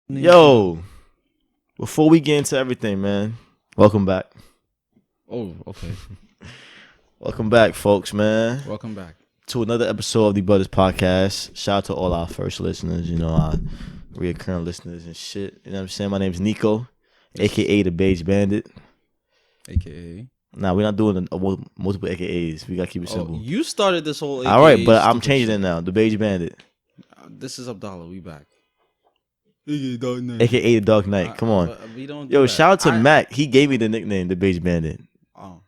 Yo, before we get into everything, man, welcome back. Oh, okay. Welcome back, folks, man, Welcome back. to another episode of the Brothers Podcast. Shout out to all our first listeners, our reoccurring listeners and shit. You know what I'm saying? My name's Nico, a.k.a. the Beige Bandit. AKA. Nah, we're not doing multiple AKAs. We got to keep it simple. Oh, you started this whole AKA. All right, but I'm changing shit. it now. The Beige Bandit. This is Abdalla. We back. A.k.a. the Dark Knight. Come on. We don't Yo, do shout out to that. Mac. He gave me the nickname, the Beige Bandit. Oh,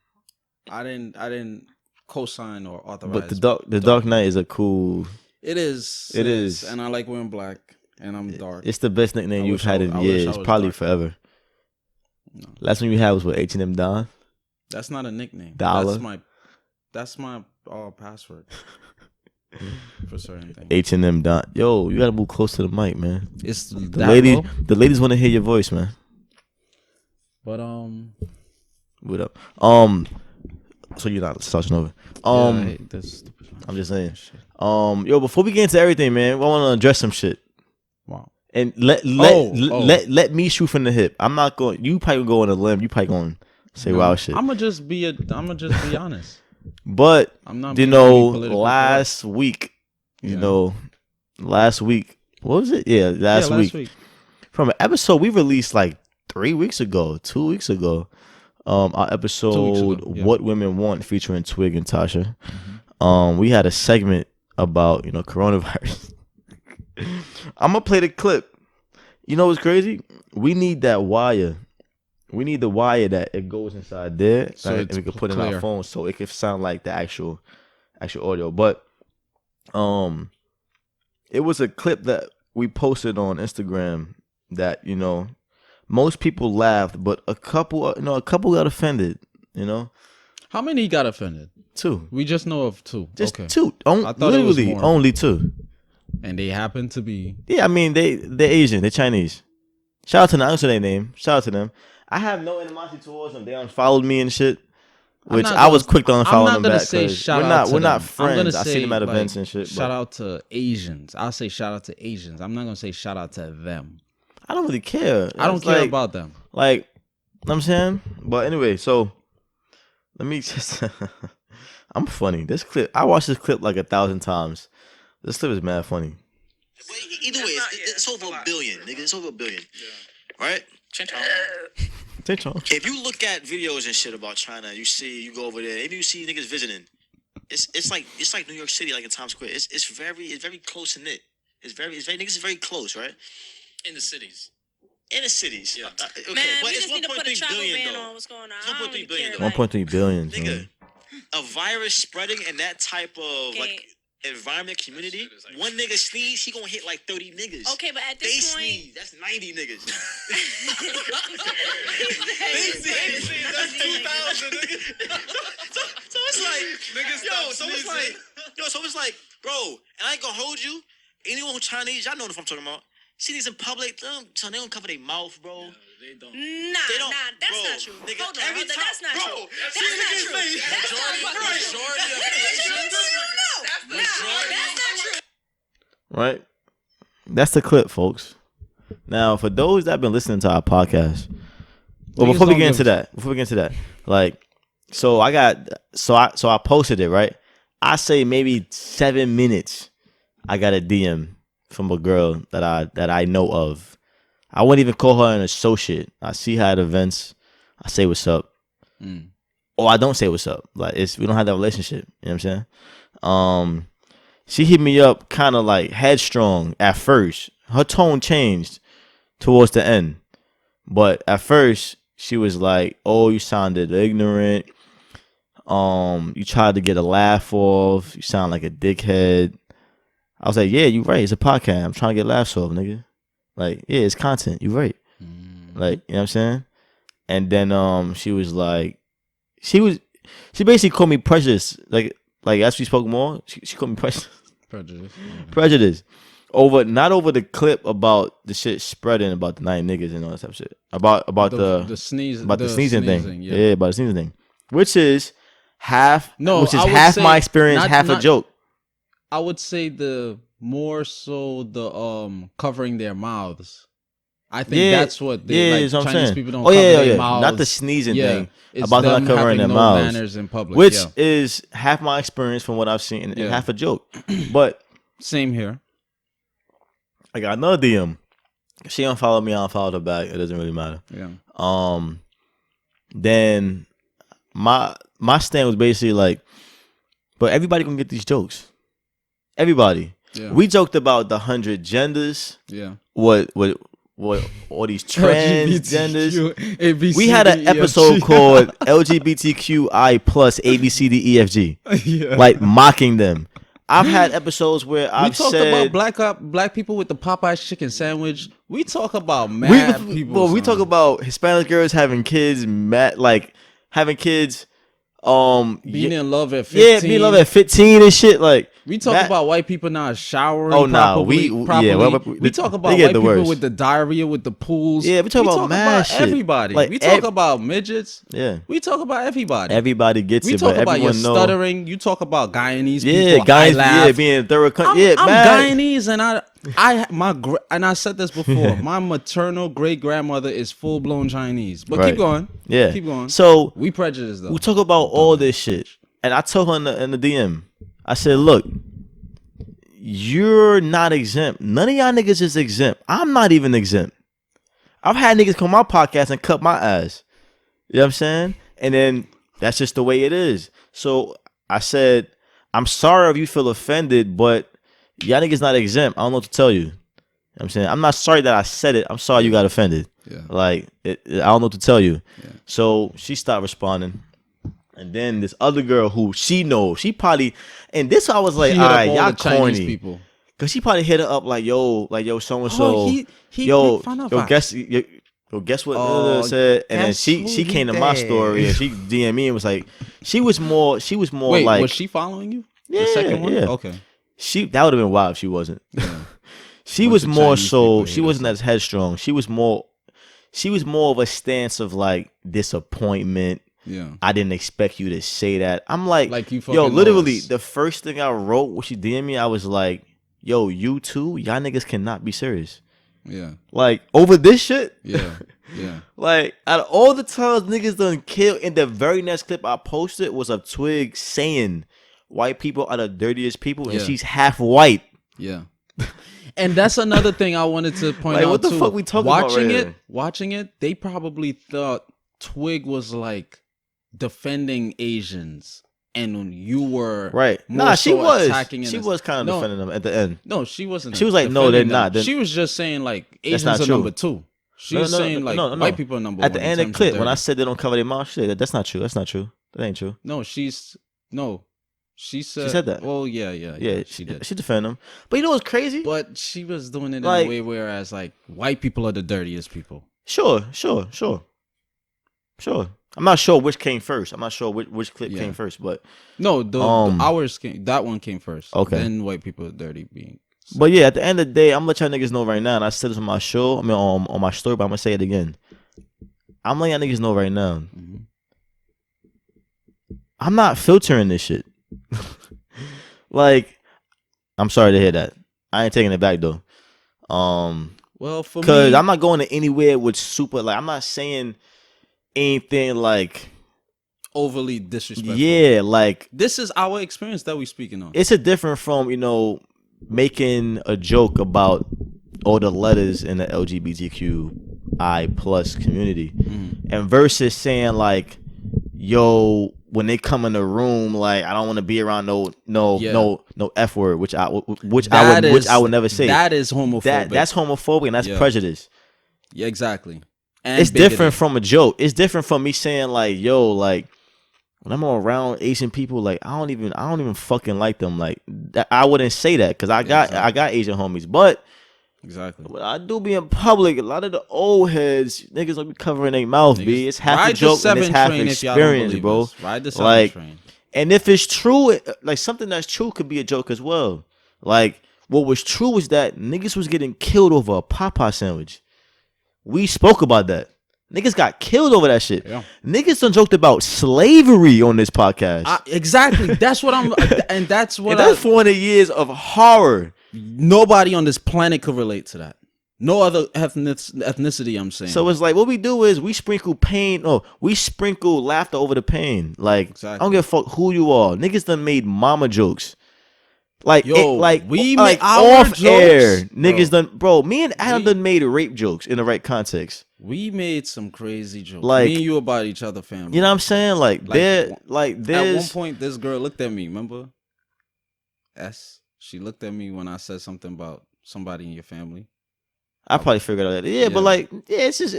I didn't co-sign or authorize. But the Dark Knight is a cool... It is. It is. And I like wearing black. And I'm dark. It's the best nickname you've had in years. Probably forever. No. Last one you had was what, H&M Don? That's not a nickname. Dollar? That's my password. For certain things. H&M Don. Yo, you gotta move close to the mic, man. It's The ladies want to hear your voice, man. But What up? So you're not starting over. I hate this stupid I'm just saying. shit. Yo, before we get into everything, man, I want to address some shit. Wow. And let me shoot from the hip. I'm not going. You probably go on a limb. You probably going to say wild shit. I'ma just be honest. But I'm not. Last week, last week, what was it? Yeah, last week. From an episode we released like 2 weeks ago. Our episode "What Women Want" featuring Twig and Tasha. Mm-hmm. We had a segment about coronavirus. I'm gonna play the clip. You know what's crazy? We need that wire. We need the wire that it goes inside there, so and we can put it in our phone so it can sound like the actual audio. But it was a clip that we posted on Instagram that most people laughed, but a couple got offended. How many got offended? 2. We just know of 2. Just okay. 2. I thought it was Literally more. only 2. And they happen to be. Yeah, I mean they're Asian, they're Chinese. Shout out to them. I don't say their name. Shout out to them. I have no animosity towards them. They unfollowed me and shit, which I was quick to unfollow them back. We're not friends. I see them at events and shit. Shout out to Asians. I'll say shout out to Asians. I'm not gonna say shout out to them. I don't really care. I don't care about them. Like, you know what I'm saying? But anyway, so let me just. I'm funny. This clip, I watched this clip like 1,000 times. This clip is mad funny. Either way, it's over a billion, nigga. It's over a billion. Yeah. Right? If you look at videos and shit about China, you go over there, maybe you see niggas visiting. It's like New York City, like in Times Square. It's very close knit. Niggas is very close, right? In the cities. Yeah. Okay, Man, but we it's just need to put a 1.3 travel billion ban though. on what's going on. It's I don't 1.3 really billion, care, though. like, 1.3 billion. Nigga, a virus spreading in that type of Okay. like environment community, one nigga sneeze, he gonna hit like 30 niggas. Okay, but at They this point, sneeze, that's 90 niggas. Hey, They sneeze, that's 2,000 niggas. So it's like, so it's like, bro, and I ain't gonna hold you. Anyone who Chinese, y'all know what I'm talking about. See these in public, so they don't cover their mouth, bro. nah, They don't, that's bro, not true. nigga, Hold on, every that's time- not bro, true. see That's not niggas true. say- That's not fucking true. Majority of That's Asians- true. No, that's not true. Right? That's the clip, folks. Now, for those that have been listening to our podcast, well, before we get into that, like, so I posted it, right? I say maybe 7 minutes. I got a DM from a girl that I know of. I wouldn't even call her an associate. I see her at events. I say what's up, or I don't say what's up. Like we don't have that relationship. You know what I'm saying? She hit me up kind of like headstrong at first. Her tone changed towards the end, but at first she was like, "Oh, you sounded ignorant. You tried to get a laugh off. You sound like a dickhead." I was like, "Yeah, you're right. It's a podcast. I'm trying to get laughs off, nigga. Like, yeah, it's content. You're right. Like, you know what I'm saying?" And then she was like, she basically called me prejudiced. Like as we spoke more, she called me prejudice not over the clip about the shit spreading about the 9 niggas and all that type of shit. About the sneezing thing. Yeah, about the sneezing thing. Which is half my experience, half a joke. I would say the more so the covering their mouths I think that's what that's what I'm Chinese saying. people don't cover their mouths. Not the sneezing thing. It's About them not covering their mouths. manners in public. Which is half my experience from what I've seen and half a joke. But same here. I got another DM. She unfollowed me, I unfollowed her back. It doesn't really matter. Yeah. Then my stand was basically like, but everybody gonna get these jokes. Everybody. Yeah. We joked about the 100 genders. Yeah. What all these transgenders. We had an EFG. episode called LGBTQI plus ABCDEFG. Yeah. Like mocking them. I've had episodes where I've said... We talked about black people with the Popeye's chicken sandwich. We talk about mad people. Well, we talk about Hispanic girls having kids, having kids... being in love at 15. Yeah, being in love at 15 and shit. Like we talk about white people not showering. We talk about white people with the diarrhea, with the pools. Yeah, we talk about shit. Everybody. Like, we talk about midgets. Yeah, we talk about everybody. Everybody gets we it. Talk but about your stuttering. You talk about Guyanese people. Guyanese, being third country. I'm Guyanese, and I said this before. My maternal great grandmother is full blown Chinese. But keep going. Yeah, keep going. So we prejudiced though. We talk about all this shit, and I told her in the DM. I said, look, you're not exempt. None of y'all niggas is exempt. I'm not even exempt. I've had niggas come on my podcast and cut my ass. You know what I'm saying? And then that's just the way it is. So I said, I'm sorry if you feel offended, but y'all niggas not exempt. I don't know what to tell you. You know what I'm saying? I'm not sorry that I said it. I'm sorry you got offended. Yeah. Like, I don't know what to tell you. Yeah. So she stopped responding. And then this other girl who she knows, she probably, and this I was like, all right, y'all corny. People. Cause she probably hit her up like, yo, so and so, guess what said, and then she came to my story and she DM'd me and was like, she was more Wait, like, was she following you? Yeah, the second one? Yeah. Okay. That would have been wild if she wasn't. Yeah. She was more so. She wasn't as headstrong. She was more of a stance of like disappointment. Yeah, I didn't expect you to say that. I'm like you yo, literally, the first thing I wrote when she DM'd me, I was like, yo, you too? Y'all niggas cannot be serious. Yeah. Like, over this shit? Yeah. Yeah. Like, out of all the times niggas done kill, in the very next clip I posted was a twig saying white people are the dirtiest people, and she's half white. Yeah. And that's another thing I wanted to point out, what the fuck we talking about right here? Watching it, they probably thought Twig was like defending Asians, and you were right. Nah, she was kind of defending them at the end. No, she wasn't. She was like, no, they're not. She was just saying like Asians are number two. She was saying like white people are number one. At the end of the clip, when I said they don't cover their mouth, that's not true. That's not true. That ain't true. No, she said that. Well, yeah. She did. She defended them. But you know what's crazy? But she was doing it in a way whereas like white people are the dirtiest people. Sure. I'm not sure which came first. I'm not sure which clip came first, but no, ours came. That one came first. Okay. Then white people are dirty being. So. But yeah, at the end of the day, I'm gonna let y'all niggas know right now, and I said this on my show. I mean, on my story, but I'm gonna say it again. I'm letting y'all niggas know right now. Mm-hmm. I'm not filtering this shit. Like, I'm sorry to hear that. I ain't taking it back though. Well, for me, because I'm not going to anywhere with super. Like, I'm not saying anything like overly disrespectful. Yeah, like this is our experience that we speaking on. It's a different from making a joke about all the letters in the LGBTQI plus community, and versus saying like, yo, when they come in the room, like I don't want to be around no F word, which I would never say. That is homophobic. That's homophobic and that's prejudice. Yeah, exactly. And it's different from a joke. It's different from me saying like, yo, like when I'm around Asian people, like I don't even fucking like them. Like I wouldn't say that because I got Asian homies, but when I do be in public, a lot of the old heads niggas don't be covering their mouth. B, it's half a joke and it's half experience, bro. Ride the 7 train. And if it's true, like something that's true could be a joke as well. Like what was true was that niggas was getting killed over a Popeye sandwich. We spoke about that. Niggas got killed over that shit. Yeah. Niggas done joked about slavery on this podcast. Exactly. That's what I'm. And that's 400 years of horror. Nobody on this planet could relate to that. No other ethnicity. I'm saying. So it's like what we do is we sprinkle pain. Oh, we sprinkle laughter over the pain. Like I don't give a fuck who you are. Niggas done made mama jokes. Like we like made our off jokes, air. bro. Niggas done, bro. Me and Adam done made rape jokes in the right context. We made some crazy jokes. Like, me and you about each other, family. You know what I'm saying? Like there's at one point, this girl looked at me. Remember? She looked at me when I said something about somebody in your family. I probably figured out that. Yeah, but like, yeah, it's just,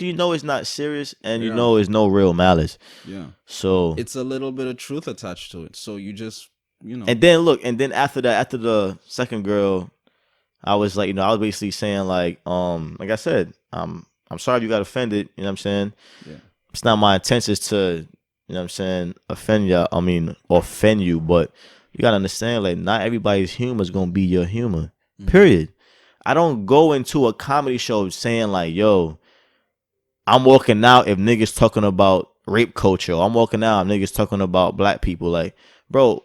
you know, it's not serious, and you know, it's no real malice. Yeah. So it's a little bit of truth attached to it. So you just, you know. And then look, and then after that, after the second girl, I was like, you know, I was basically saying like I said, I'm sorry you got offended. You know what I'm saying? Yeah. It's not my intentions to, you know what I'm saying, offend you, but you gotta understand, like, not everybody's humor is gonna be your humor. Period. I don't go into a comedy show saying like, yo, I'm walking out if niggas talking about rape culture. Or I'm walking out if niggas talking about black people. Like, bro,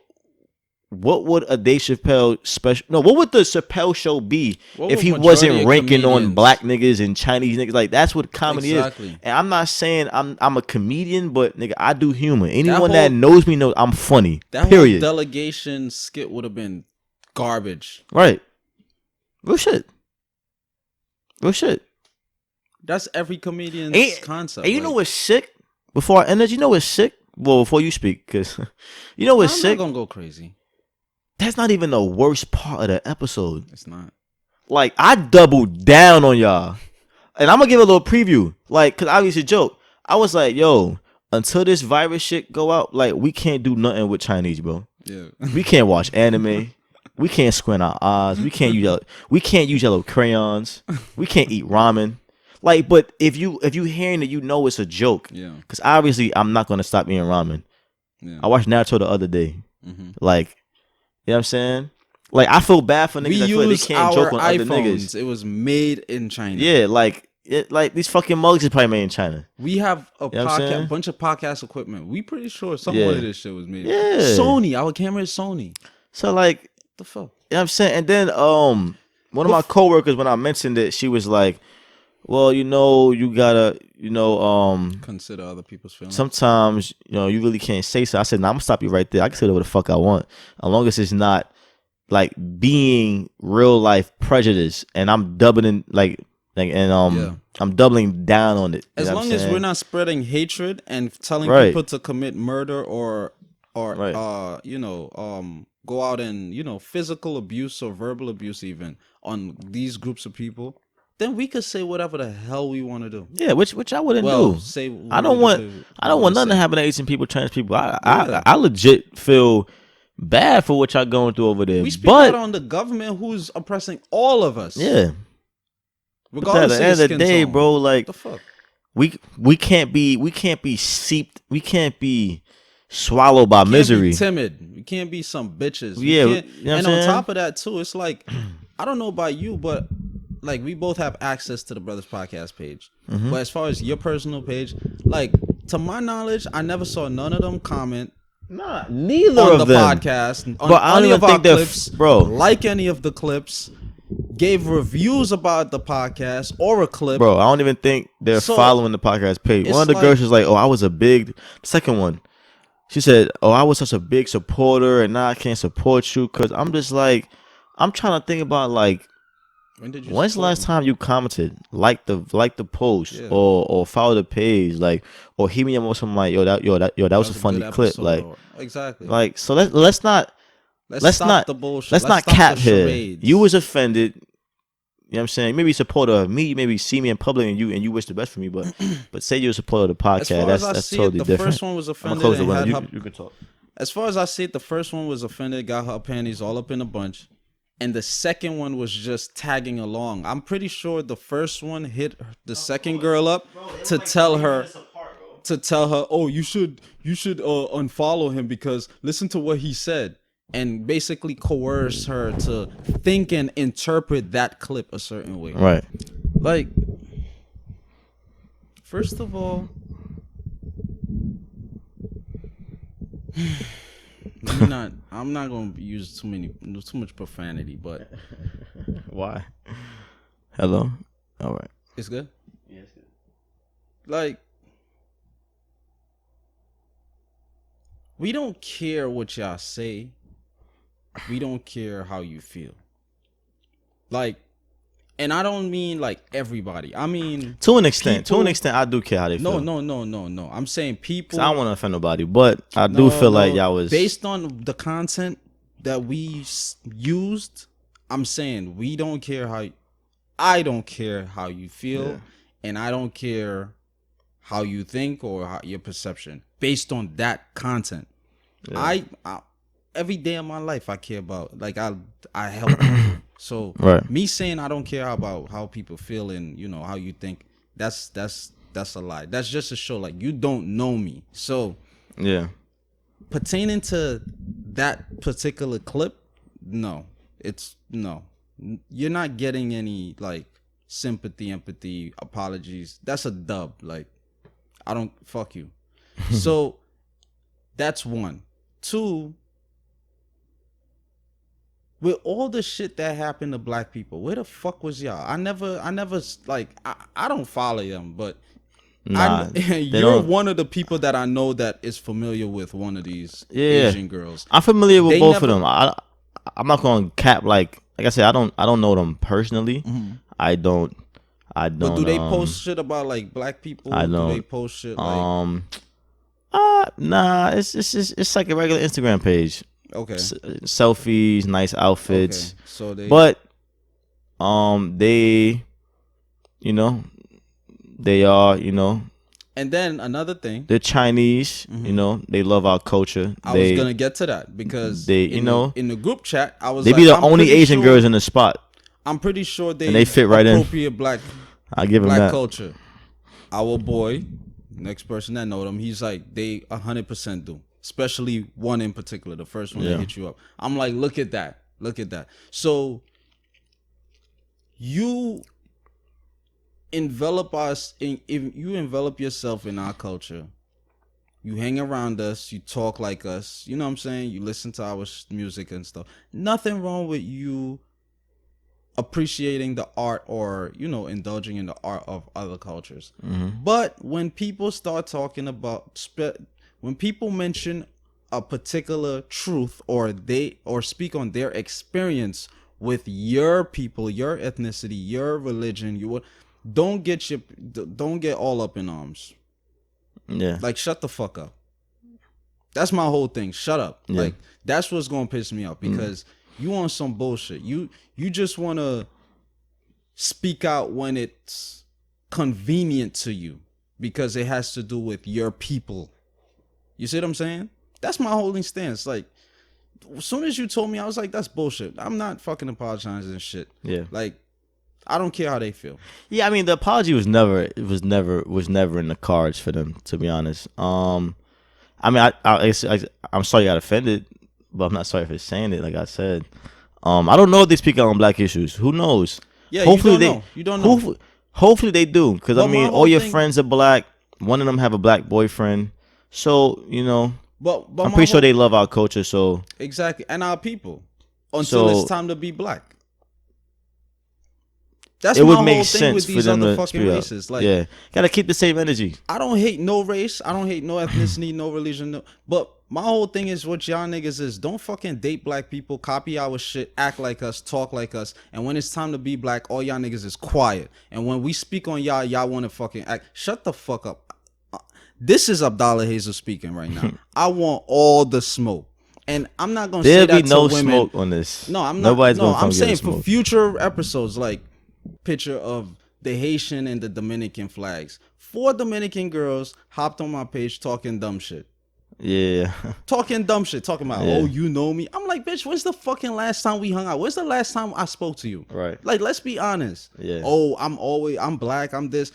what would a Dave Chappelle special? No, what would the Chappelle show be if he wasn't ranking on black niggas and Chinese niggas? Like, that's what comedy is. And I'm not saying I'm a comedian, but nigga, I do humor. Anyone that knows me knows I'm funny. That period. Whole delegation skit would have been garbage. Right. Real shit. Real shit. That's every comedian's concept. And you know what's sick? Before I end this, you know what's sick? Well, before you speak, because you know what's sick? I'm not gonna go crazy. That's not even the worst part of the episode. It's not. Like, I doubled down on y'all. And I'm gonna give a little preview. Like, cause obviously a joke. I was like, yo, until this virus shit go out, like, we can't do nothing with Chinese, bro. Yeah. We can't watch anime. We can't squint our eyes. We can't use yellow crayons. We can't eat ramen. Like, but if you hearing it, you know it's a joke. Yeah. Cause obviously I'm not gonna stop eating ramen. Yeah. I watched Naruto the other day. Like, you know what I'm saying? Like, I feel bad for niggas that feel like they can't joke on other niggas. It was made in China. Yeah, like these fucking mugs is probably made in China. We have a bunch of podcast equipment. We pretty sure some of this shit was made. Yeah. Sony. Our camera is Sony. So like, the fuck? You know what I'm saying? And then one of my coworkers, when I mentioned it, she was like, well, you know, you gotta, you know, consider other people's feelings. Sometimes, you know, you really can't say so. I said, nah, I'm gonna stop you right there. I can say whatever the fuck I want. As long as it's not like being real life prejudice, and I'm doubling I'm doubling down on it. As long as we're not spreading hatred and telling people to commit murder or go out and, physical abuse or verbal abuse even on these groups of people, then we could say whatever the hell we want to do. Yeah, which I wouldn't do. I don't want nothing to happen to Asian people, trans people. I legit feel bad for what y'all going through over there. We speak out on the government who's oppressing all of us. Yeah. Regardless at the end of the day, bro, like, the fuck? We can't be seeped. We can't be swallowed by misery. Be timid. We can't be some bitches. And on top of that too, it's like, I don't know about you, but like, we both have access to the Brothers Podcast page. But as far as your personal page, like, to my knowledge, I never saw none of them comment. Nah, neither on of the them. podcast. But I don't even think clips, bro. Like any of the clips, gave reviews about the podcast or a clip. Bro, I don't even think they're following the podcast page. One of the girls was like, "Oh, I was a big." Second one, she said, "Oh, I was such a big supporter, and now I can't support you." Because I'm just like, I'm trying to think about like, when's the last time you commented, like the post, or follow the page, like, or hit me up with something like, yo, that was a funny clip, like, exactly, like, so let's not the bullshit. Let's not cap here. You was offended. You know what I'm saying? Maybe a supporter of me, maybe see me in public and you wish the best for me, but say you're a supporter of the podcast. That's totally different. The first one was offended. You can talk. As far as I see it, the first one was offended, got her panties all up in a bunch. And the second one was just tagging along. I'm pretty sure the first one hit the second girl up to tell her, oh, you should unfollow him because listen to what he said. And basically coerce her to think and interpret that clip a certain way. Right. Like, first of all, I'm not gonna use too much profanity, but why? Hello. All right. It's good. Yeah, it's good. Like, we don't care what y'all say. We don't care how you feel. Like, and I don't mean like everybody. I mean to an extent. people, To an extent, I do care how they feel. No. I'm saying people. I don't want to offend nobody, but I do feel like y'all was based on the content that we used. I'm saying we don't care how. I don't care how you feel, and I don't care how you think or how, your perception based on that content. Yeah. I every day of my life I care about, like I help people. So me saying I don't care about how people feel and you know how you think, that's a lie. That's just to show like you don't know me. So yeah, pertaining to that particular clip, no, you're not getting any like sympathy, empathy, apologies. That's a dub. Like, I don't, fuck you. So that's one. Two, with all the shit that happened to black people, where the fuck was y'all? I never like, I don't follow them, but nah, you're one of the people that I know that is familiar with one of these Asian girls. I'm familiar with both of them. I'm not gonna cap like I said, I don't know them personally. Mm-hmm. I don't. But do they post shit about like black people? I don't. Do they post shit like? Nah. It's like a regular Instagram page. Okay. Selfies, nice outfits. Okay. So they. But they, they are, And then another thing, they're Chinese. Mm-hmm. They love our culture. I was gonna get to that because they, in the group chat, I was they be the only Asian girls in the spot. I'm pretty sure they fit right in. Appropriate black. I give them black that. culture. Our boy, next person that know them, he's like they 100% do. Especially one in particular, the first one that hit you up. I'm like, look at that. So you envelop us if you envelop yourself in our culture, you hang around us, you talk like us, you know what I'm saying, you listen to our music and stuff. Nothing wrong with you appreciating the art or indulging in the art of other cultures. Mm-hmm. But when people start talking about when people mention a particular truth or speak on their experience with your people, your ethnicity, your religion, don't get all up in arms. Yeah. Like, shut the fuck up. That's my whole thing. Shut up. Yeah. Like, that's what's gonna piss me off because you on some bullshit. You just wanna speak out when it's convenient to you because it has to do with your people. You see what I'm saying? That's my holding stance. Like, as soon as you told me, I was like, that's bullshit. I'm not fucking apologizing and shit. Yeah. Like, I don't care how they feel. Yeah, I mean, the apology was never in the cards for them, to be honest. I mean, I'm sorry you got offended, but I'm not sorry for saying it. Like I said, I don't know if they speak out on black issues. Who knows? Yeah, hopefully you don't know. Hopefully they do, because I mean, all your friends are black. One of them have a black boyfriend, so But I'm pretty sure they love our culture. So exactly, and our people until it's time to be black. That's it my would make whole sense thing with for these them other to fucking races. Like, yeah, gotta keep the same energy. I don't hate no race. I don't hate no ethnicity, no religion. No, but my whole thing is what y'all niggas is: don't fucking date black people, copy our shit, act like us, talk like us, and when it's time to be black, all y'all niggas is quiet. And when we speak on y'all want to fucking act. Shut the fuck up. This is Abdalla Hazel speaking right now. I want all the smoke. And I'm not gonna say that to women. There'll be no smoke on this. No, I'm not. Nobody's gonna I'm saying for future episodes, like picture of the Haitian and the Dominican flags. 4 Dominican girls hopped on my page talking dumb shit. Yeah. Talking dumb shit. Talking about, oh, you know me. I'm like, bitch, when's the fucking last time we hung out? When's the last time I spoke to you? Right. Like, let's be honest. Yeah. Oh, I'm black, I'm this.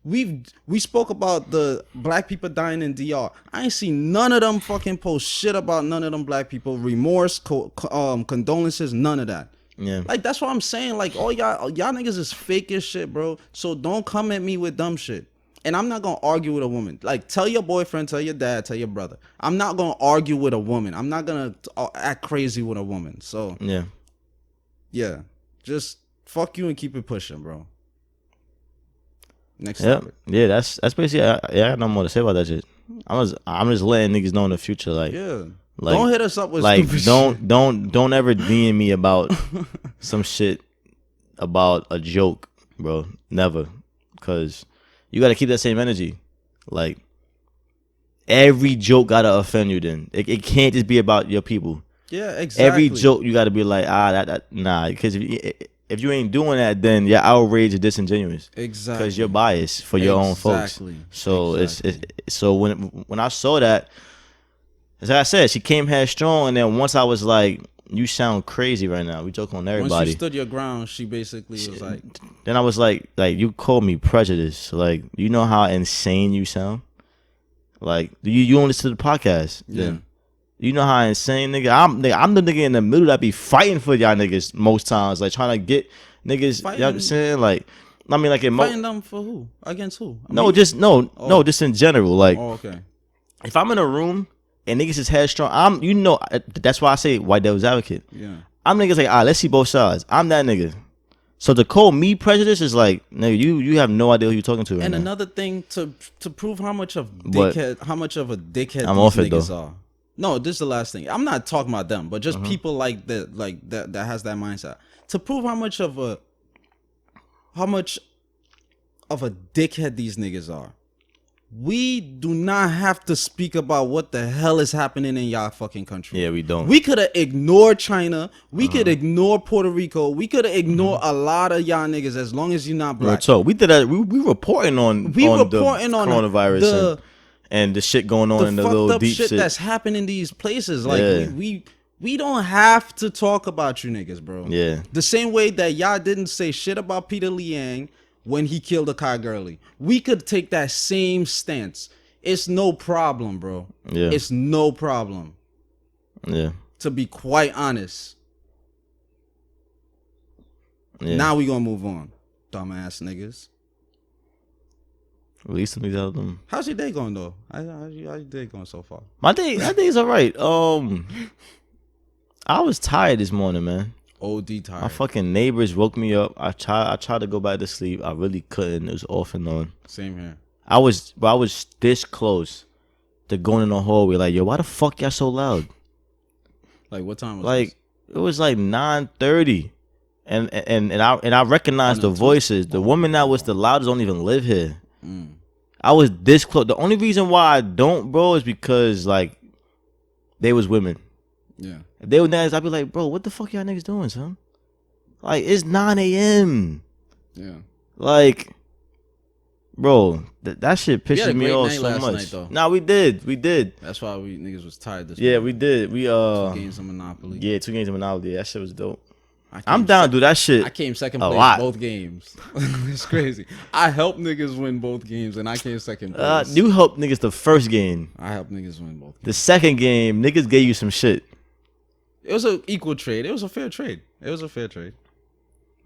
We spoke about the black people dying in DR. I ain't seen none of them fucking post shit about none of them black people. Remorse, condolences, none of that. Yeah. Like, that's what I'm saying. Like, all y'all niggas is fake as shit, bro. So don't come at me with dumb shit. And I'm not gonna argue with a woman. Like, tell your boyfriend, tell your dad, tell your brother. I'm not gonna argue with a woman. I'm not gonna act crazy with a woman. So yeah, just fuck you and keep it pushing, bro. Next Yeah, topic. yeah, that's basically. I got no more to say about that shit. I'm just letting niggas know in the future, like, Yeah. like, Don't hit us up with like, stupid don't ever DM me about some shit about a joke, bro. Never, because you gotta keep that same energy. Like, every joke gotta offend you. Then it can't just be about your people. Yeah, exactly. Every joke you gotta be like, nah, because if you ain't doing that, then your outrage is disingenuous. Exactly. Because you're biased for your own folks. So it's so when I saw that, as I said, she came headstrong, and then once I was like, "You sound crazy right now." We joke on everybody. Once you stood your ground, she basically was like. Then I was like you called me prejudiced. Like, you know how insane you sound. Like, you don't listen to the podcast. Yeah. Then. You know how insane, nigga. I'm the nigga in the middle that be fighting for y'all niggas most times, like trying to get niggas. You know what I'm saying? Like, I mean, like, fighting them for who? Against who? Just in general. Like, okay. If I'm in a room and niggas is headstrong, that's why I say white devil's advocate. Yeah. I'm niggas like, let's see both sides. I'm that nigga. So to call me prejudice is like, nigga, you have no idea who you're talking to. Right and now. Another thing to prove how much of a dickhead these niggas are. No, this is the last thing. I'm not talking about them, but just people like that has that mindset. To prove how much of a dickhead these niggas are. We do not have to speak about what the hell is happening in y'all fucking country. Yeah, we don't. We could have ignored China. We could ignore Puerto Rico. We could have ignored a lot of y'all niggas as long as you're not black. So we did that. We reporting on the coronavirus and the shit going on in the little deep shit that's happening in these places. Like, we don't have to talk about you niggas, bro. Yeah. The same way that y'all didn't say shit about Peter Liang when he killed Akai Gurley. We could take that same stance. It's no problem, bro. Yeah. It's no problem. Yeah. To be quite honest. Yeah. Now we gonna move on. Dumbass niggas. Release some of these out of them. How's your day going though? How's your day going so far? My day is alright. I was tired this morning, man. OD tired. My fucking neighbors woke me up. I tried to go back to sleep. I really couldn't. It was off and on. Same here. I was this close to going in the hallway. Like, yo, why the fuck y'all so loud? Like, what time was this? It was like 9:30, and I recognized the voices. The woman that was the loudest don't even live here. I was this close. The only reason why I don't, bro, is because like they was women. Yeah. If they were niggas, I'd be like, bro, what the fuck y'all niggas doing, son? Like, it's 9 a.m. Yeah. Like, bro, that shit pisses me off so much. Nah, we did. That's why we niggas was tired this morning. morning. We did. We 2 games of Monopoly. Yeah, 2 games of Monopoly. That shit was dope. I'm down to do that shit. I came second place both games. It's crazy. I helped niggas win both games, and I came second place. You helped niggas the first game. I helped niggas win both games. The second game, niggas gave you some shit. It was an equal trade. It was a fair trade. But you know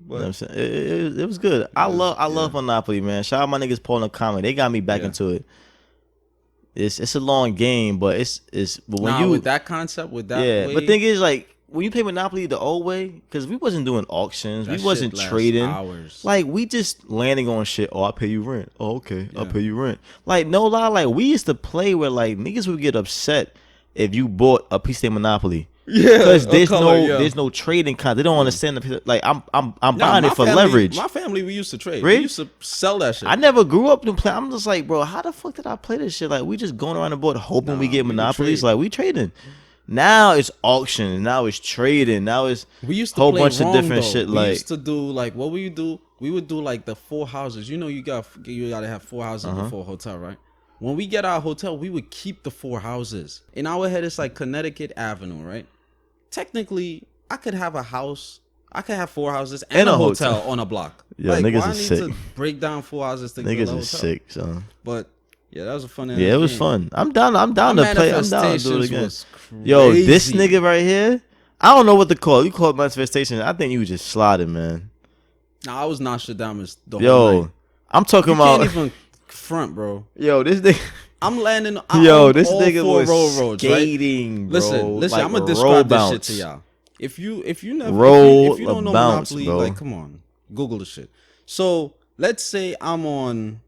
what I'm saying? It was good. I love Monopoly, man. Shout out my niggas Paul and Comet. They got me back into it. It's a long game, but but when with that concept, with that way, but thing is, like, when you play Monopoly the old way, because we wasn't doing auctions, we wasn't trading. Hours. Like, we just landing on shit. Oh, I pay you rent. Oh, okay, I'll pay you rent. Like, no lie, like, we used to play where like niggas would get upset if you bought a piece of Monopoly. Yeah, because there's no trading kind. They don't understand the like. I'm buying it for leverage. My family, we used to trade. Really? We used to sell that shit. I never grew up to play. I'm just like, bro, how the fuck did I play this shit? Like, we just going around the board hoping we get monopolies. Like, we trading. Now it's auction. Now it's trading. Now it's we used to whole play bunch wrong, of different though. shit. We like, used to do like what we would do. We would do like the 4 houses. You know, you gotta have 4 houses before a hotel, right? When we get our hotel, we would keep the 4 houses. In our head, it's like Connecticut Avenue, right? Technically, I could have a house. I could have 4 houses and a hotel on a block. Yeah, like, niggas why is I need sick. to break down 4 houses to niggas get a hotel? is sick, son. But yeah, that was a fun. Yeah, it was fun. I'm down to play. I'm down to do it again. Crazy. Yo, this nigga right here, I don't know what to call. You call it manifestation. I think you was just slotted, man. Nah, I was Nostradamus the whole night. I'm talking about. Can't even front, bro. Yo, this nigga. I'm landing. This nigga was roads, skating, right? bro. Listen. Like, I'm gonna describe this shit to y'all. If you don't know roll Monopoly, bro. like, come on. Google the shit. So let's say I'm on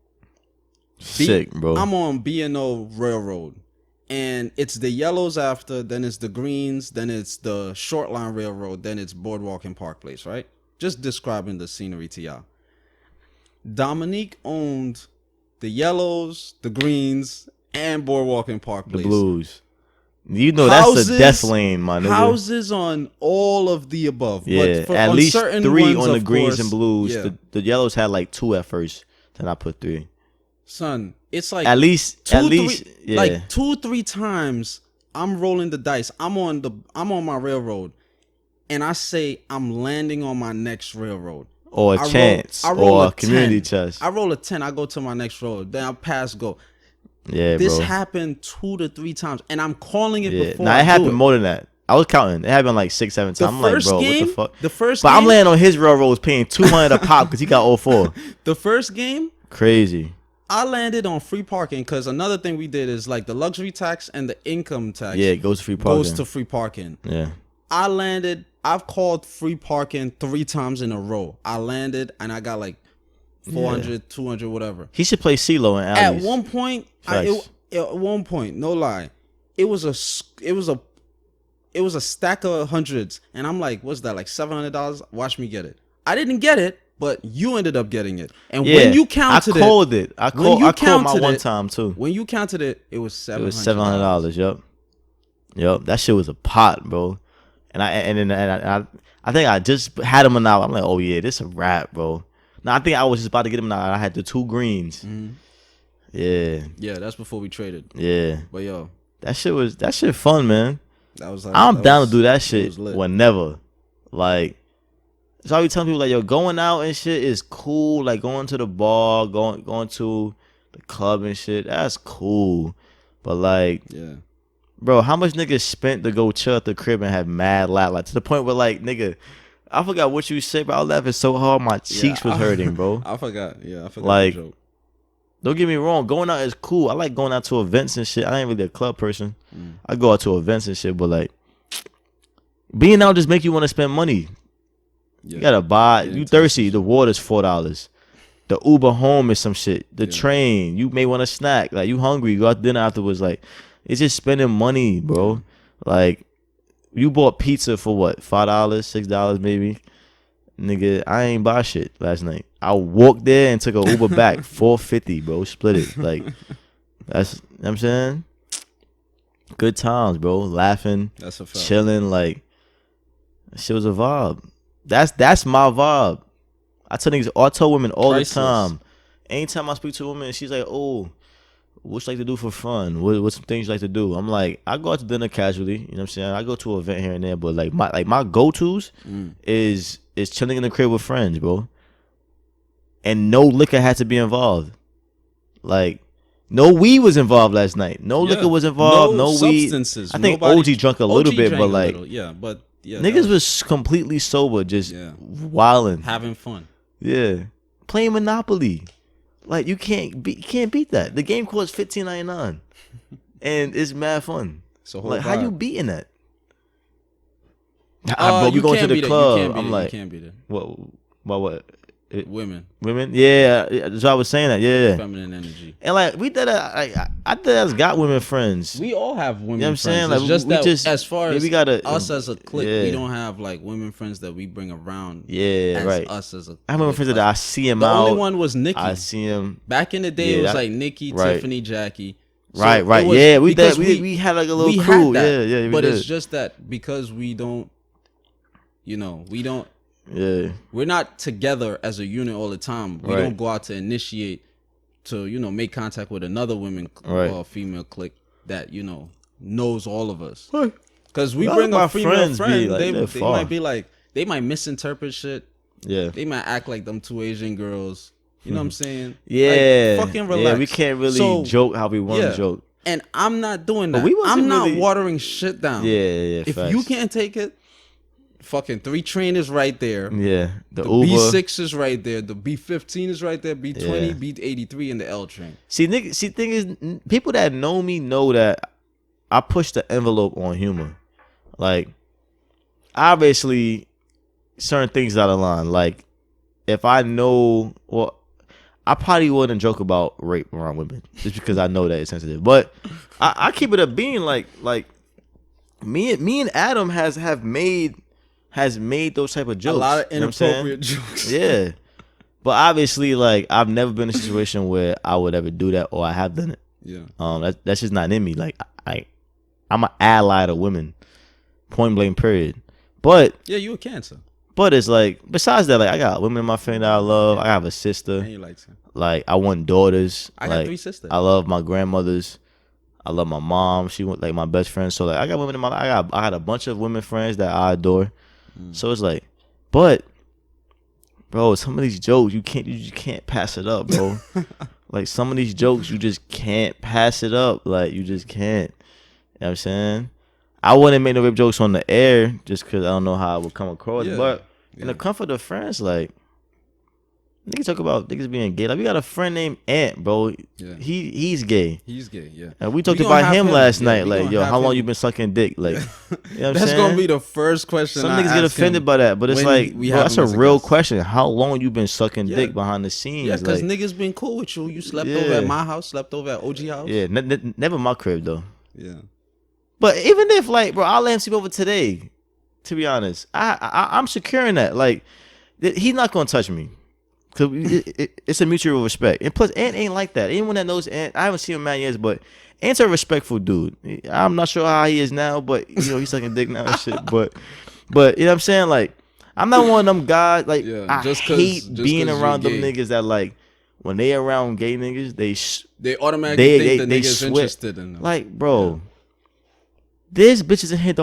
Sick, bro. I'm on B&O Railroad, and it's the yellows after, then it's the greens, then it's the short line railroad, then it's Boardwalk and Park Place, right? Just describing the scenery to y'all. Dominique owned the yellows, the greens, and Boardwalk and Park Place. The blues. You know that's a death lane, my nigga. Houses on all of the above. Yeah, but at least 3 on the greens course, and blues. Yeah. The yellows had like 2 at first. Then I put 3. Son, it's like at least, yeah. like 2-3 times I'm rolling the dice. I'm on my railroad, and I say I'm landing on my next railroad. Or a chance, or a community chest. I roll a 10. I go to my next road. Then I pass go. Yeah, this bro. happened 2 to 3 times, and I'm calling it before. Nah, it happened more than that. I was counting. It happened like 6, 7 times. I'm like, bro, what the fuck? But I'm landing on his railroads paying $200 a pop because he got all 4. The first game, crazy. I landed on free parking because another thing we did is like the luxury tax and the income tax. Yeah, it goes to free parking. Yeah. I've called free parking 3 times in a row. I landed and I got like 400, 200, whatever. He should play CeeLo and Alley's. At one point, no lie, it was a stack of hundreds, and I'm like, what's that, like $700? Watch me get it. I didn't get it, but you ended up getting it. And when you counted it, I called my one time too. When you counted it, it was $700. It was $700. Yep. That shit was a pot, bro. And I think I just had him now. I'm like, oh yeah, this a wrap, bro. Now I think I was just about to get him now. I had the 2 greens. Mm-hmm. Yeah, that's before we traded. Yeah, but yo, that shit fun, man. That was. I'm down to do that shit whenever. Like, so I be telling people like, yo, going out and shit is cool. Like going to the bar, going to the club and shit. That's cool. But like, yeah, bro, how much niggas spent to go chill at the crib and have mad laugh, like to the point where like, nigga, I forgot what you said, but I was laughing so hard my cheeks was hurting, bro. I forgot. Yeah, I forgot. Like, the joke. Don't get me wrong, going out is cool. I like going out to events and shit. I ain't really a club person. I go out to events and shit, but like, being out just make you want to spend money. Yeah. You gotta buy. You thirsty? The water's $4. The Uber home is some shit. The train, you may want a snack. Like you hungry, you go out to dinner afterwards. Like it's just spending money, bro. Like you bought pizza for what? $5, $6 maybe. Nigga, I ain't buy shit last night. I walked there and took a Uber back, $4.50, bro. Split it. Like that's, you know what I'm saying? Good times, bro. Laughing, that's a fact. Chilling, like that shit was a vibe. That's my vibe. I tell women all the time. Anytime I speak to a woman, she's like, "Oh, what you like to do for fun? What's some things you like to do?" I'm like, I go out to dinner casually. You know what I'm saying? I go to an event here and there, but like my go-tos is chilling in the crib with friends, bro. And no liquor had to be involved. Like no weed was involved last night. No liquor was involved. No weed. Substances. I think OG drunk a little bit, but like niggas was completely sober, just wilding, having fun. Yeah, playing Monopoly. Like you can't beat that. The game costs $15.99, and it's mad fun. So like, how you beating that? But we going to the club. I'm like, you can't beat it. What? Women. Yeah, that's why I was saying that. Yeah, feminine energy. And like we did, I got women friends. We all have women. You know what I'm saying? Like we just as far as we gotta, us as a clique, we don't have like women friends that we bring around. Yeah, as right. Us as a. I have women friends that I see him the out. The only one was Nikki. I see him back in the day. It was like Nikki, Tiffany, Jackie. So right. Yeah, we had like a little crew. Yeah. But it's just that because we don't. Yeah, we're not together as a unit all the time. We don't go out to initiate to make contact with another woman or female clique that knows all of us. Because we bring a female friend, they might be like, they might misinterpret shit. Yeah, they might act like them 2 Asian girls. You know what I'm saying? Yeah, like, fucking relax. Yeah, we can't really joke how we want to joke. And I'm not doing that. I'm not watering shit down. Yeah. If you can't take it. Fucking 3 train is right there. Yeah, the B6 is right there. The B15 is right there. B20, B83, and the L train. See, thing is, people that know me know that I push the envelope on humor. Like, obviously, certain things out of line. Like, if I know, well, I probably wouldn't joke about rape around women just because I know that it's sensitive. But I keep it a being like me and Adam has made those type of jokes. A lot of inappropriate jokes. Yeah. But obviously, like, I've never been in a situation where I would ever do that or I have done it. Yeah. That's just not in me. Like, I'm an ally to women. Point blank, period. But yeah, you a Cancer. But it's like, besides that, like, I got women in my family that I love. I have a sister. And you like to. Like, I want daughters. I like, got 3 sisters. I love my grandmothers. I love my mom. She was like my best friend. So like, I got women in my life. I had a bunch of women friends that I adore. So it's like, but bro, some of these jokes you can't pass it up, bro. Like, some of these jokes you just can't pass it up. Like, you just can't. You know what I'm saying? I wouldn't make no rape jokes on the air just because I don't know how I would come across. Yeah. But in the comfort of friends, like, niggas talk about niggas being gay. Like, we got a friend named Ant, bro. Yeah. He's gay. He's gay, yeah. And we talked about him last night. Like, yo, how long you been sucking dick? Like, you know what I'm That's saying? gonna be the first question. Some niggas get offended by that, but it's like, bro, that's a real question. How long you been sucking dick behind the scenes? Yeah, because like, niggas been cool with you. You slept over at my house, slept over at OG house. Yeah, never my crib though. Yeah. But even if, like, bro, I'll let him sleep over today. To be honest, I'm securing that. Like, he's not gonna touch me. Cause it's a mutual respect. And plus, Ant ain't like that. Anyone that knows Ant, I haven't seen him in many years, but Ant's a respectful dude. I'm not sure how he is now, but you know, he's sucking dick now and shit. But you know what I'm saying? Like, I'm not one of them guys. Like, I hate being around them niggas that, like, when they around gay niggas, they automatically think the nigga's sweat. Interested in them. Like, bro, there's bitches in here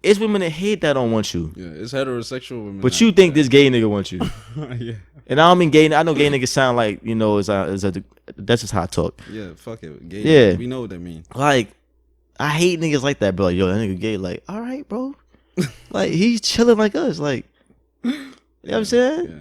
it's women that hate that don't want you. Yeah, it's heterosexual women. But you think this gay nigga wants you. Yeah. And I don't mean gay. I know gay niggas sound like, you know, that's just how I talk. Yeah, fuck it. Gay. Yeah. We know what that means. Like, I hate niggas like that, bro. Like, yo, that nigga gay. Like, all right, bro. Like, he's chilling like us. Like, you know what I'm saying? Yeah.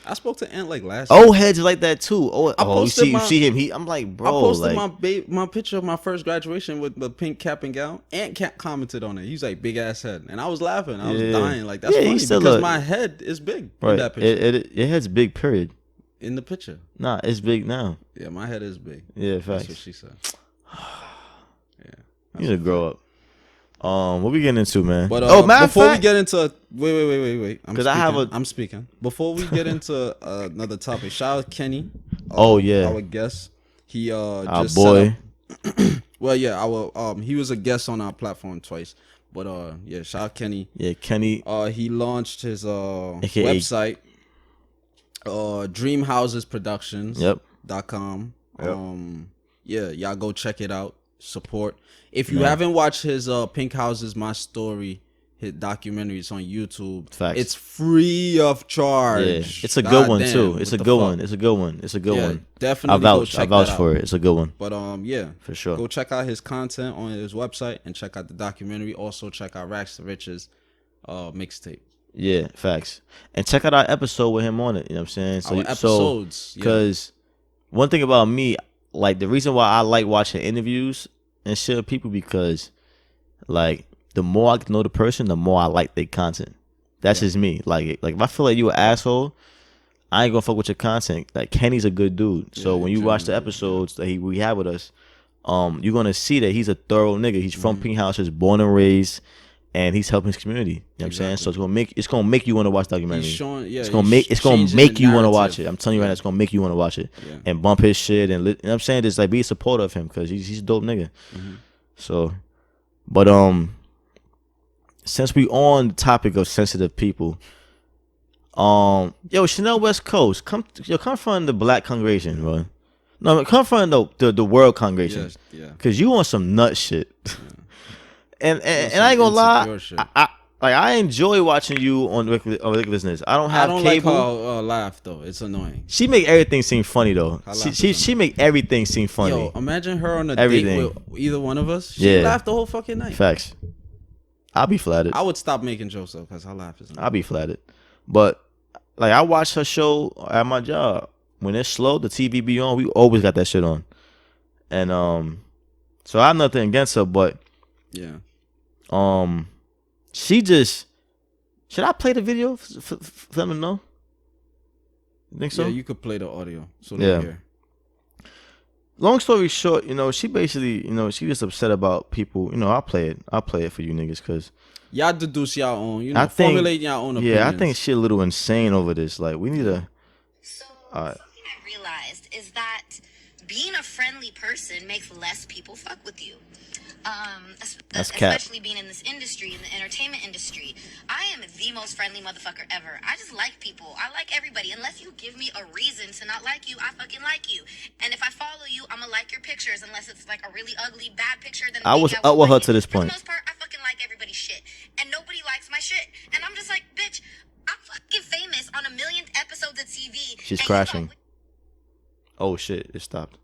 I spoke to Ant like last old heads like that too. You see him. I'm like, bro. I posted like, my picture of my first graduation with the pink cap and gown. Ant commented on it. He's like, big ass head, and I was laughing. I was dying. Like, that's funny because my head is big in that picture. Your head's big. Period. In the picture. Nah, it's big now. Yeah, my head is big. Yeah, facts. That's what she said. Yeah. You need to grow up. What we getting into, man? But before we get into wait, I'm I'm speaking. Before we get into another topic, shout out Kenny. Yeah, our guest. He our just boy. Well, yeah, he was a guest on our platform twice. But yeah, shout out Kenny. Yeah, Kenny. He launched his AKA website, dreamhousesproductions.com. Yep. Yeah, y'all go check it out. Support. If you haven't watched his Pink Houses My Story, his documentary, it's on YouTube. Facts. It's free of charge. Yeah. It's a good one too. It's a good one. It's a good one. It's a good one. Definitely I vouch for it. It's a good one. But yeah, for sure. Go check out his content on his website and check out the documentary. Also check out Rags to Riches mixtape. Yeah, facts. And check out our episode with him on it. You know what I'm saying? Our episodes. Because one thing about me, like, the reason why I like watching interviews and shit with people, because, like, the more I get to know the person, the more I like their content. That's just me. Like if I feel like you an asshole, I ain't gonna fuck with your content. Like, Kenny's a good dude. So when you watch the episodes that we have with us, you're gonna see that he's a thorough nigga. He's from Pink Houses, born and raised, and he's helping his community. You know what I'm saying? So it's gonna make you want to watch the documentary. It's gonna make you want to watch it. I'm telling you right now, it's gonna make you want to watch it and bump his shit and you know what I'm saying, just like be a supporter of him because he's a dope nigga. So, but since we on the topic of sensitive people, yo, Chanel West Coast, come from the black congregation, bro. No, come from the world congregation. Yeah. Cause you on some nut shit. And I ain't gonna lie, I enjoy watching you on regular business. I don't have cable. Like her laugh though. It's annoying. She make everything seem funny though. She make everything seem funny. Yo, imagine her on a date with either one of us. She laughed the whole fucking night. Facts. I'll be flattered. I would stop making jokes though because her laugh is annoying. I'll be flattered. But like, I watch her show at my job. When it's slow, the TV be on. We always got that shit on. And so I have nothing against her, but yeah. She just, should I play the video for them to know? You think so? Yeah, you could play the audio. So Yeah. hear. Long story short, she basically, she just upset about people. I'll play it for you niggas, because y'all deduce your own, formulate your own opinions. Yeah, I think she a little insane over this. Like, we need to. So something I realized is that being a friendly person makes less people fuck with you. That's cap. Especially being in this industry, in the entertainment industry. I am the most friendly motherfucker ever. I just like people. I like everybody. Unless you give me a reason to not like you, I fucking like you. And if I follow you, I'm gonna like your pictures. Unless it's like a really ugly, bad picture, then I was maybe up with her won't like to this it. point. For the most part, I fucking like everybody's shit. And nobody likes my shit. And I'm just like, bitch, I'm fucking famous on 1 million episodes of TV. She's and crashing. Oh shit, it stopped.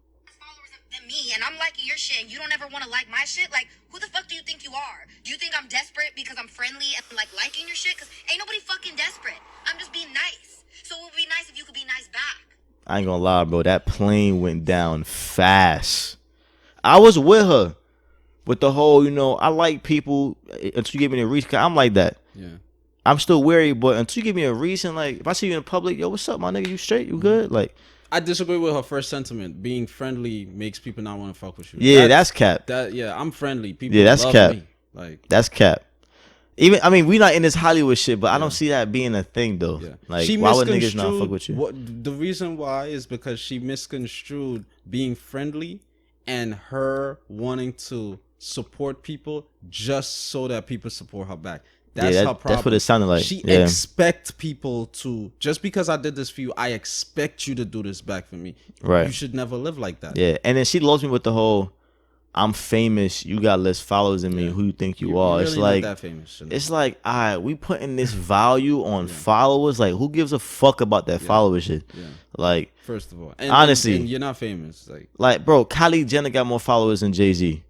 Than me, and I'm liking your shit, and you don't ever want to like my shit. Like, who the fuck do you think you are? Do you think I'm desperate because I'm friendly and like liking your shit? Because ain't nobody fucking desperate. I'm just being nice. So it would be nice if you could be nice back. I ain't gonna lie, bro. That plane went down fast. I was with her with the whole, I like people until you give me a reason. I'm like that. Yeah. I'm still wary, but until you give me a reason, like if I see you in public, yo, what's up, my nigga? You straight? You good? Like. I disagree with her first sentiment. Being friendly makes people not want to fuck with you. Yeah, that's cap. I'm friendly. People that's love cap. me. Like, that's cap. We not in this Hollywood shit, but I don't see that being a thing though. Yeah. Like, why would niggas not fuck with you? The reason why is because she misconstrued being friendly and her wanting to support people just so that people support her back. That's her problem. That's what it sounded like. She expects people to, just because I did this for you, I expect you to do this back for me. Right. You should never live like that. Yeah, and then she loves me with the whole, I'm famous, you got less followers than me, who you think you are. Really It's like, not that famous, it's like, all right, we putting this value on followers. Like, who gives a fuck about that follower shit? Yeah. Like, first of all, honestly, and you're not famous. Like, bro, Kylie Jenner got more followers than Jay-Z,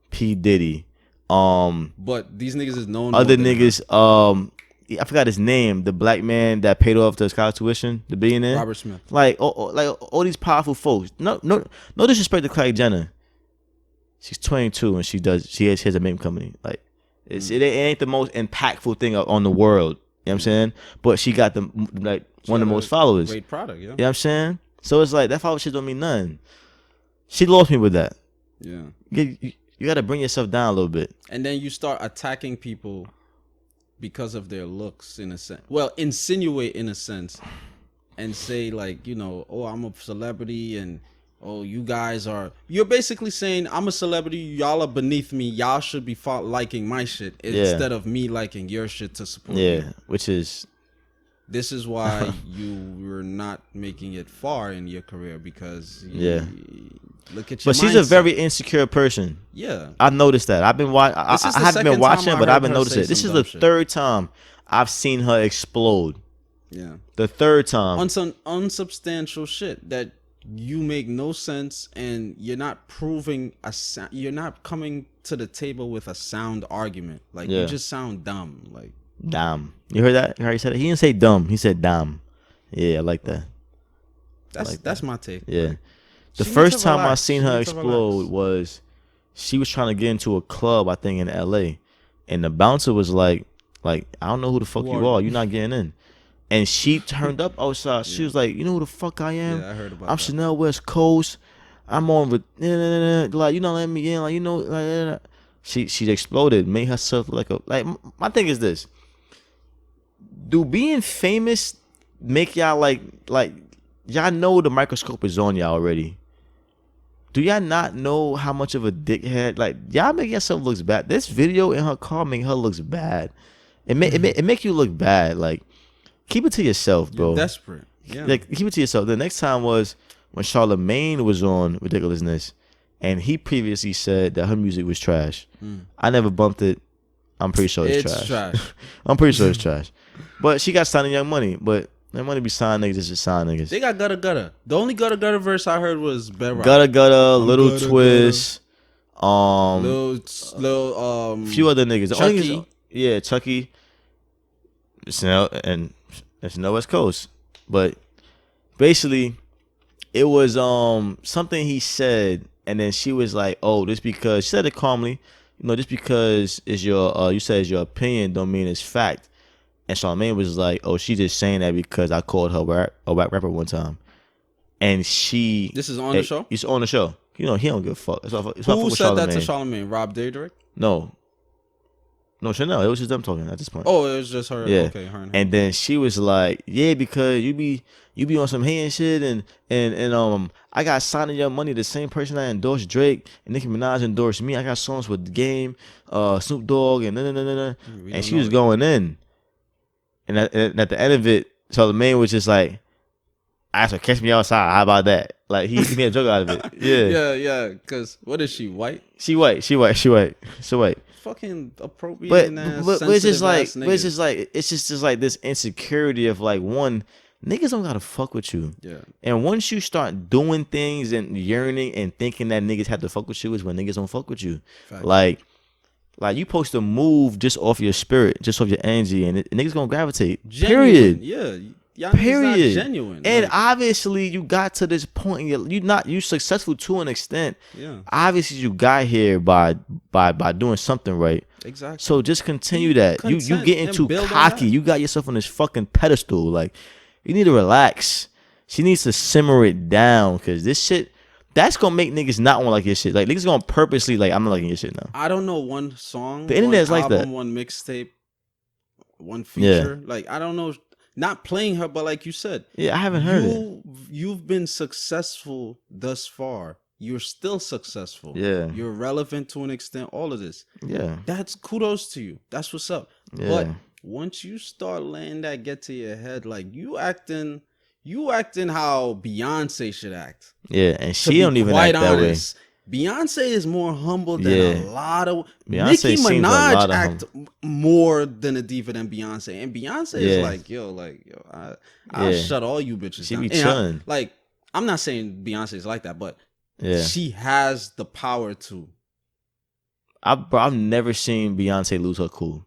P. Diddy. But these niggas is known. Other niggas, I forgot his name. The black man that paid off the college tuition, the billionaire, Robert Smith. Like all these powerful folks. No disrespect to Kylie Jenner. She's 22 and she has a meme company. Like, it ain't the most impactful thing on the world. You know what I'm saying? But she got one of the most followers. Great product, yeah. You know what I'm saying? So it's like that follower shit don't mean nothing. She lost me with that. Yeah. You got to bring yourself down a little bit. And then you start attacking people because of their looks, in a sense. Well, insinuate in a sense, and say like, oh, I'm a celebrity, and oh, you guys are. You're basically saying I'm a celebrity. Y'all are beneath me. Y'all should be liking my shit instead of me liking your shit to support you. Yeah, which is. This is why you were not making it far in your career, because look at your But she's a very insecure person. Yeah, I noticed that. I've been watching. I haven't been watching, but I've been noticing it. This is the third time I've seen her explode. Yeah, the third time on some unsubstantial shit that you make no sense, and you're not proving you're not coming to the table with a sound argument. Like, you just sound dumb. Like, dumb. You heard that? You heard he said it? He didn't say dumb. He said dumb. Yeah, I like that. That's my take. Yeah. The first time I seen her explode was she was trying to get into a club, I think, in LA. And the bouncer was like, I don't know who the fuck you are. You're not getting in. And she turned up outside. She was like, you know who the fuck I am? Yeah, I heard about I'm that. Chanel West Coast. I'm on with, like, you not letting me in. Like, she exploded, made herself like my thing is this. Do being famous make y'all like y'all know the microscope is on y'all already? Do y'all not know how much of a dickhead? Like, y'all make yourself looks bad. This video in her car make her looks bad. It make you look bad. Like, keep it to yourself, bro. You're desperate. Yeah. Like, keep it to yourself. The next time was when Charlamagne was on Ridiculousness, and he previously said that her music was trash. I never bumped it. I'm pretty sure it's trash. I'm pretty sure it's trash. But she got signed to Young Money. But Young Money be signed niggas, just sign niggas. They got Gutta Gutta. The only Gutta Gutta verse I heard was Bedrock. Gutta Gutta, Little Twist, little few other niggas. Chucky. Chucky. Chanel and Chanel West Coast. But basically, it was something he said, and then she was like, "Oh, this because," she said it calmly, just because it's your you said it's your opinion don't mean it's fact. And Charlamagne was like, "Oh, she just saying that because I called her a whack rapper one time." And she... This is on the show? It's on the show. You know, he don't give a fuck. Who said that to Charlamagne? Rob Daedrick? No, Chanel. It was just them talking at this point. Oh, it was just her. Yeah. Okay, her. And then she was like, "Yeah, because you be on some hating shit, and I got signed Your Money, the same person I endorsed Drake, and Nicki Minaj endorsed me. I got songs with The Game, Snoop Dogg, and and she was going in. And at the end of it, Charlamagne was just like, I asked her, catch me outside. How about that? Like, he made a joke out of it. Yeah. yeah. Because what is she, white? She white. Fucking appropriate. But it's just like it's just like this insecurity of like, one, niggas don't gotta fuck with you. Yeah. And once you start doing things and yearning and thinking that niggas have to fuck with you, is when niggas don't fuck with you. Fact. Like you supposed to move just off your spirit, just off your energy, and niggas gonna gravitate. Genuine. Period. Yeah. Y'all Period. Not genuine. And like, obviously you got to this point. You successful to an extent. Yeah. Obviously you got here by doing something right. Exactly. So just continue that. You getting too cocky. You got yourself on this fucking pedestal. Like, you need to relax. She needs to simmer it down, because this shit, that's gonna make niggas not want to like your shit. Like, niggas gonna purposely like, I'm not liking your shit now. I don't know one song. The internet is like album, that. One mixtape, one feature. Yeah. Like, I don't know. Not playing her, but like you said, yeah, I haven't heard it. You've been successful thus far. You're still successful. Yeah, you're relevant to an extent. All of this. Yeah, that's kudos to you. That's what's up. Yeah. But once you start letting that get to your head, like you acting how Beyonce should act. Yeah, and she don't even act that way. Beyonce is more humble than a lot of... Beyonce Nicki Minaj act more than a diva than Beyonce. And Beyonce is like, I'll shut all you bitches down. She be chilling. I'm not saying Beyonce is like that, but yeah, she has the power to. I've never seen Beyonce lose her cool.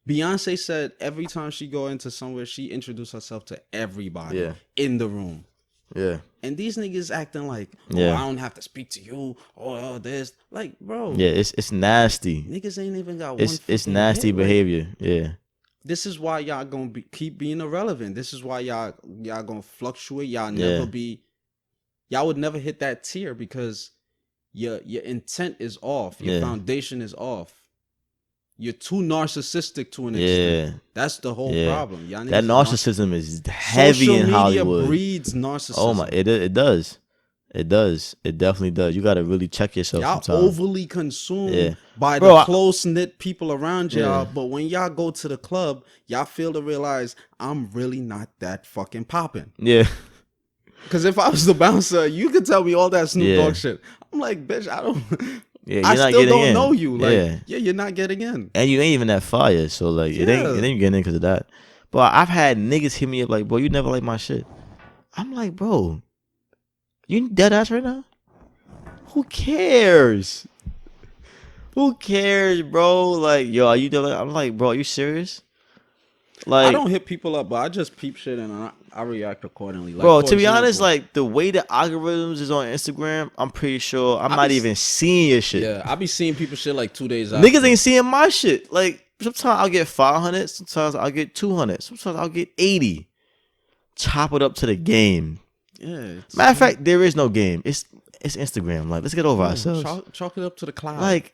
Beyonce said every time she go into somewhere, she introduced herself to everybody in the room. Yeah. And these niggas acting like, I don't have to speak to you. Oh, this. Like, bro. Yeah, it's nasty. Niggas ain't even got one. It's nasty behavior. Yeah. This is why y'all gonna keep being irrelevant. This is why y'all gonna fluctuate. Y'all never be. Y'all would never hit that tier because your intent is off. Your foundation is off. You're too narcissistic to an extent. That's the whole problem. Y'all that narcissism is heavy in Hollywood. Social media breeds narcissism. Oh my, it does. It does. It definitely does. You got to really check yourself. Y'all sometimes. Overly consumed by the close knit people around y'all. But when y'all go to the club, y'all fail to realize I'm really not that fucking popping. Yeah. Because if I was the bouncer, you could tell me all that Snoop Dogg shit. I'm like, bitch, I don't. Yeah, I still don't know you. Like, you're not getting in. And you ain't even that fire, so like it ain't getting in because of that. But I've had niggas hit me up like, bro, you never like my shit. I'm like, bro, you dead ass right now? Who cares? Who cares, bro? Like, yo, are you doing? I'm like, bro, are you serious? Like, I don't hit people up, but I just peep shit and I react accordingly. Like, bro, to be honest, like the way the algorithms is on Instagram, I'm pretty sure I'm not even seeing your shit. Yeah, I be seeing people shit like 2 days after. Niggas ain't seeing my shit. Like, sometimes I'll get 500, sometimes I'll get 200, sometimes I'll get 80. Chop it up to the game. Yeah. Matter of fact, there is no game. It's Instagram. Like, let's get over ourselves. Chalk it up to the cloud. Like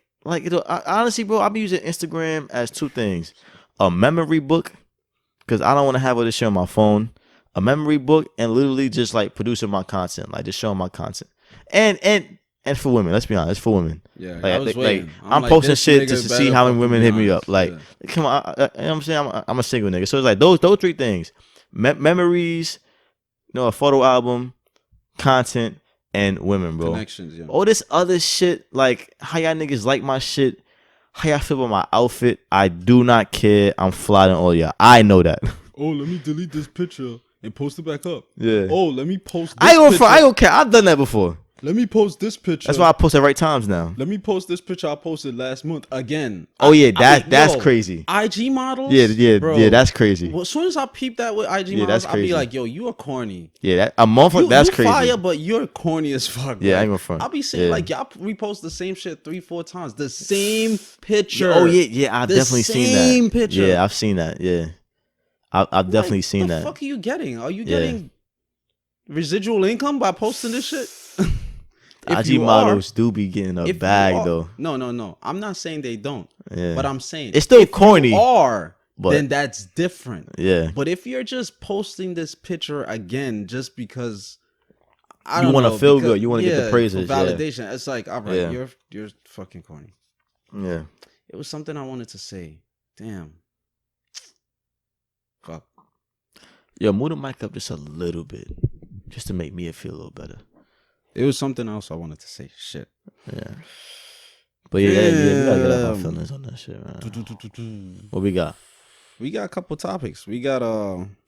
honestly, bro, I be using Instagram as two things: a memory book, because I don't want to have all this shit on my phone. A memory book, and literally just like producing my content, like just showing my content, and for women. Let's be honest, it's for women. Yeah, like, I was waiting. I'm posting shit just to see how many women hit me up. Like, come on, you know what I'm saying? I'm a single nigga, so it's like those three things: memories, a photo album, content, and women, bro. Connections, yeah. All this other shit, like how y'all niggas like my shit, how y'all feel about my outfit. I do not care. I'm flying all y'all. I know that. Oh, let me delete this picture and post it back up. Yeah. Oh, let me post this I don't care. I've done that before. Let me post this picture. That's why I post at right times now. Let me post this picture I posted last month again. Oh, that's crazy. IG models? Yeah, bro, yeah, that's crazy. Well, as soon as I peep that with IG models, I'll be like, yo, you are corny. Yeah, a month, that's crazy. You fire, but you're corny as fuck. Yeah, right? I ain't gonna front. I'll be saying, like, y'all repost the same shit 3-4 times. The same picture. Oh, yeah, I've definitely seen that. Same picture. Yeah, I've seen that, yeah. I've definitely seen that. What the fuck are you getting? Are you getting residual income by posting this shit? IG models do be getting a bag though. No. I'm not saying they don't. Yeah. But I'm saying it's still corny. Then that's different. Yeah. But if you're just posting this picture again just because you want to feel good, you want to get the praises, validation. It's like, all right, you're fucking corny. Yeah. It was something I wanted to say. Damn. Fuck. Yo, move the mic up just a little bit, just to make me feel a little better. It was something else I wanted to say. Shit. Yeah. But we gotta get our feelings on that shit, man. What we got? We got a couple topics. We got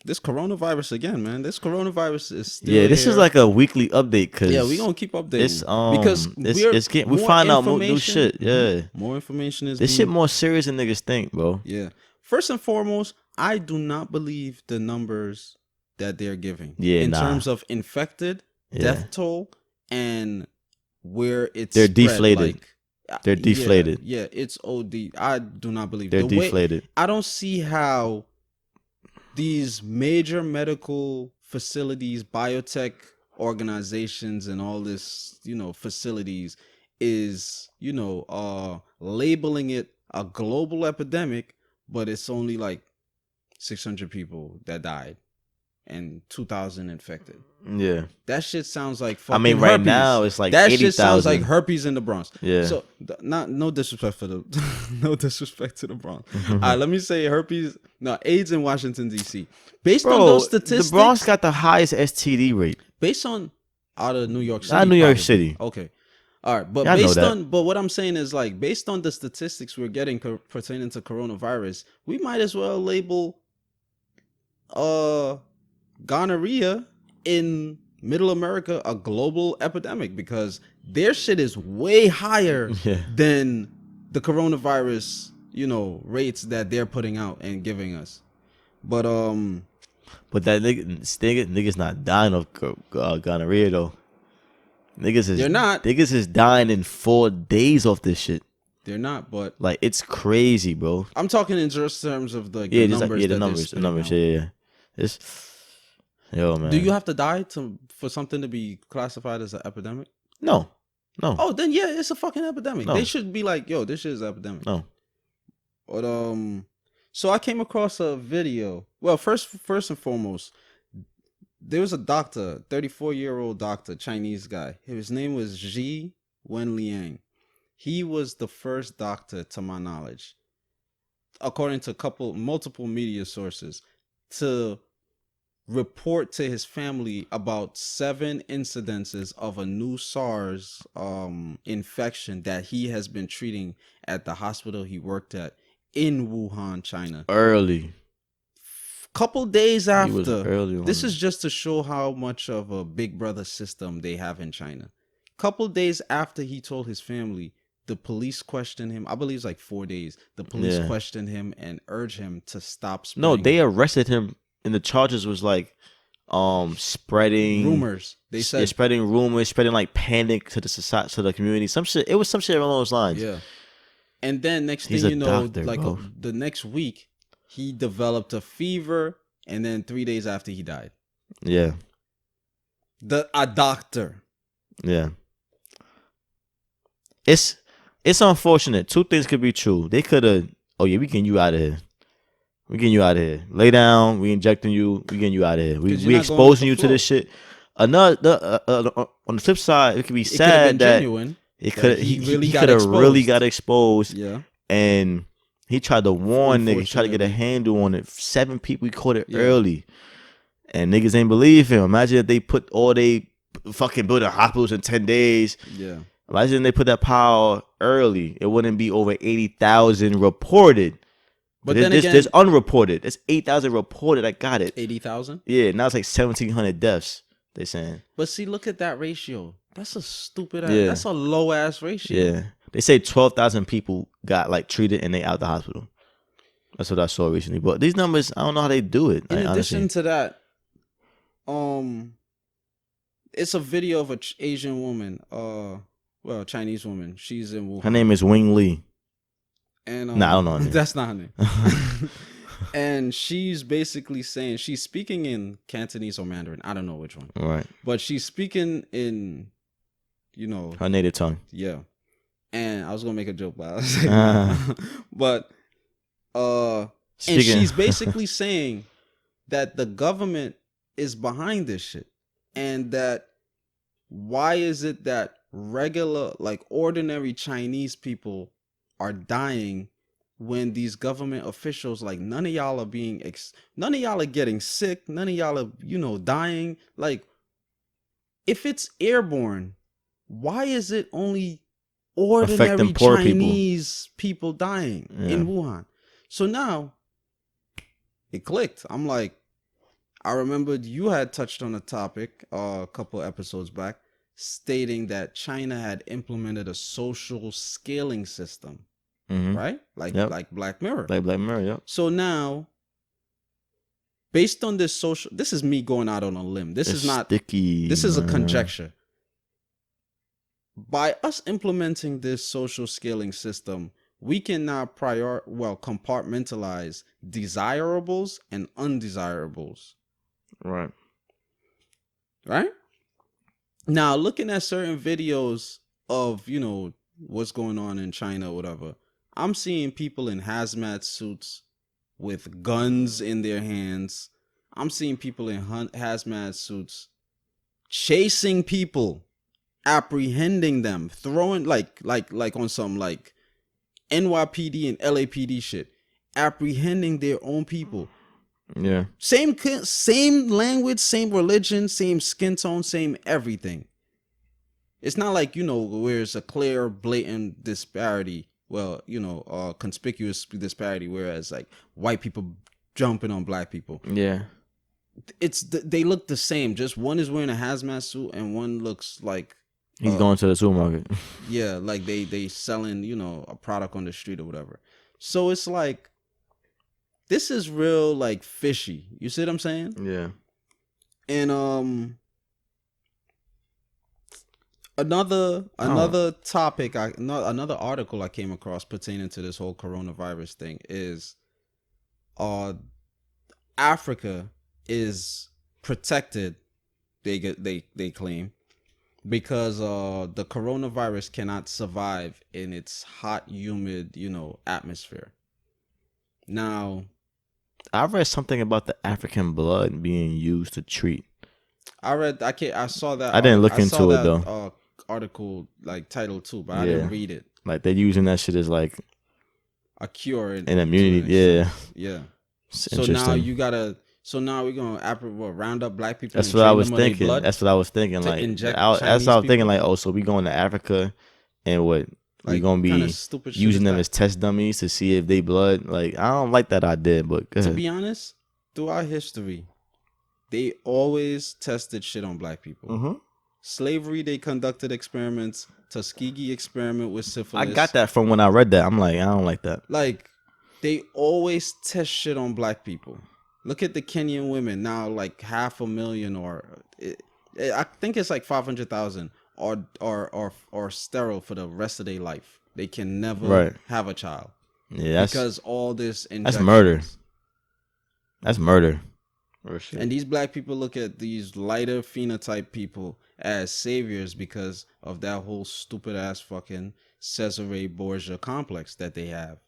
this coronavirus again, man. This coronavirus is still this is like a weekly update because we gonna keep updating because we find out more new shit. Yeah, more information is this shit more serious than niggas think, bro. Yeah. First and foremost, I do not believe the numbers that they're giving. In terms of infected, death toll, and where they're deflated. They're deflated. Yeah, it's OD. I do not believe they're deflated. I don't see how these major medical facilities, biotech organizations, and all this, facilities is, labeling it a global epidemic, but it's only like 600 people that died and 2,000 infected. Yeah, that shit sounds like fucking right herpes. Now it's like that 80, shit sounds 000. like herpes in the Bronx. Yeah. So no disrespect for the no disrespect to the Bronx. All right, let me say herpes. No, AIDS in Washington D.C. Based on those statistics, the Bronx got the highest STD rate. Based on out of New York City. Out of New York City. Okay. All right, but but what I'm saying is like based on the statistics we're getting pertaining to coronavirus, we might as well label gonorrhea in Middle America a global epidemic because their shit is way higher than the coronavirus, rates that they're putting out and giving us. But that niggas not dying of gonorrhea though. They're not. Niggas is dying in 4 days off this shit. They're not, but like it's crazy, bro. I'm talking in just terms of the numbers. Yeah. It's yo, man. Do you have to die for something to be classified as an epidemic? No. Oh, then it's a fucking epidemic. No. They should be like, yo, this shit is an epidemic. No. But so I came across a video. Well, first and foremost, there was a doctor, 34-year-old doctor, Chinese guy. His name was Zhi Wenliang. He was the first doctor, to my knowledge, according to multiple media sources, to report to his family about 7 incidences of a new SARS infection that he has been treating at the hospital he worked at in Wuhan, China. Early. Couple days after. This is just to show how much of a big brother system they have in China. Couple days after he told his family, the police questioned him. I believe it's like 4 days. The police questioned him and urged him to stop spreading. No, they arrested him. And the charges was like spreading rumors. They said spreading rumors, spreading like panic to the society, to the community. Some shit. It was some shit along those lines. Yeah. And then next thing you know, the next week, he developed a fever, and then 3 days after he died. Yeah. A doctor. Yeah. It's unfortunate. 2 things could be true. They could have. Oh yeah, we getting you out of here. We getting you out of here. Lay down. We injecting you. We getting you out of here. We exposing you to this shit. Another on the flip side, it could be sad that genuine, he could have really got exposed. Yeah. And he tried to warn niggas. He tried to get a handle on it. 7 people he caught it early, and niggas ain't believe him. Imagine if they put all they fucking building hospitals in 10 days. Yeah. Imagine they put that power early. It wouldn't be over 80,000 reported. But then again, there's unreported. There's 8,000 reported. I got it. 80,000? Yeah, now it's like 1,700 deaths. They saying. But see, look at that ratio. That's a stupid ass. Yeah. That's a low ass ratio. Yeah, they say 12,000 people got like treated and they out the hospital. That's what I saw recently. But these numbers, I don't know how they do it. In addition to that, it's a video of an Asian woman. Chinese woman. She's in Wuhan. Her name is Wing Li. And I don't know her name. That's not her name. And she's basically saying, she's speaking in Cantonese or Mandarin. I don't know which one. Right. But she's speaking in, her native tongue. Yeah. And I was going to make a joke, but I was like, but, and she's basically saying that the government is behind this shit. And that why is it that regular, like ordinary Chinese people are dying when these government officials, like none of y'all are none of y'all are getting sick, none of y'all are, dying. Like, if it's airborne, why is it only ordinary Chinese people dying in Wuhan? So now it clicked. I'm like, I remembered you had touched on a topic a couple episodes back, stating that China had implemented a social scaling system, right? Like Black Mirror. Like Black Mirror, yep. So now, based on this this is me going out on a limb. This is not sticky. This is a conjecture. By us implementing this social scaling system, we can now compartmentalize desirables and undesirables. Right. Right? Now, looking at certain videos of, what's going on in China or whatever, I'm seeing people in hazmat suits with guns in their hands. I'm seeing people in hazmat suits chasing people, apprehending them, throwing like on some like NYPD and LAPD shit, apprehending their own people. Yeah. Same language, same religion, same skin tone, same everything. It's not like, where it's a clear, blatant disparity. Well, conspicuous disparity, whereas like white people jumping on black people. Yeah. They look the same. Just one is wearing a hazmat suit and one looks like he's going to the supermarket. Yeah, like they selling, a product on the street or whatever. So it's like, this is real like fishy. You see what I'm saying? Yeah. And another topic, another article I came across pertaining to this whole coronavirus thing is Africa is protected, they claim, because the coronavirus cannot survive in its hot, humid, atmosphere. Now, I read something about the African blood being used to treat. I saw that. I didn't look into it though. Article like title too, but I didn't read it. Like they're using that shit as like a cure and immunity. Yeah. Yeah. So now you gotta. So now we're gonna round up black people. That's what I was thinking. That's what I was thinking. Like that's what I was thinking. Like, oh, so we going to Africa, and what? Like, we gonna be using them as test dummies to see if they blood. Like, I don't like that idea. But to be honest, throughout history, they always tested shit on black people. Mm-hmm. Slavery, they conducted experiments. Tuskegee experiment with syphilis. I got that from when I read that. I'm like, I don't like that. Like, they always test shit on black people. Look at the Kenyan women now, like 500,000, or I think it's like 500,000, are sterile for the rest of their life. They can never have a child. Yeah, because all this that's murder. That's murder. And these black people look at these lighter phenotype people as saviors because of that whole stupid ass fucking Cesare Borgia complex that they have.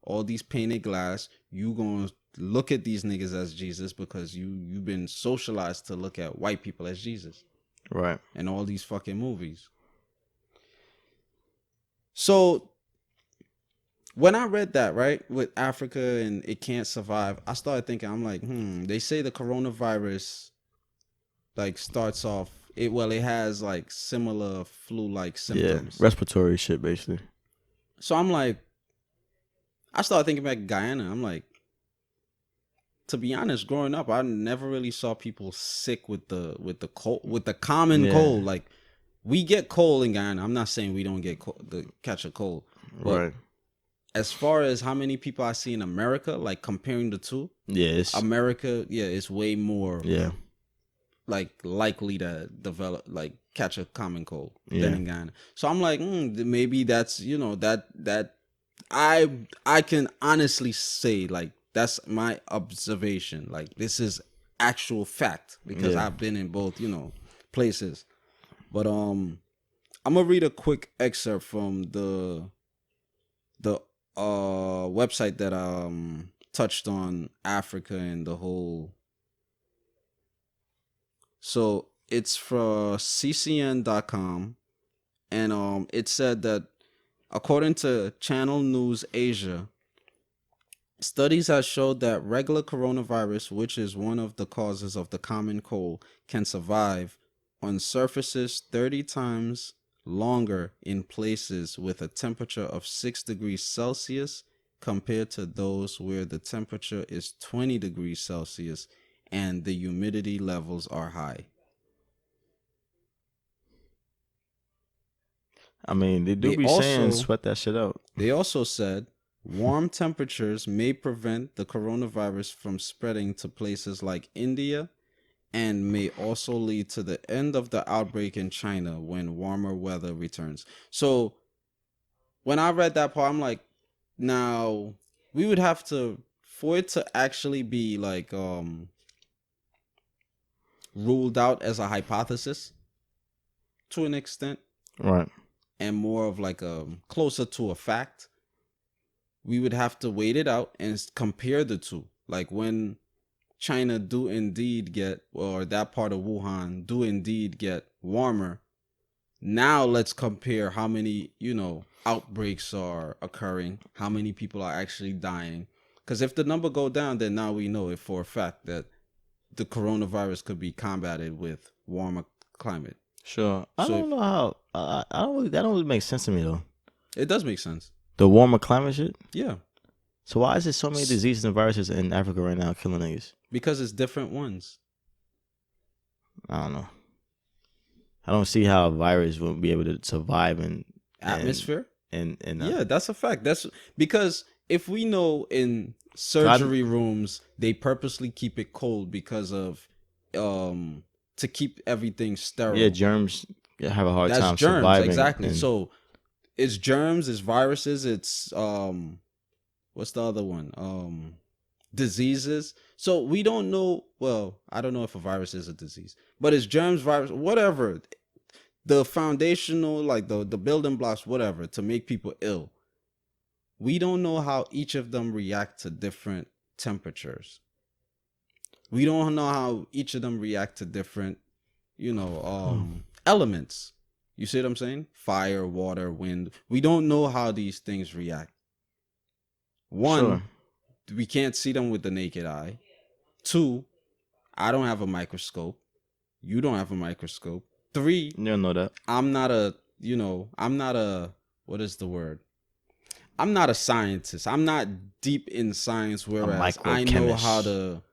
All these painted glass, you gonna look at these niggas as Jesus because you've been socialized to look at white people as Jesus. Right. And all these fucking movies. So when I read that, right, with Africa and it can't survive, I started thinking, I'm like, they say the coronavirus like starts off, it has like similar flu-like symptoms. Yeah, respiratory shit basically. So I'm like, I started thinking back Guyana. I'm like, to be honest, growing up, I never really saw people sick with the cold, with the common cold. Like, we get cold in Guyana. I'm not saying we don't get catch a cold, but as far as how many people I see in America, like comparing the two, America, it's way more, like likely to develop, like catch a common cold than in Guyana. So I'm like, maybe that's that I can honestly say like That's my observation. Like, this is actual fact because I've been in both, places. But I'm gonna read a quick excerpt from the website that touched on Africa and the whole. So it's from ccn.com, and it said that according to Channel News Asia, studies have showed that regular coronavirus, which is one of the causes of the common cold, can survive on surfaces 30 times longer in places with a temperature of 6 degrees Celsius compared to those where the temperature is 20 degrees Celsius and the humidity levels are high. I mean, they do be saying sweat that shit out. They also said warm temperatures may prevent the coronavirus from spreading to places like India and may also lead to the end of the outbreak in China when warmer weather returns. So when I read that part, I'm like, now we would have to, for it to actually be like ruled out as a hypothesis to an extent, right, and more of like closer to a fact, we would have to wait it out and compare the two. Like when China do indeed get, or that part of Wuhan do indeed get warmer, now let's compare how many, outbreaks are occurring, how many people are actually dying. Because if the number go down, then now we know it for a fact that the coronavirus could be combated with warmer climate. Sure. I don't know how. That don't really make sense to me though. It does make sense. The warmer climate shit? Yeah. So why is there so many diseases and viruses in Africa right now killing niggas? Because it's different ones. I don't know. I don't see how a virus would be able to survive in atmosphere. And yeah, that's a fact. That's because if we know in surgery rooms they purposely keep it cold because of to keep everything sterile. Yeah, germs have a hard time germs, surviving. Exactly. So it's germs, it's viruses, it's what's the other one? Diseases. So we don't know. Well, I don't know if a virus is a disease, but it's germs, virus, whatever. The foundational, like the building blocks, whatever, to make people ill. We don't know how each of them react to different temperatures. We don't know how each of them react to different, elements. You see what I'm saying? Fire, water, wind. We don't know how these things react. One, we can't see them with the naked eye. Two, I don't have a microscope. You don't have a microscope. Three, you don't know that. I'm not a, what is the word? I'm not a scientist. I'm not deep in science, whereas I know how to,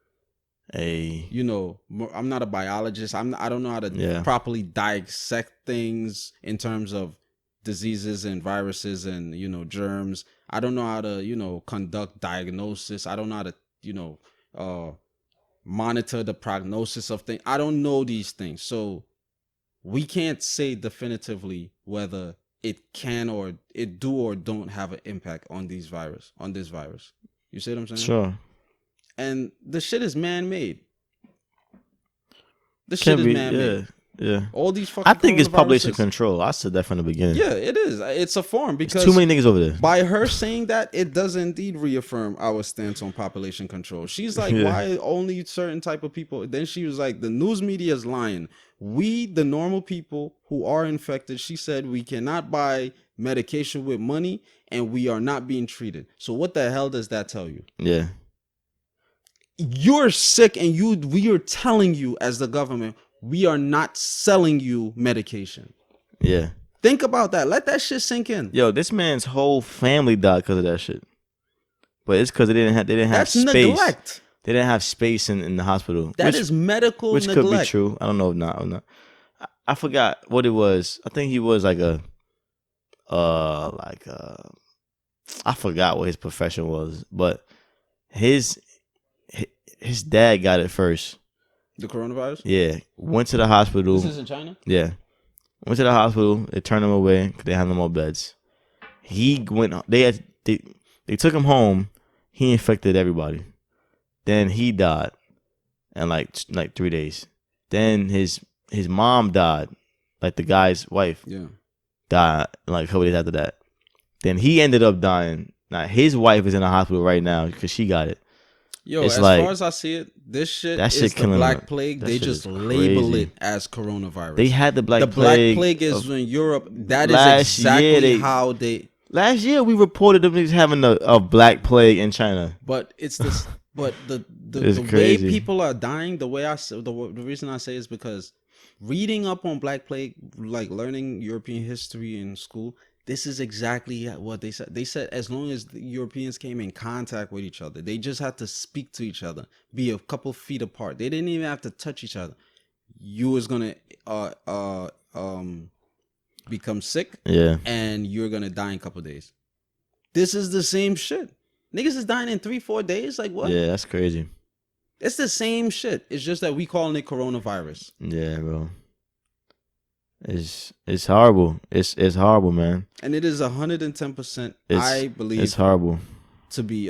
I'm not a biologist. I don't know how to properly dissect things in terms of diseases and viruses and, germs. I don't know how to, conduct diagnosis. I don't know how to, monitor the prognosis of things. I don't know these things. So we can't say definitively whether it can or it do or don't have an impact on this virus. You see what I'm saying? Sure. And the shit is man-made. The shit is man-made. Yeah. All these fucking I think it's population control. I said that from the beginning. Yeah, it is. It's a form because there's too many niggas over there. By her saying that, it does indeed reaffirm our stance on population control. She's like, why only certain type of people? Then she was like, the news media is lying. We, the normal people who are infected, she said we cannot buy medication with money and we are not being treated. So what the hell does that tell you? Yeah. You're sick and we are telling you as the government, we are not selling you medication. Yeah. Think about that. Let that shit sink in. Yo, this man's whole family died because of that shit. But it's because they didn't have space. That's neglect. They didn't have space in the hospital. That is medical neglect. Which could be true. I don't know if not or not. I forgot what it was. I think he was like I forgot what his profession was, but his dad got it first. The coronavirus? Yeah. Went to the hospital. This is in China? Yeah. Went to the hospital. They turned him away because they had no more beds. He went. They took him home. He infected everybody. Then he died in like 3 days. Then his mom died, like the guy's wife. Yeah. Died like a couple days after that. Then he ended up dying. Now his wife is in the hospital right now because she got it. Yo, it's as like, far as I see it, this shit that shit is the Black Plague. They just label it as coronavirus. They had the Black Plague. The Black Plague is in Europe. That is exactly how they. Last year we reported them having a Black Plague in China. But it's this. But the way people are dying, the reason I say is because reading up on Black Plague, like learning European history in school, this is exactly what they said. They said as long as the Europeans came in contact with each other, they just had to speak to each other, be a couple feet apart. They didn't even have to touch each other. You was gonna become sick, and you're gonna die in a couple days. This is the same shit. Niggas is dying in 3-4 days. Like what? Yeah, that's crazy. It's the same shit. It's just that we calling it coronavirus. Yeah, bro. It's horrible. It's horrible, man. And it is 110%. I believe it's horrible to be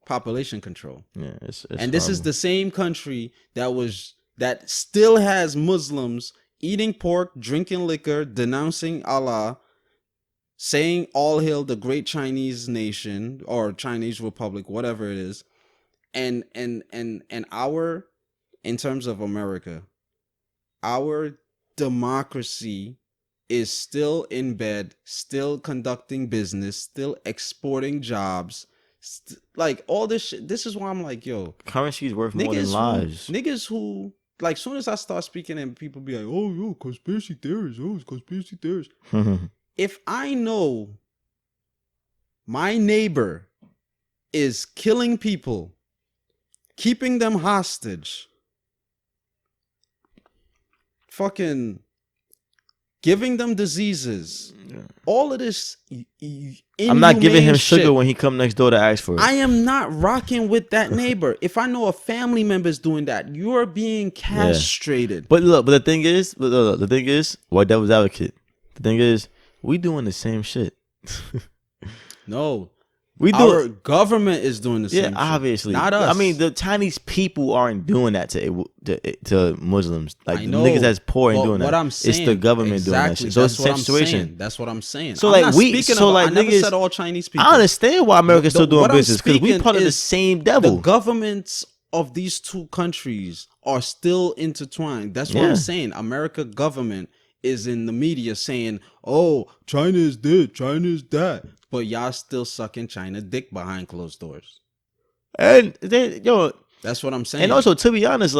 population control. Yeah, it's and this is the same country that still has Muslims eating pork, drinking liquor, denouncing Allah, saying all hail the great Chinese nation or Chinese Republic, whatever it is. And our, in terms of America, our democracy is still in bed, still conducting business, still exporting jobs, like all this shit. This is why I'm like, yo, currency is worth more than lives. Niggas who, like, soon as I start speaking and people be like, oh, yo, conspiracy theories, it's conspiracy theories. If I know my neighbor is killing people, keeping them hostage, fucking giving them diseases, all of this. I'm not giving him sugar when he come next door to ask for it. I am not rocking with that neighbor. If I know a family member is doing that, you're being castrated. But look, the thing is, white devil's advocate. The thing is, we doing the same shit. No. Our government is doing the same shit. Yeah, obviously. Not us. I mean, the Chinese people aren't doing that to Muslims. Like, the niggas that's poor ain't doing that. What I'm saying, it's the government doing that shit. So it's the same situation. That's what I'm saying. So like I never said all Chinese people. I understand why America's still doing business, because we part of the same devil. The governments of these two countries are still intertwined. That's what I'm saying. America government is in the media saying, oh, China is this, China is that. But y'all still sucking China dick behind closed doors. And that's what I'm saying. And also, to be honest,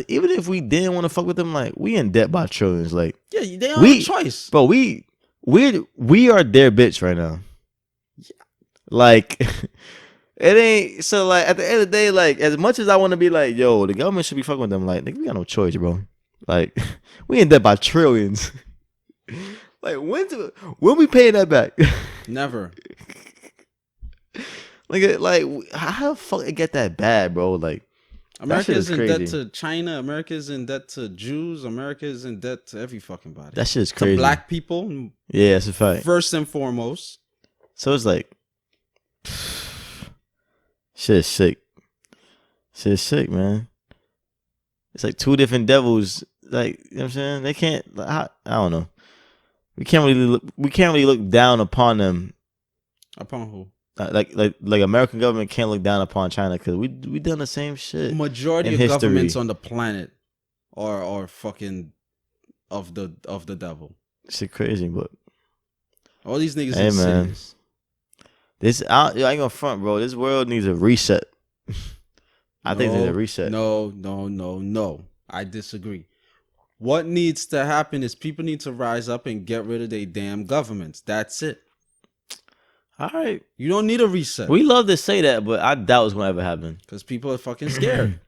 even if we didn't want to fuck with them, like, we in debt by trillions. Like, yeah, they don't have a choice. But we are their bitch right now. Yeah. Like, it ain't, so like at the end of the day, like, as much as I want to be like, yo, the government should be fucking with them, like, nigga, we got no choice, bro. Like, we in debt by trillions. Like, when we paying that back? Never. Like, how the fuck it get that bad, bro? Like, America is in debt to China. America is in debt to Jews. America is in debt to every fucking body. That shit is crazy. To black people. Yeah, that's a fact. First and foremost. So it's like, shit is sick. Shit is sick, man. It's like two different devils. Like, you know what I'm saying? They can't. Like, I don't know. We can't really look down upon them. Upon who? Like American government can't look down upon China, because we done the same shit. Majority of governments on the planet are fucking of the devil. Shit crazy, but all these niggas in cities. This I ain't gonna front, bro. This world needs a reset. I think there's a reset. No. I disagree. What needs to happen is people need to rise up and get rid of their damn governments. That's it. All right. You don't need a reset. We love to say that, but I doubt it's gonna ever happen. Because people are fucking scared.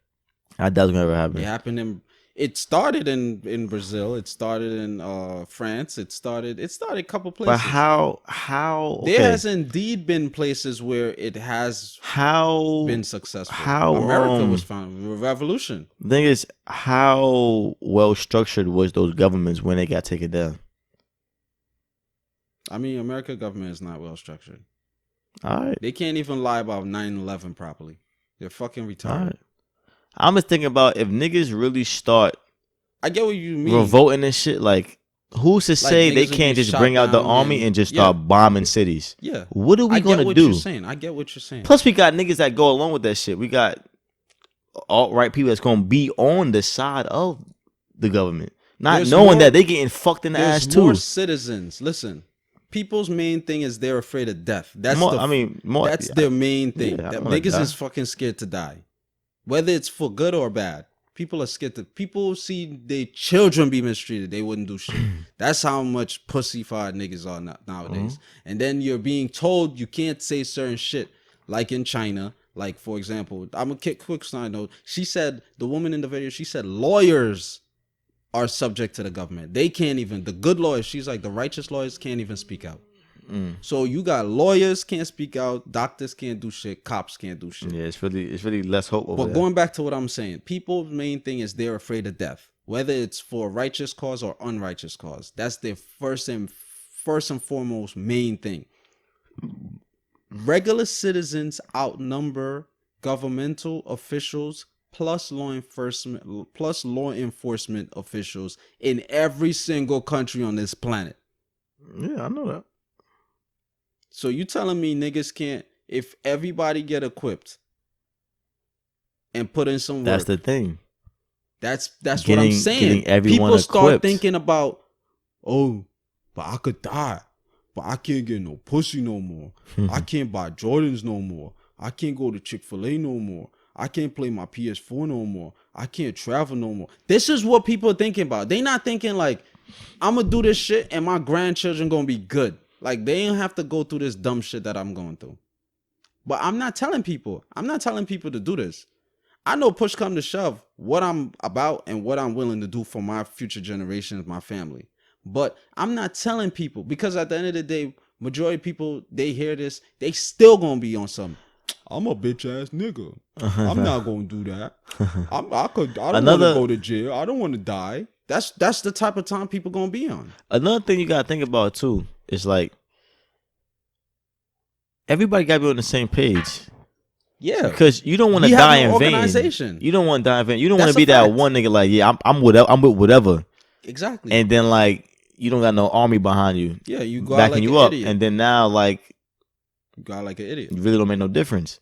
I doubt it's gonna ever happen. It started in Brazil. It started in France. It started a couple places. But how? Okay. There has indeed been places where it has been successful. How America was found revolution. The thing is, how well structured was those governments when they got taken down? I mean, American government is not well structured. All right. They can't even lie about 9/11 properly. They're fucking retarded. Right. I'm just thinking about if niggas really start. I get what you mean. Revolting and shit. Like, who's to say they can't just bring out the army and just start bombing cities? Yeah. What are we gonna do? I get what you're saying. Plus, we got niggas that go along with that shit. We got alt-right people that's gonna be on the side of the government, not knowing that they getting fucked in the ass too. More citizens. Listen, people's main thing is they're afraid of death. That's that's their main thing. That niggas is fucking scared to die, whether it's for good or bad. People are scared to. People see their children be mistreated. They wouldn't do shit. That's how much pussyfied niggas are nowadays. And then you're being told you can't say certain shit, like in China. Like, for example, I'm a quick side note. She said, the woman in the video, she said lawyers are subject to the government. They can't even, the good lawyers, she's like, the righteous lawyers can't even speak out. So you got lawyers can't speak out, doctors can't do shit, cops can't do shit. Yeah, it's really less hope over But going back to what I'm saying, people's main thing is they're afraid of death, whether it's for a righteous cause or unrighteous cause. That's their first and foremost main thing. Regular citizens outnumber governmental officials plus law enforcement officials in every single country on this planet. Yeah, I know that. So you telling me niggas can't, if everybody get equipped and put in some work. That's the thing. That's what I'm saying. People start thinking about, oh, but I could die. But I can't get no pussy no more. I can't buy Jordans no more. I can't go to Chick-fil-A no more. I can't play my PS4 no more. I can't travel no more. This is what people are thinking about. They not thinking like, I'm going to do this shit and my grandchildren going to be good. Like, they don't have to go through this dumb shit that I'm going through. But I'm not telling people to do this. I know push come to shove what I'm about and what I'm willing to do for my future generations, my family. But I'm not telling people, because at the end of the day, majority of people, they hear this, they still gonna be on some, I'm a bitch ass nigga. I'm not gonna do that. I don't want to go to jail. I don't want to die. That's the type of time people gonna be on. Another thing you gotta think about too is like, everybody gotta be on the same page. Yeah, because you don't want to die in vain. You don't want to die in vain. You don't want to be that one nigga like, yeah, I'm with whatever. Exactly. And then like, you don't got no army behind you. Yeah, you go backing like you an up, idiot. and then now like, you go like an idiot. You really don't make no difference.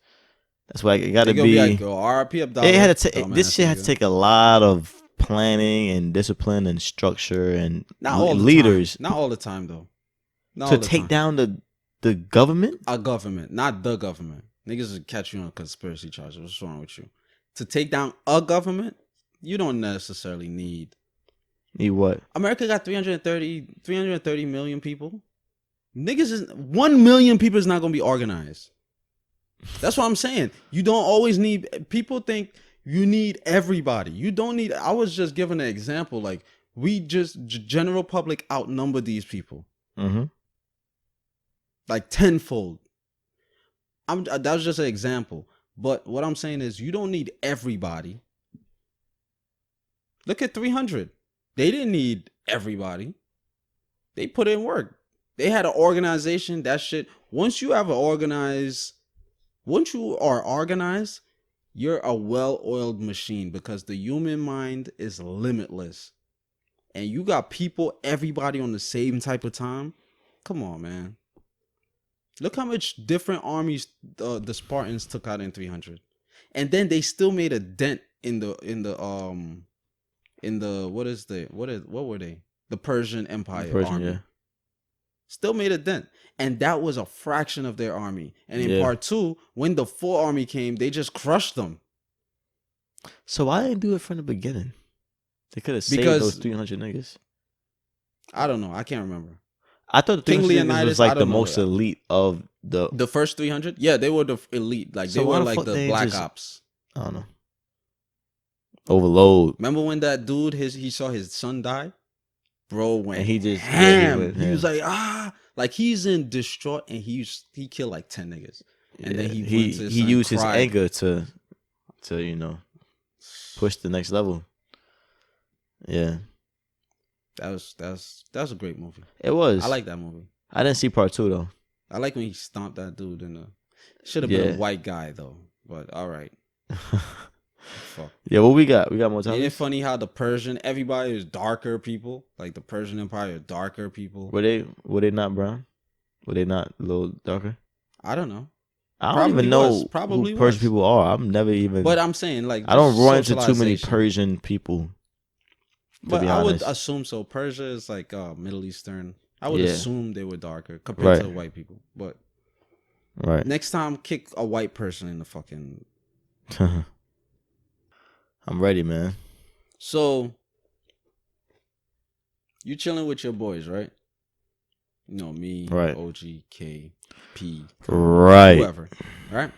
That's why it got to be. Like, RP Abdalla. It had to this shit had to take a lot of planning and discipline and structure and leaders. Not all the time though. To take down the government. A government, not the government. Niggas will catch you on conspiracy charges. What's wrong with you? To take down a government, you don't necessarily need. Need what? America got 330 million people. Niggas is 1 million people is not gonna be organized. That's what I'm saying. You don't always need. People think you need everybody. You don't need. I was just giving an example. Like, we just general public outnumber these people. Like tenfold. That was just an example. But what I'm saying is, you don't need everybody. Look at 300. They didn't need everybody. They put in work. They had an organization. That shit. Once you are organized, you're a well-oiled machine, because the human mind is limitless. And you got everybody on the same type of time. Come on, man. Look how much different armies the Spartans took out in 300, and then they still made a dent in the what were they? The Persian Empire army. Yeah. Still made a dent, and that was a fraction of their army. And in part 2, when the full army came, they just crushed them. So why didn't do it from the beginning? They could have saved those 300 niggas. I don't know. I can't remember. I thought the 300 niggas was like the most elite of the first 300. Yeah, they were the elite. Like, they were like the Black Ops. I don't know. Overload. Remember when that dude he saw his son die? Bro went, and he just ham. He was like, like, he's in distraught, and he killed like 10 niggas. And then he used his anger to push the next level. Yeah. That was a great movie. It was. I like that movie. I didn't see part 2 though. I like when he stomped that dude in the. Should have been a white guy though, but all right. Fuck. Yeah, what we got? We got more time. Ain't it funny how the Persian, everybody is darker people? Like the Persian Empire are darker people. Were they not brown? Were they not a little darker? I don't know. I don't even know who Persian people are. I'm never even. But I'm saying like I don't run into too many Persian people. But I would assume so. Persia is like Middle Eastern. I would assume they were darker compared to white people. But next time, kick a white person in the fucking. I'm ready, man. So you chilling with your boys, right? You know me, OG, K, P, whoever, right?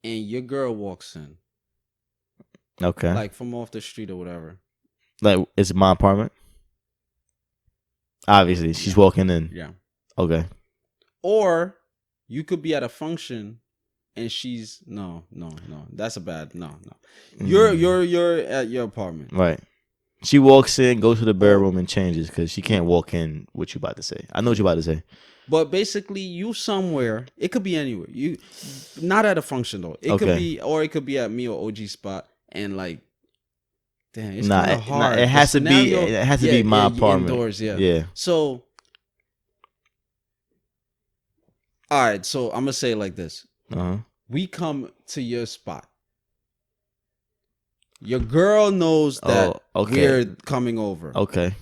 And your girl walks in, okay, like from off the street or whatever. Like it's my apartment. Obviously, she's walking in. Yeah. Okay. Or you could be at a function, and she's no. That's a bad no. You're at your apartment, right? She walks in, goes to the bedroom, and changes because she can't walk in. What you about to say? I know what you about to say. But basically, you somewhere. It could be anywhere. You not at a function though. It could be, or it could be at me or OG spot, and like, damn, it's kind of hard. It has to be. It has to be my apartment. Indoors, yeah. So, all right. So I'm gonna say it like this. We come to your spot. Your girl knows that we're coming over. Okay.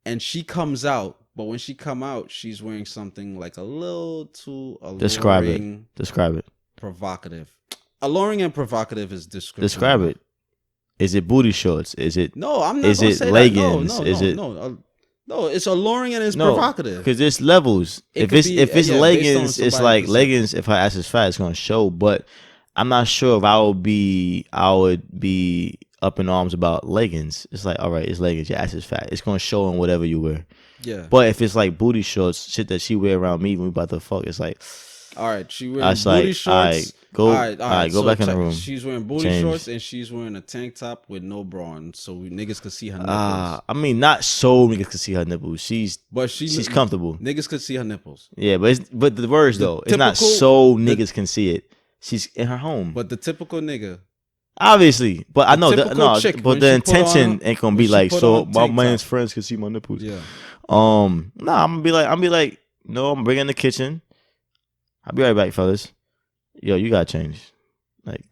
And she comes out, but when she come out, she's wearing something like a little too alluring. Describe it. Provocative. Alluring and provocative is descriptive. Describe it. Is it booty shorts? Is it? No, I'm not. Is it leggings? No, it's alluring and it's provocative. Because there's levels. If it's leggings, it's like leggings. If her ass is fat, it's gonna show. But I'm not sure if I would be up in arms about leggings. It's like, all right, it's leggings. Your ass is fat. It's gonna show in whatever you wear. Yeah. But if it's like booty shorts, shit that she wear around me when we about to fuck, it's like, all right, she wears booty shorts. All right, go back in the room. She's wearing booty shorts and she's wearing a tank top with no bra on, so niggas could see her nipples. I mean, not so niggas could see her nipples. She's comfortable. Niggas could see her nipples. Yeah, but the words though, it's not so niggas can see it. She's in her home. But the typical nigga. Obviously, but I know but the intention ain't gonna be like, so my man's friends can see my nipples. Yeah. I'm gonna be like, no, I'm bringing the kitchen. I'll be right back, fellas. Yo, you gotta change. Like,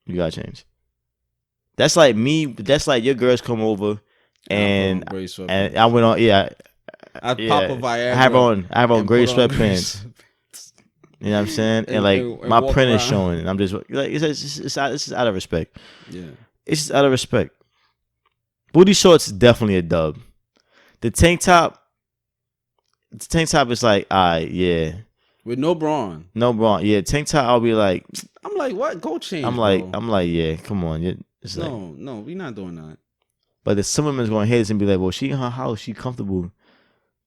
you gotta change. That's like me. That's like your girls come over, and I went on. Yeah, I pop a Viagra. I have on gray sweatpants. You know what I'm saying? And like my print is showing, and I'm just like, it's just out of respect. Yeah, it's just out of respect. Booty shorts is definitely a dub. The tank top is like, yeah. With no bra on. No bra on. Yeah, tank top, I'll be like. I'm like, what? Go change, I'm like, yeah, come on. It's no, we're not doing that. But the some women's going to hate this and be like, well, she in her house, she comfortable.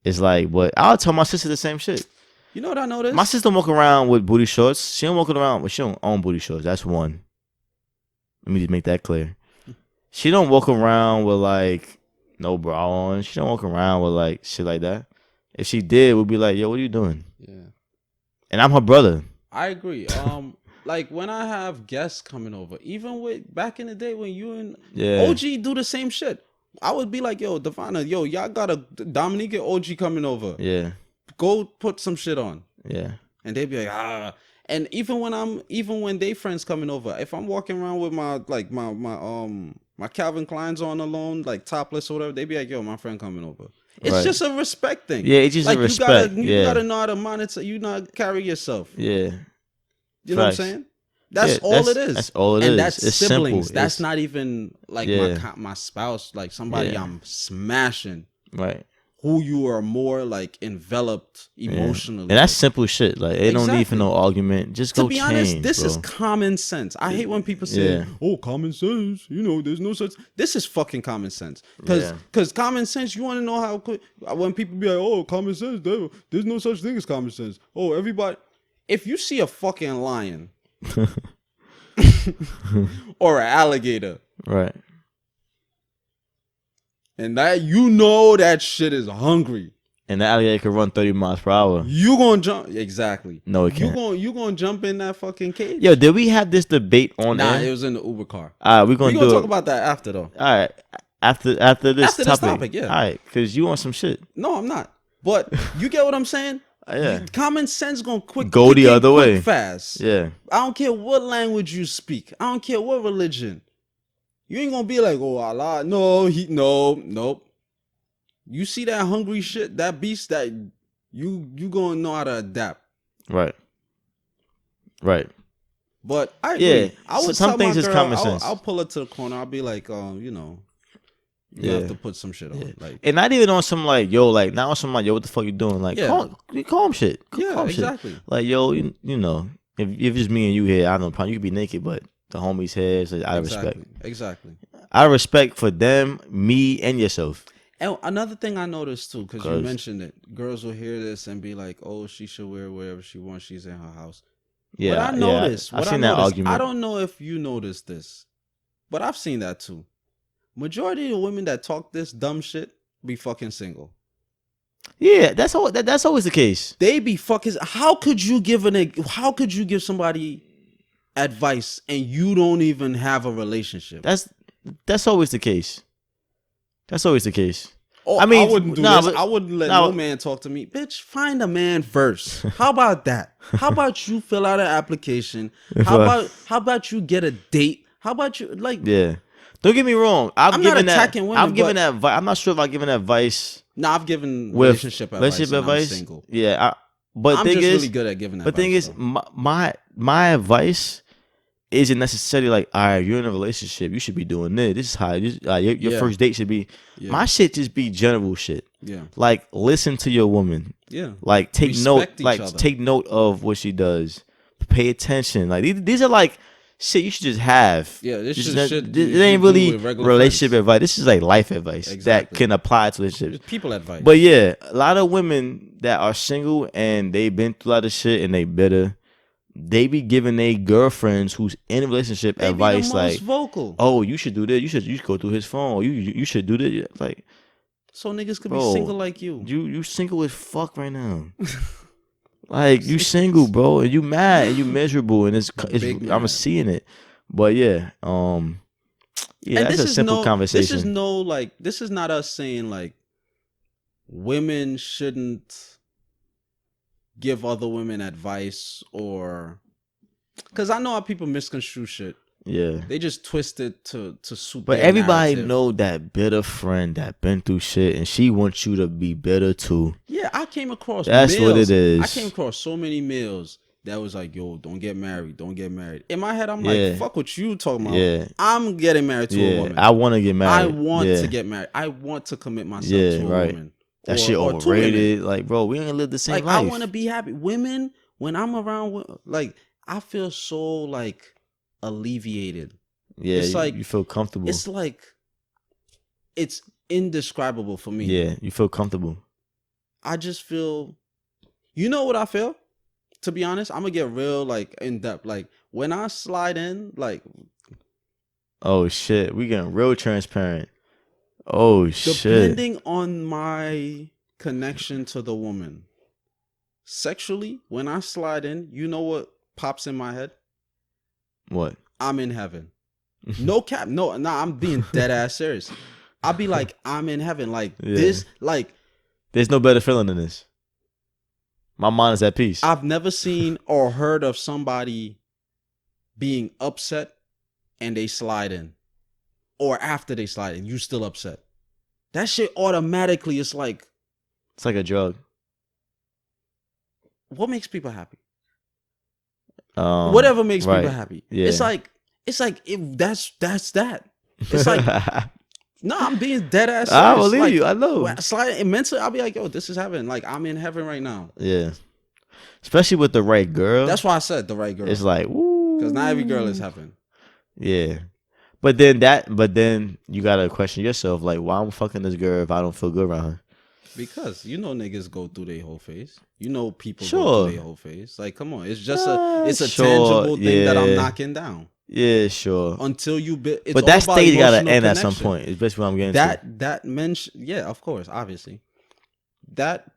It's like, but I'll tell my sister the same shit. You know what I noticed? My sister don't walk around with booty shorts. She don't walk around, but she don't own booty shorts. That's one. Let me just make that clear. She don't walk around with like no bra on. She don't walk around with like shit like that. If she did, we'd be like, yo, what are you doing? Yeah. And I'm her brother. I agree. Like when I have guests coming over, even with back in the day when you and OG do the same shit, I would be like, yo, Devana, yo, y'all got a Dominique and OG coming over. Yeah. Go put some shit on. Yeah. And they'd be like, And even when they friends coming over, if I'm walking around with my Calvin Klein's on alone, like topless or whatever, they be like, yo, my friend coming over. It's just a respect thing. Yeah, it's just like a respect. You gotta know how to monitor. You not carry yourself. Yeah. You know what I'm saying? That's all it is. That's all it is. And that's it's siblings. Simple. That's not even like my spouse, like somebody I'm smashing. Right. Who you are more like enveloped emotionally. And that's simple shit. Like it don't need for no argument. Just go change. To be honest, this is common sense. I hate when people say, "Oh, common sense." You know, there's no such. This is fucking common sense. Because common sense. You want to know how when people be like, "Oh, common sense." There's no such thing as common sense. Oh, everybody. If you see a fucking lion or an alligator, right, and that that shit is hungry. And the alligator can run 30 miles per hour. You gonna jump? Exactly. No, it can't. You gonna jump in that fucking cage? Yo, did we have this debate on Nah, air? it was in the Uber car. All right, we're gonna talk about that after though. All right, after this topic, yeah. All right, because you want some shit. No, I'm not. But you get what I'm saying? Yeah. Common sense gonna go the other way fast. Yeah. I don't care what language you speak. I don't care what religion. You ain't gonna be like, oh Allah, nope. You see that hungry shit, that beast, that you gonna know how to adapt. Right. But I agree. Yeah. I would some tell things my is girl, common sense. I'll pull her to the corner. I'll be like, you have to put some shit on. Like, and not even on some like, yo, like not on some like, yo, what the fuck you doing? Like, calm shit. Calm exactly. Shit. Like, yo, you know, if it's me and you here, I don't know, you could be naked, but the homies here, so out of respect. Exactly. Out of respect for them, me, and yourself. And another thing I noticed too, because you mentioned it, girls will hear this and be like, "Oh, she should wear whatever she wants. She's in her house." Yeah, what I noticed, I've seen that argument. I don't know if you noticed this, but I've seen that too. Majority of the women that talk this dumb shit be fucking single. Yeah, that's always the case. They be fucking. How could you give somebody advice and you don't even have a relationship? That's always the case. That's always the case. Oh, I mean, I wouldn't do this. I wouldn't let no man talk to me. Bitch, find a man first. How about that? How about you fill out an application? How about you get a date? How about you Yeah. Don't get me wrong. I'm not attacking women. I'm giving that advice. I'm not sure if I've given advice. No, I've given relationship advice. I'm single. Yeah, but I'm just really good at giving that. But thing is, my advice isn't necessarily like, all right, you're in a relationship, you should be doing this. This is how your first date should be. Yeah. My shit just be general shit. Yeah. Like, listen to your woman. Yeah. Like, take note of what she does. Pay attention. Like, these are like shit you should just have. Yeah, this ain't really relationship advice. This is like life advice that can apply to relationships. People advice. But yeah, a lot of women that are single and they've been through a lot of shit and they bitter, they be giving their girlfriends who's in a relationship advice like, vocal. Oh, you should do this. You should go through his phone. You should do this. Like, so niggas could be single like you. You single as fuck right now. Like, you single, bro, and you mad and you miserable, and it's I'm seeing it. But yeah, that's a simple conversation. This is not us saying like women shouldn't give other women advice, or because I know how people misconstrue shit. Yeah, they just twist it to suit. But everybody know that bitter friend that been through shit, and she wants you to be bitter too. Yeah, I came across. That's what it is. I came across so many males that was like, "Yo, don't get married. Don't get married." In my head, I'm like, "Fuck what you talking about." Yeah, I'm getting married to a woman. I want to get married. I want to get married. I want to commit myself to a woman. That shit overrated. Like, bro, we ain't gonna live the same life. I want to be happy. Women, when I'm around, like, I feel so like alleviated. Yeah, it's like you feel comfortable. It's like it's indescribable for me. Yeah, you feel comfortable. I just feel. You know what I feel? To be honest, I'm gonna get real like in depth. Like when I slide in, like. Oh shit, we getting real transparent. Oh shit. Depending on my connection to the woman, sexually, when I slide in, you know what pops in my head? What? I'm in heaven. No cap. No, I'm being dead ass serious. I'll be like, I'm in heaven. Like this, like. There's no better feeling than this. My mind is at peace. I've never seen or heard of somebody being upset and they slide in. Or after they slide in, you still upset. That shit automatically is like. It's like a drug. What makes people happy? Whatever makes people happy. Yeah. It's like that's that. It's like no, I'm being dead ass serious. I believe you. I know. Slide mentally, I'll be like, yo, this is heaven. Like I'm in heaven right now. Yeah. Especially with the right girl. That's why I said the right girl. It's like, woo. Because not every girl is heaven. Yeah. But then you gotta question yourself, like, why I'm fucking this girl if I don't feel good around her? Because you know niggas go through their whole phase. You know people go through their whole phase. Like, come on, it's just a tangible thing that I'm knocking down. Yeah, sure. Until you but that stage gotta end at some point. It's basically what I'm getting that mention. Yeah, of course, obviously. That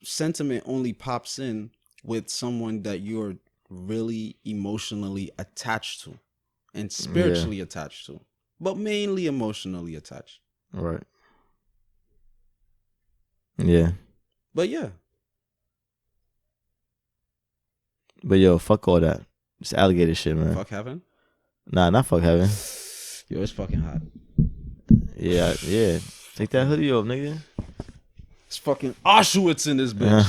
sentiment only pops in with someone that you're really emotionally attached to and spiritually attached to, but mainly emotionally attached. Right. Yeah. But yeah. But yo, fuck all that. It's alligator shit, man. Fuck heaven? Nah, not fuck heaven. Yo, it's fucking hot. Yeah. Take that hoodie off, nigga. It's fucking Auschwitz in this bitch.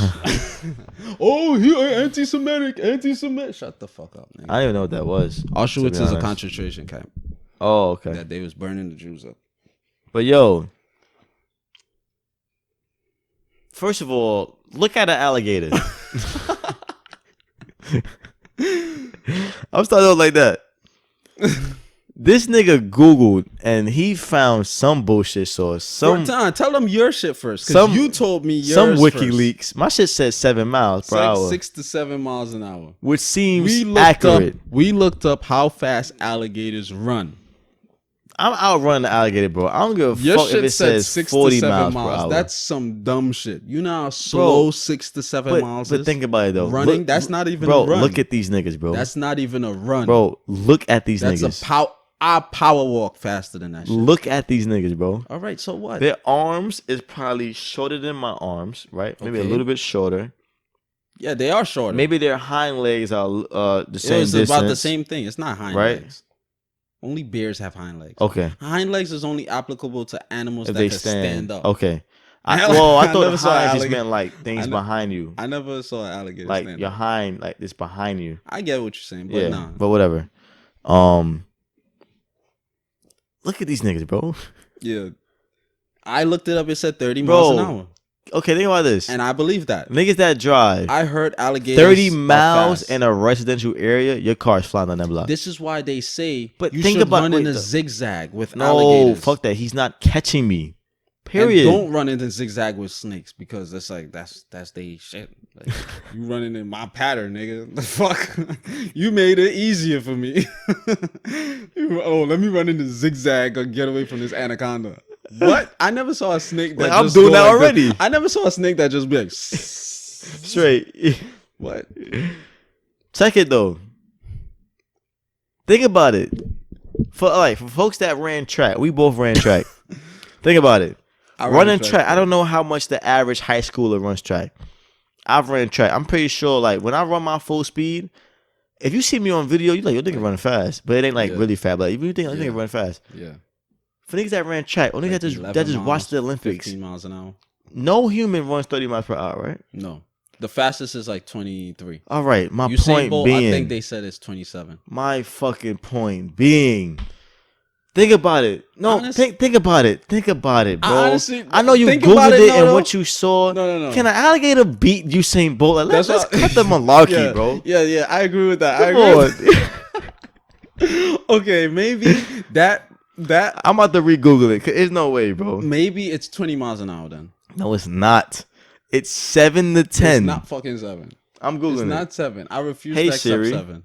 Oh, he anti-Semitic. Shut the fuck up, nigga. I don't even know what that was. Auschwitz is a concentration camp. Oh, okay. That they was burning the Jews up. But yo, first of all, look at an alligator. I'm starting off like that. This nigga Googled and he found some bullshit source. Tell them your shit first, because you told me yours some WikiLeaks. First. My shit said 7 miles per hour. 6 to 7 miles an hour. Which seems accurate. We looked up how fast alligators run. I'm outrunning the alligator, bro. I don't give a fuck if it says 40 miles per hour. That's some dumb shit. You know how slow 6 to 7 miles is? But think about it, though. Running, that's not even a run. Look at these niggas, bro. That's not even a run. Bro, look at these niggas. I power walk faster than that shit. Look at these niggas, bro. All right, so what? Their arms is probably shorter than my arms, right? Maybe a little bit shorter. Yeah, they are shorter. Maybe their hind legs are the same distance. It's about the same thing. It's not hind legs. Only bears have hind legs. Okay. Hind legs is only applicable to animals that can stand up. Okay. I thought the hind just meant like things behind you. I never saw an alligator like stand your up. hind, like it's behind you. I get what you're saying, but nah. But whatever. Look at these niggas, bro. Yeah. I looked it up. It said 30 miles an hour. Okay, think about this. And I believe that. Niggas that drive. I heard alligators 30 miles in a residential area, your car's flying on that block. This is why they say but you think should about, run in a zigzag with alligators. No, fuck that. He's not catching me. Period. And don't run in zigzag with snakes, because that's like that's they shit. Like, you running in my pattern, nigga. The fuck? You made it easier for me. Let me run into zigzag or get away from this anaconda. What? I never saw a snake that I'm doing that like already. I never saw a snake that just be like straight. What? Check it though. Think about it. For folks that ran track, we both ran track. Think about it. Running track, I don't know how much the average high schooler runs track. I've run track. I'm pretty sure, like, when I run my full speed, if you see me on video, you're like, yo, nigga running fast. But it ain't, like, really fast. But if you think, like, nigga running fast. Yeah. For niggas that ran track, or niggas that just watched the Olympics. 15 miles an hour. No human runs 30 miles per hour, right? No. The fastest is, like, 23. All right. My point being. I think they said it's 27. My fucking point being. Think about it. No, think about it. Think about it, bro. Honestly, I know you Googled it and what you saw. No. Can an alligator beat Usain Bolt? Like, let's cut the malarkey, bro. Yeah. I agree with that. Okay, maybe that I'm about to re-Google it. There's no way, bro. Maybe it's 20 miles an hour then. No, it's not. It's 7 to 10. It's not fucking 7. I'm Googling it. It's not 7. I refuse to accept Siri. 7.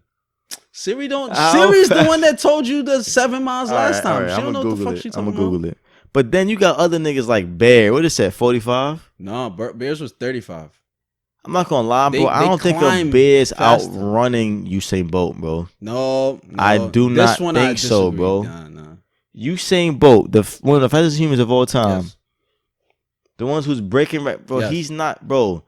Siri Siri's the one that told you the 7 miles last time. She don't know what the fuck she talking about. I'm gonna Google it. But then you got other niggas like Bear. What is that? 45? No, Bears was 35. I'm not gonna lie, bro. I don't think a Bear's outrunning Usain Bolt, bro. No, I do not think so, bro. Nah. Usain Bolt, one of the fastest humans of all time. Yes. The ones who's breaking, bro. Yes. He's not, bro.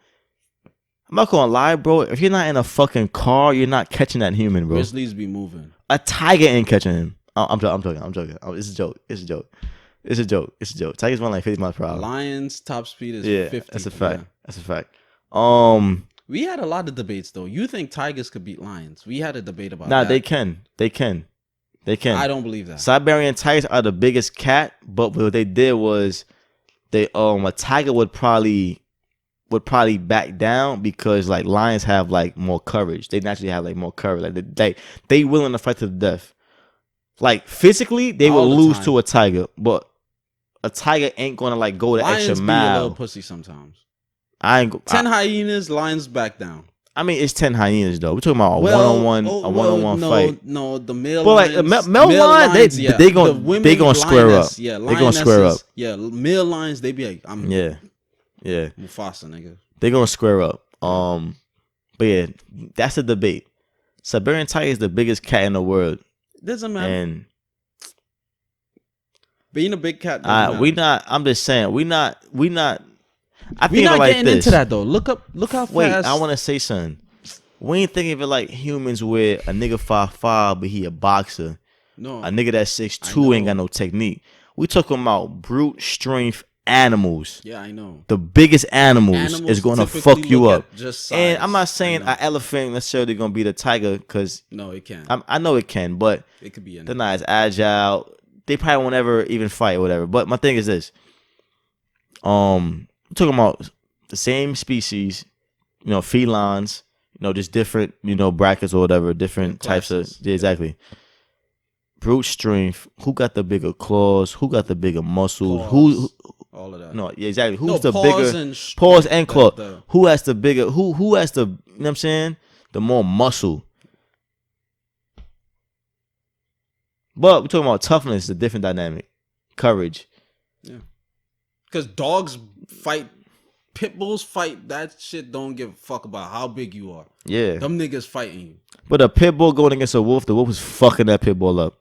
I'm not gonna lie, bro. If you're not in a fucking car, you're not catching that human, bro. Grizzlies be moving. A tiger ain't catching him. I'm joking. It's a joke. Tigers run like 50 miles per hour. Lions top speed is 50. That's a fact. Yeah. That's a fact. We had a lot of debates though. You think tigers could beat lions? We had a debate about that. Nah, they can. I don't believe that. Siberian tigers are the biggest cat, but what they did was a tiger would probably back down because like lions have like more courage. They naturally have like more courage. Like they willing to fight to the death. Like physically, they will lose to a tiger, but a tiger ain't gonna like go the lions extra mile. Be a little pussy sometimes. 10 hyenas, lions back down. I mean, it's 10 hyenas though. We're talking about a one-on-one fight. No, the male. But like male lions, they gonna square up. Yeah, they gonna square up. Yeah, male lions, they be like, yeah. Mufasa, nigga. They're gonna square up. But yeah, that's the debate. Siberian tiger is the biggest cat in the world. Doesn't matter. And being a big cat doesn't matter. We not. I'm just saying, we not. I We're think not like getting this. into that though. Look how fast. Wait, I want to say something. We ain't thinking of it like humans where a nigga 5'5", but he a boxer. No, A nigga that's 6'2" ain't got no technique. We talking about brute strength animals. Yeah, I know. The biggest animals is gonna fuck you up. And I'm not saying an elephant necessarily gonna be the tiger, because no, it can. I know it can, but it could be. They're not as agile. They probably won't ever even fight or whatever. But my thing is this: we're talking about the same species, felines, just different, brackets or whatever, different types of exactly. Brute strength. Who got the bigger claws? Who got the bigger muscles? Who all of that. No, yeah, exactly. Who's the paws bigger paws and claw? Who has the bigger? Who has the? You know what I'm saying? The more muscle. But we're talking about toughness, a different dynamic. Courage. Yeah. Because dogs fight, pit bulls fight. That shit don't give a fuck about how big you are. Yeah. Them niggas fighting you. But a pit bull going against a wolf, the wolf is fucking that pit bull up.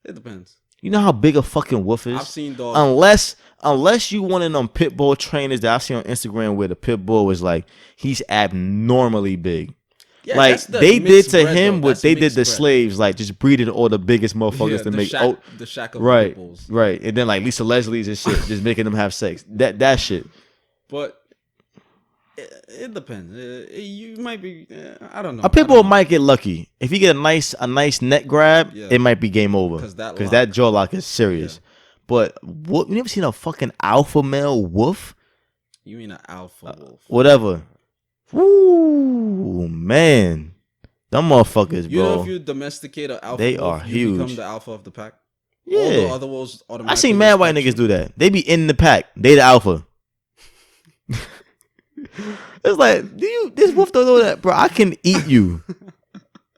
It depends. You know how big a fucking wolf is? I've seen dogs. Unless you one of them pit bull trainers that I've seen on Instagram where the pit bull was like, he's abnormally big. Yeah, like they did to him what they did to breed. Slaves, like just breeding all the biggest motherfuckers to make the shack of right, peoples. Right, and then like Lisa Leslie's and shit, just making them have sex. That shit. But it depends. You might be. I don't know. A pit bull might get lucky if you get a nice neck grab. Yeah. It might be game over because that jaw lock is serious. Yeah. But you never seen a fucking alpha male wolf? You mean an alpha wolf? Whatever. Woo, man. Them motherfuckers, bro. You know if you domesticate an alpha they wolf, are you huge. become the alpha of the pack? Yeah. All the other wolves automatically. I seen mad white niggas do that. They be in the pack. They the alpha. It's like, this wolf don't know that, bro. I can eat you.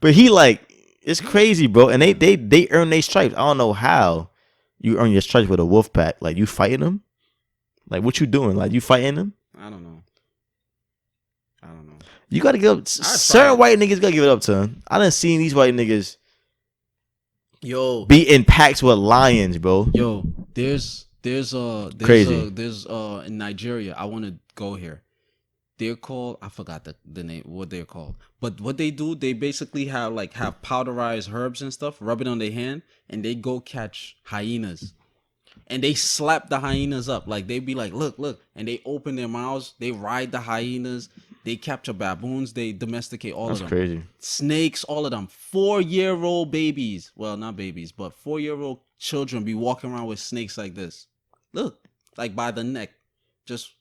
But he like, it's crazy, bro. And they earn their stripes. I don't know how you earn your stripes with a wolf pack. Like, you fighting them? Like, what you doing? Like, you fighting them? I don't know. You gotta give up. Certain white niggas gotta give it up to him. I done seen these white niggas be in packs with lions, bro. Yo, there's crazy. There's in Nigeria. I want to go here. They're called, I forgot the name, what they're called. But what they do, they basically have powderized herbs and stuff, rub it on their hand, and they go catch hyenas. And they slap the hyenas up. Like, they be like, look. And they open their mouths. They ride the hyenas. They capture baboons. They domesticate all of them. That's crazy. Snakes, all of them. 4-year-old babies. Well, not babies, but 4-year-old children be walking around with snakes like this. Look, like by the neck.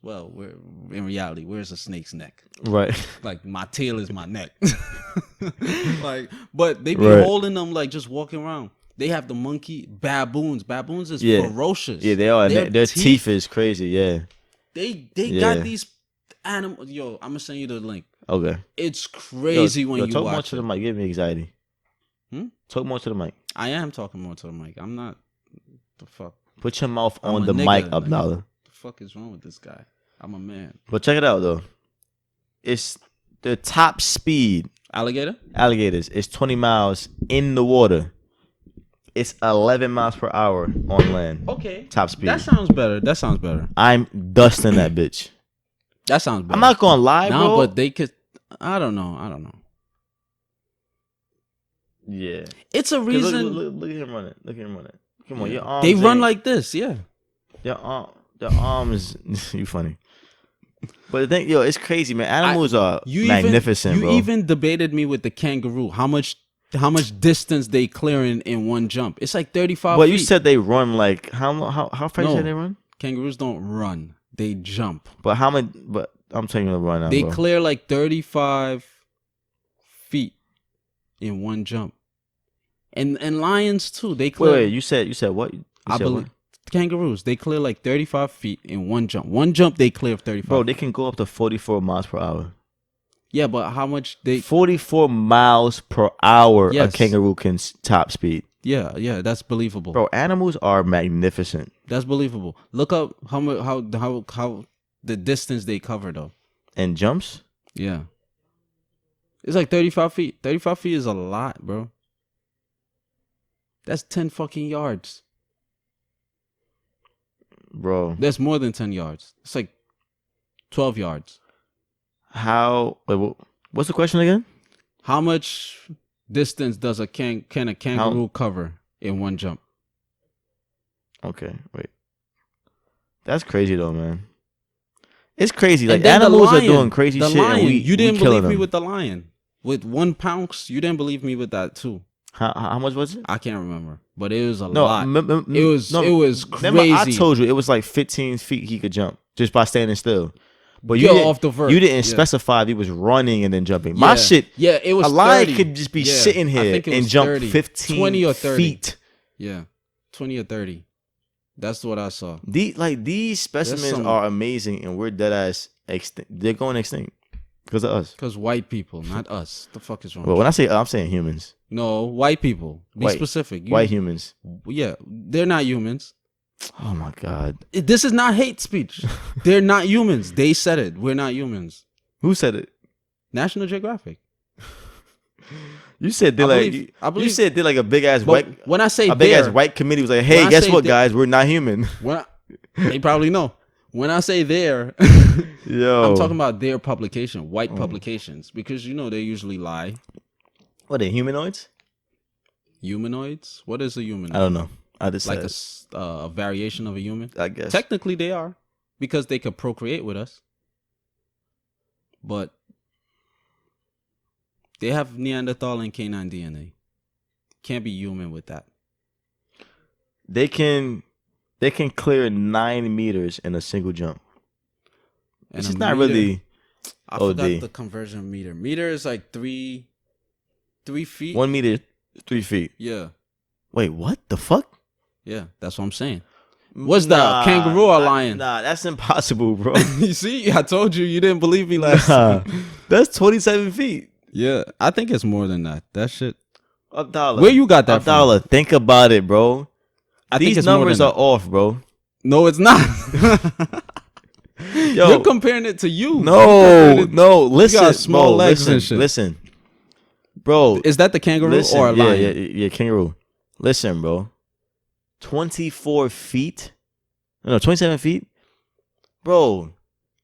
We're in reality, where's a snake's neck? Right. Like, my tail is my neck. But they be holding them, like, just walking around. They have the monkey baboons. Baboons is ferocious. Yeah, they are. Their teeth is crazy. Yeah. They got these animals. Yo, I'm gonna send you the link. Okay. It's crazy when you talk watch more to the mic. Give me anxiety. Talk more to the mic. I am talking more to the mic. I'm not. The fuck. Put your mouth on the mic, Abdalla. The fuck is wrong with this guy? I'm a man. But check it out though. It's the top speed. Alligators is 20 miles in the water. It's 11 miles per hour on land. Okay. Top speed. That sounds better. I'm dusting that bitch. That sounds better. I'm not gonna lie, bro. No, but they could. I don't know. Yeah. It's a reason. Look at him running. Come on, your arms. They run like this, yeah. Their arms. You funny. But the thing, it's crazy, man. Animals are magnificent, bro. You even debated me with the kangaroo. How much distance they clearing in one jump? It's like 35 feet. But you said they run like how fast you said they run? Kangaroos don't run. They jump. But how many? But I'm telling you to run now. They clear like 35 feet in one jump. And lions too. They clear. Wait. You said what? I believe kangaroos. They clear like 35 feet in one jump. One jump they clear 35. Bro, they can go up to 44 miles per hour. Yeah, but how much they? 44 miles per hour. Yes. A kangaroo can top speed. Yeah, that's believable. Bro, animals are magnificent. That's believable. Look up how the distance they cover though. And jumps? Yeah. It's like 35 feet. 35 feet is a lot, bro. That's 10 fucking yards. Bro. That's more than 10 yards. It's like 12 yards. What's the question again? How much distance does a kangaroo cover in one jump? Okay, wait. That's crazy though, man. It's crazy. Like animals are doing crazy shit. Lion, and you didn't believe me them. with the lion. With 1 pounce, you didn't believe me with that too. How much was it? I can't remember, but it was a lot. It was crazy. Remember, I told you it was like 15 feet he could jump just by standing still. But you off the vert. You didn't specify if he was running and then jumping. My shit. Yeah, it was a lion 30. could just be sitting here and jump 30. 15 20 or 30. feet. Yeah, 20 or 30. That's what I saw. These specimens are amazing, and we're dead ass extinct. They're going extinct because of us. Because white people, not us. The fuck is wrong? Well, when I say I'm saying humans. No, white people. Be specific. White humans. Yeah, they're not humans. Oh my God. This is not hate speech. They're not humans. They said it. We're not humans. Who said it? National Geographic. You said they're You said they're like a big ass white. When I say a big ass white committee was like, hey, guess what, guys? We're not human. They probably know. When I say their, yo, I'm talking about their publication, white publications, because they usually lie. What are they, humanoids? Humanoids? What is a humanoid? I don't know. I just like a variation of a human. I guess technically they are, because they could procreate with us, but they have Neanderthal and canine DNA. Can't be human with that. They can clear 9 meters in a single jump. It's just not really. I forgot the conversion meter. Meter is like 3 feet. 1 meter, 3 feet. Yeah. Wait, what the fuck? Yeah, that's what I'm saying. What's the kangaroo or lion? Nah, that's impossible, bro. You see, I told you didn't believe me last time. That's 27 feet. Yeah, I think it's more than that. That shit. Abdalla. Where you got that Abdalla, from? Think about it, bro. These numbers are off, bro. No, it's not. Yo, you're comparing it to you. No. Listen, you got small legs and shit. Listen, bro. Is that the kangaroo or a lion? Yeah, kangaroo. Listen, bro. 24 feet. No, 27 feet. Bro,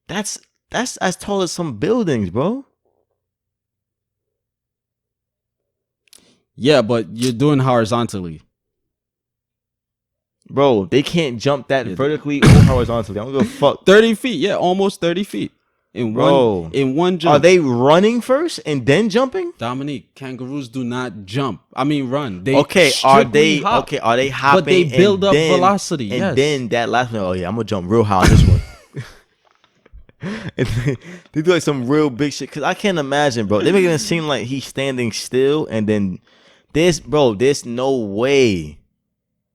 that's as tall as some buildings, bro. Yeah, but you're doing horizontally. Bro, they can't jump that vertically or horizontally. I don't give a fuck. 30 feet, yeah, almost 30 feet. In one jump. Are they running first and then jumping? Dominique, kangaroos do not jump. I mean run. They Are they hopping? But they build up velocity. And then that last one, I'm gonna jump real high on this one. And they do like some real big shit. Cause I can't imagine, bro. They make it seem like he's standing still, and then there's no way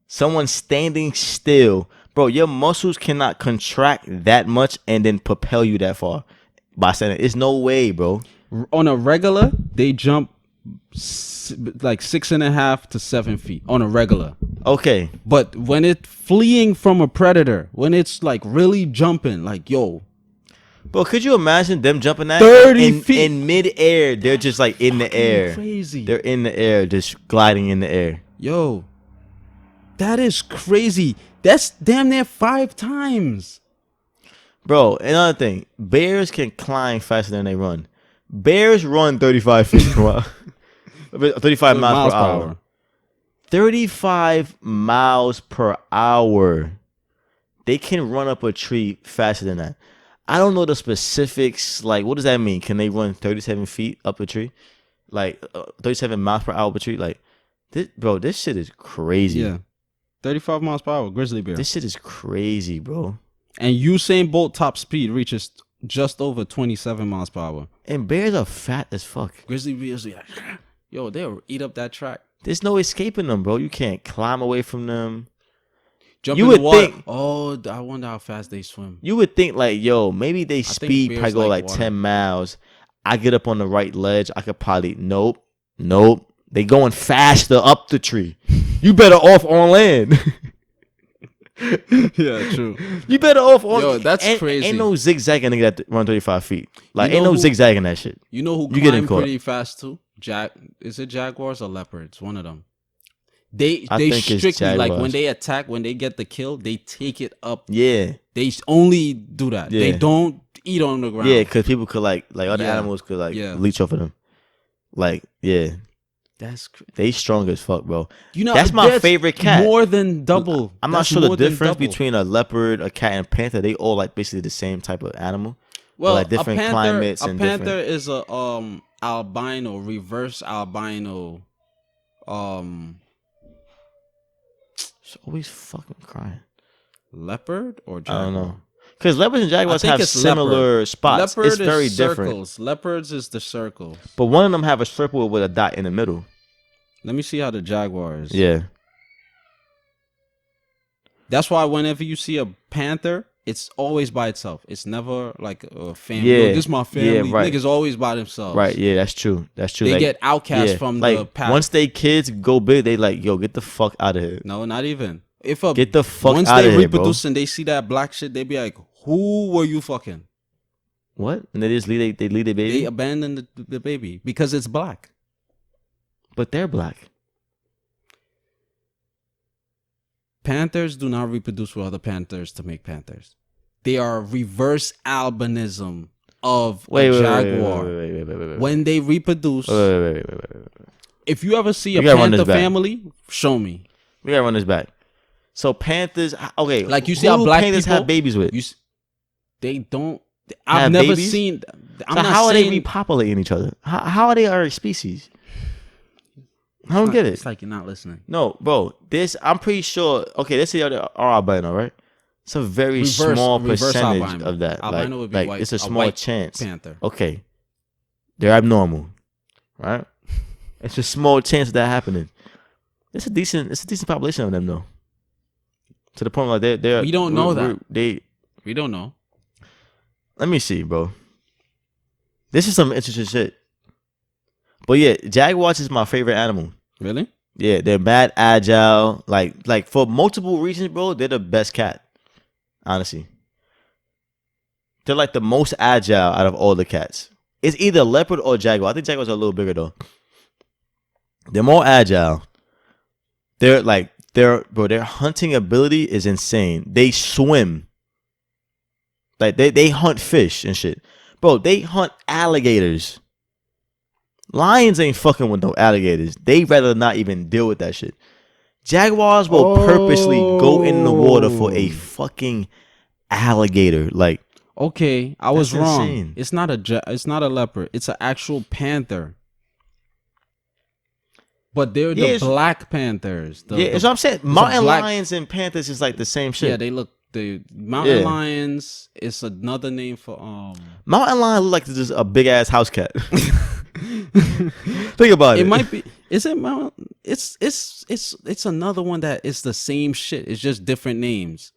someone standing still, bro. Your muscles cannot contract that much and then propel you that far by standing. It's no way, bro. On a regular, they jump like 6.5 to 7 feet on a regular. Okay, but when it's fleeing from a predator, when it's like really jumping, like yo. Bro, could you imagine them jumping that 30 feet in midair? They're just like in the air. Crazy. They're in the air, just gliding in the air. Yo, that is crazy. That's damn near 5 times. Bro, another thing. Bears can climb faster than they run. Bears run 35 feet. 35 miles per hour. 35 miles per hour. They can run up a tree faster than that. I don't know the specifics. Like, what does that mean? Can they run 37 feet up a tree? Like, 37 miles per hour up a tree? Like, this shit is crazy. Yeah. 35 miles per hour, grizzly bear. This shit is crazy, bro. And Usain Bolt top speed reaches just over 27 miles per hour. And bears are fat as fuck. Grizzly bears are like, yo, they'll eat up that track. There's no escaping them, bro. You can't climb away from them. Jump in the water. I wonder how fast they swim. You would think like, yo, maybe they speed probably go like 10 miles. I get up on the right ledge. I could probably, nope. They going faster up the tree. You better off on land. Yeah, true. You better off on. Yo, that's crazy. Ain't no zigzagging nigga that run 35 feet. Like, You know ain't no who- zigzagging that shit. You know who You getting climb caught. pretty fast too? Is it jaguars or leopards? One of them. They I think it's strictly like when jaguars. they attack, when they get the kill, they take it up. Yeah. They only do that. Yeah. They don't eat on the ground. Yeah, because people could like other Yeah. animals could like Yeah. leech off of them. Like, yeah. That's crazy. They strong as fuck, bro. You know, That's my favorite cat. More than double. I'm not That's sure the more than difference double. between a leopard, a cat, and panther. They all like basically the same type of animal. Well, like different a panther, climates a and panther different. is a albino, reverse albino. It's always fucking crying. Leopard or I jaguar? don't know. Because leopards and jaguars I think have it's similar leopard. spots. Leopard It's very is different. circles. Leopards is the circles. But one of them have a circle with a dot in the middle. Let me see how the jaguar is. Yeah. That's why whenever you see a panther, it's always by itself. It's never like a family. Yeah. Yo, this is my family. Yeah, right. Niggas always by themselves. Right. Yeah, that's true. That's true. They Like, get outcast yeah, from like, the pack. once they kids go big, they like, yo, get the fuck out of here. No, not even. Get the fuck once out they of here, bro. reproduce and they see that black shit, they be like, "Who were you fucking?" What? And they just leave their They baby? abandon the baby because it's black. But they're black. Panthers do not reproduce with other panthers to make panthers. They are reverse albinism of a jaguar. Wait. When they reproduce, Wait. if you ever see a We gotta run this panther back. family, show me. We gotta run this back. So panthers, okay. Like you see who how do black panthers people have babies with? They don't. Have I've never babies? seen. I'm So not how are they saying, repopulating each other? How are they our species? I don't get it. It's like you're not listening. No, bro. I'm pretty sure. Okay, let's say they're albino, right? It's a very small percentage albino. of that. Albino would be like white. it's a A small white chance. Panther. Okay, they're abnormal, right? It's a small chance of that happening. It's a decent population of them though. To the point like they're We don't know that. We don't know. Let me see, bro. This is some interesting shit. But yeah, jaguars is my favorite animal. Really? Yeah, they're mad agile. Like for multiple reasons, bro, they're the best cat. Honestly. They're like the most agile out of all the cats. It's either leopard or jaguar. I think jaguars are a little bigger though. They're more agile. Their hunting ability is insane. They swim. Like they hunt fish and shit. Bro, they hunt alligators. Lions ain't fucking with no alligators. They rather not even deal with that shit. Jaguars will purposely go in the water for a fucking alligator. Like, okay, I was wrong. insane. It's not a leopard. It's an actual panther. But they're the black panthers. That's what I'm saying. Mountain lions and panthers is like the same shit. Yeah, they look. The mountain lions is another name for mountain lion look like just a big ass house cat. Think about it. It might be. Is it mountain? It's another one that is the same shit. It's just different names.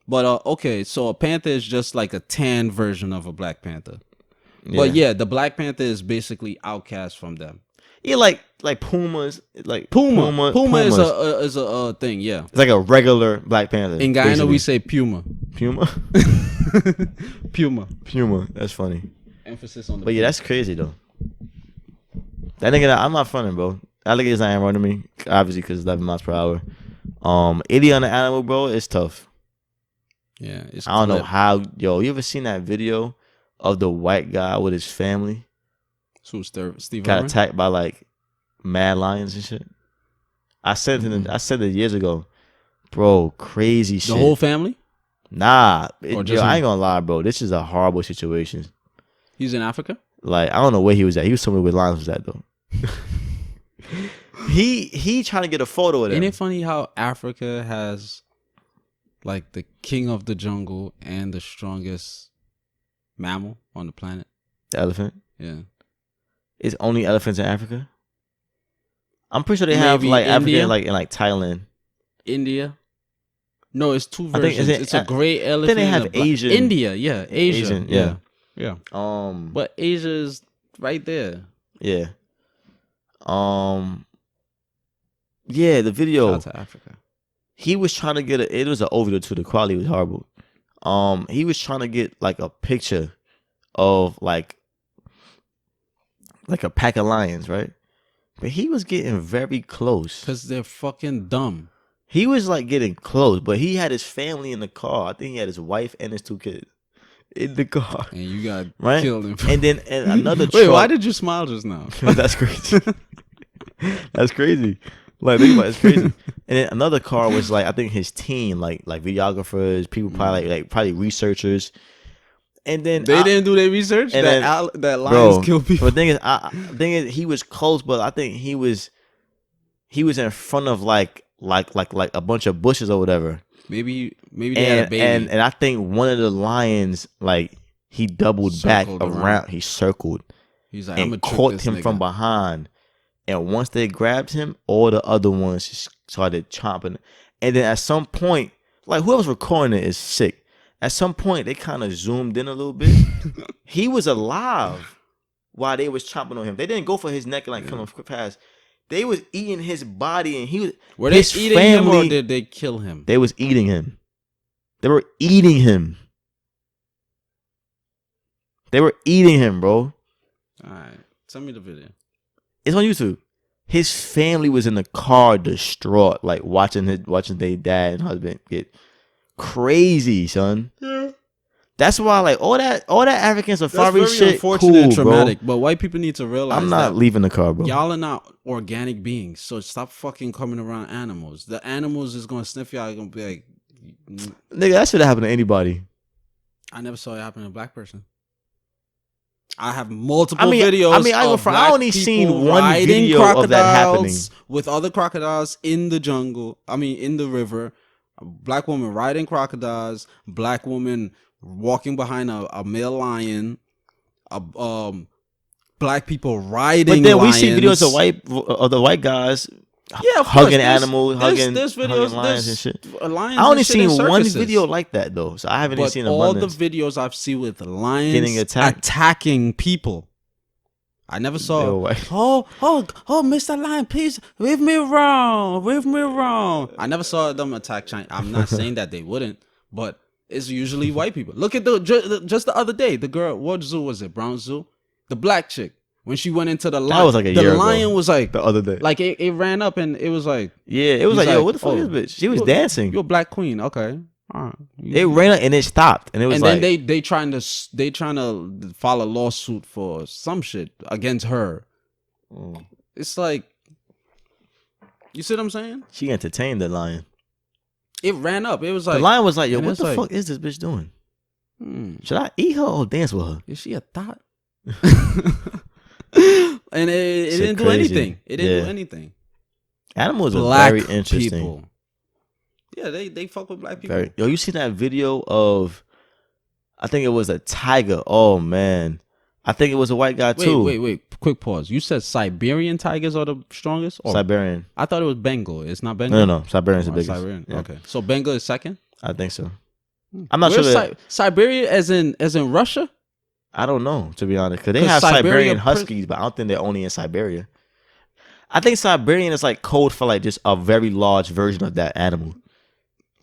But okay, so a panther is just like a tan version of a black panther. Yeah. But yeah, the black panther is basically outcast from them. Yeah, like pumas, like Puma is a thing. Yeah, it's like a regular black panther. In Guyana, we say puma. Puma. That's funny. Emphasis on the. But yeah, that's crazy though. That nigga, I'm not fronting, bro. Alligators not ain't running me, obviously, because it's 11 miles per hour. 80 on the animal, bro, it's tough. Yeah, I don't know how. Yo, you ever seen that video of the white guy with his family? So Steve got attacked by like mad lions and shit. I said it years ago, bro. Crazy shit. The whole family? Nah, I ain't gonna lie, bro. This is a horrible situation. He's in Africa. Like, I don't know where he was at. He was somewhere where lions was at though. he trying to get a photo of them. Ain't it funny how Africa has like the king of the jungle and the strongest mammal on the planet? The elephant. Yeah. It's only elephants in Africa. I'm pretty sure they have like India? Africa in like Thailand. India. No, it's two versions. It's a gray elephant. Then they have Asian. India, yeah, Asia, yeah. But Asia is right there. Yeah. Yeah, the video. Shout out to Africa. he was trying to get it was an OVO too. The quality was horrible. He was trying to get like a picture of like a pack of lions, right? But he was getting very close. Because they're fucking dumb. He was like getting close, but he had his family in the car. I think he had his wife and his 2 kids in the car. And you got right? killed in And then another Wait, truck. why did you smile just now? That's crazy. That's crazy. Like, think about it, it's crazy. And then another car was like, I think his team, like videographers, people probably probably researchers. And then they didn't do their research. And that lions kill people. But the thing is, he was close, but I think he was in front of like a bunch of bushes or whatever. Maybe they had a baby. And I think one of the lions, like, he doubled Circled back around. He circled. He's like, and I'm caught him from behind. And once they grabbed him, all the other ones just started chomping. And then at some point, like, whoever's recording it is sick. At some point, they kind of zoomed in a little bit. He was alive while they was chomping on him. They didn't go for his neck and like come past. They was eating his body, and he was. Were they eating him or did they kill him? They was eating him. They were eating him. They were eating him, bro. All right, send me the video. It's on YouTube. His family was in the car, distraught, like watching their dad and husband get crazy, son. Yeah. That's why, like, all that African safari shit, unfortunate and traumatic. Bro. But white people need to realize I'm not leaving the car, bro. Y'all are not organic beings, so stop fucking coming around animals. The animals is gonna sniff y'all. Gonna be like, nigga, that should have happened to anybody. I never saw it happen to a black person. I have multiple videos. I only seen one video of that happening with other crocodiles in the jungle. I mean, in the river. A black woman riding crocodiles. Black woman walking behind a male lion. Black people riding. But then lions. We see videos of the white guys. Yeah, hugging animals, hugging lions and shit. Lions I only seen one video like that though, so I haven't even seen all the videos I've seen with lions getting attacking people. I never saw. Oh, Mr. Lion, please leave me wrong. I never saw them attack China. I'm not saying that they wouldn't, but it's usually white people. Look at just the other day, the girl. What zoo was it? Brown Zoo. The black chick. When she went into the lion, that was like a year ago. The lion was like the other day. Like it ran up and it was like, yeah, it was like, yo, what the fuck is this bitch? She was dancing. You're a black queen, okay. All right. It ran up and it stopped, and it was and then they trying to file a lawsuit for some shit against her. It's like, you see what I'm saying? She entertained the lion. It ran up. It was like the lion was like, yo, what the fuck is this bitch doing? Should I eat her or dance with her? Is she a thought? And it didn't do anything. It didn't do anything. Animals are very interesting. People. Yeah, they fuck with black people. Yo, you seen that video of? I think it was a tiger. Oh man, I think it was a white guy too. Wait. Quick pause. You said Siberian tigers are the strongest? Or? Siberian. I thought it was Bengal. It's not Bengal. No. Siberian's the biggest. Siberian. Yeah. Okay. So Bengal is second. I think so. I'm not sure. Siberia, as in Russia. I don't know, to be honest, because they have Siberian Huskies, but I don't think they're only in Siberia. I think Siberian is like code for like just a very large version of that animal.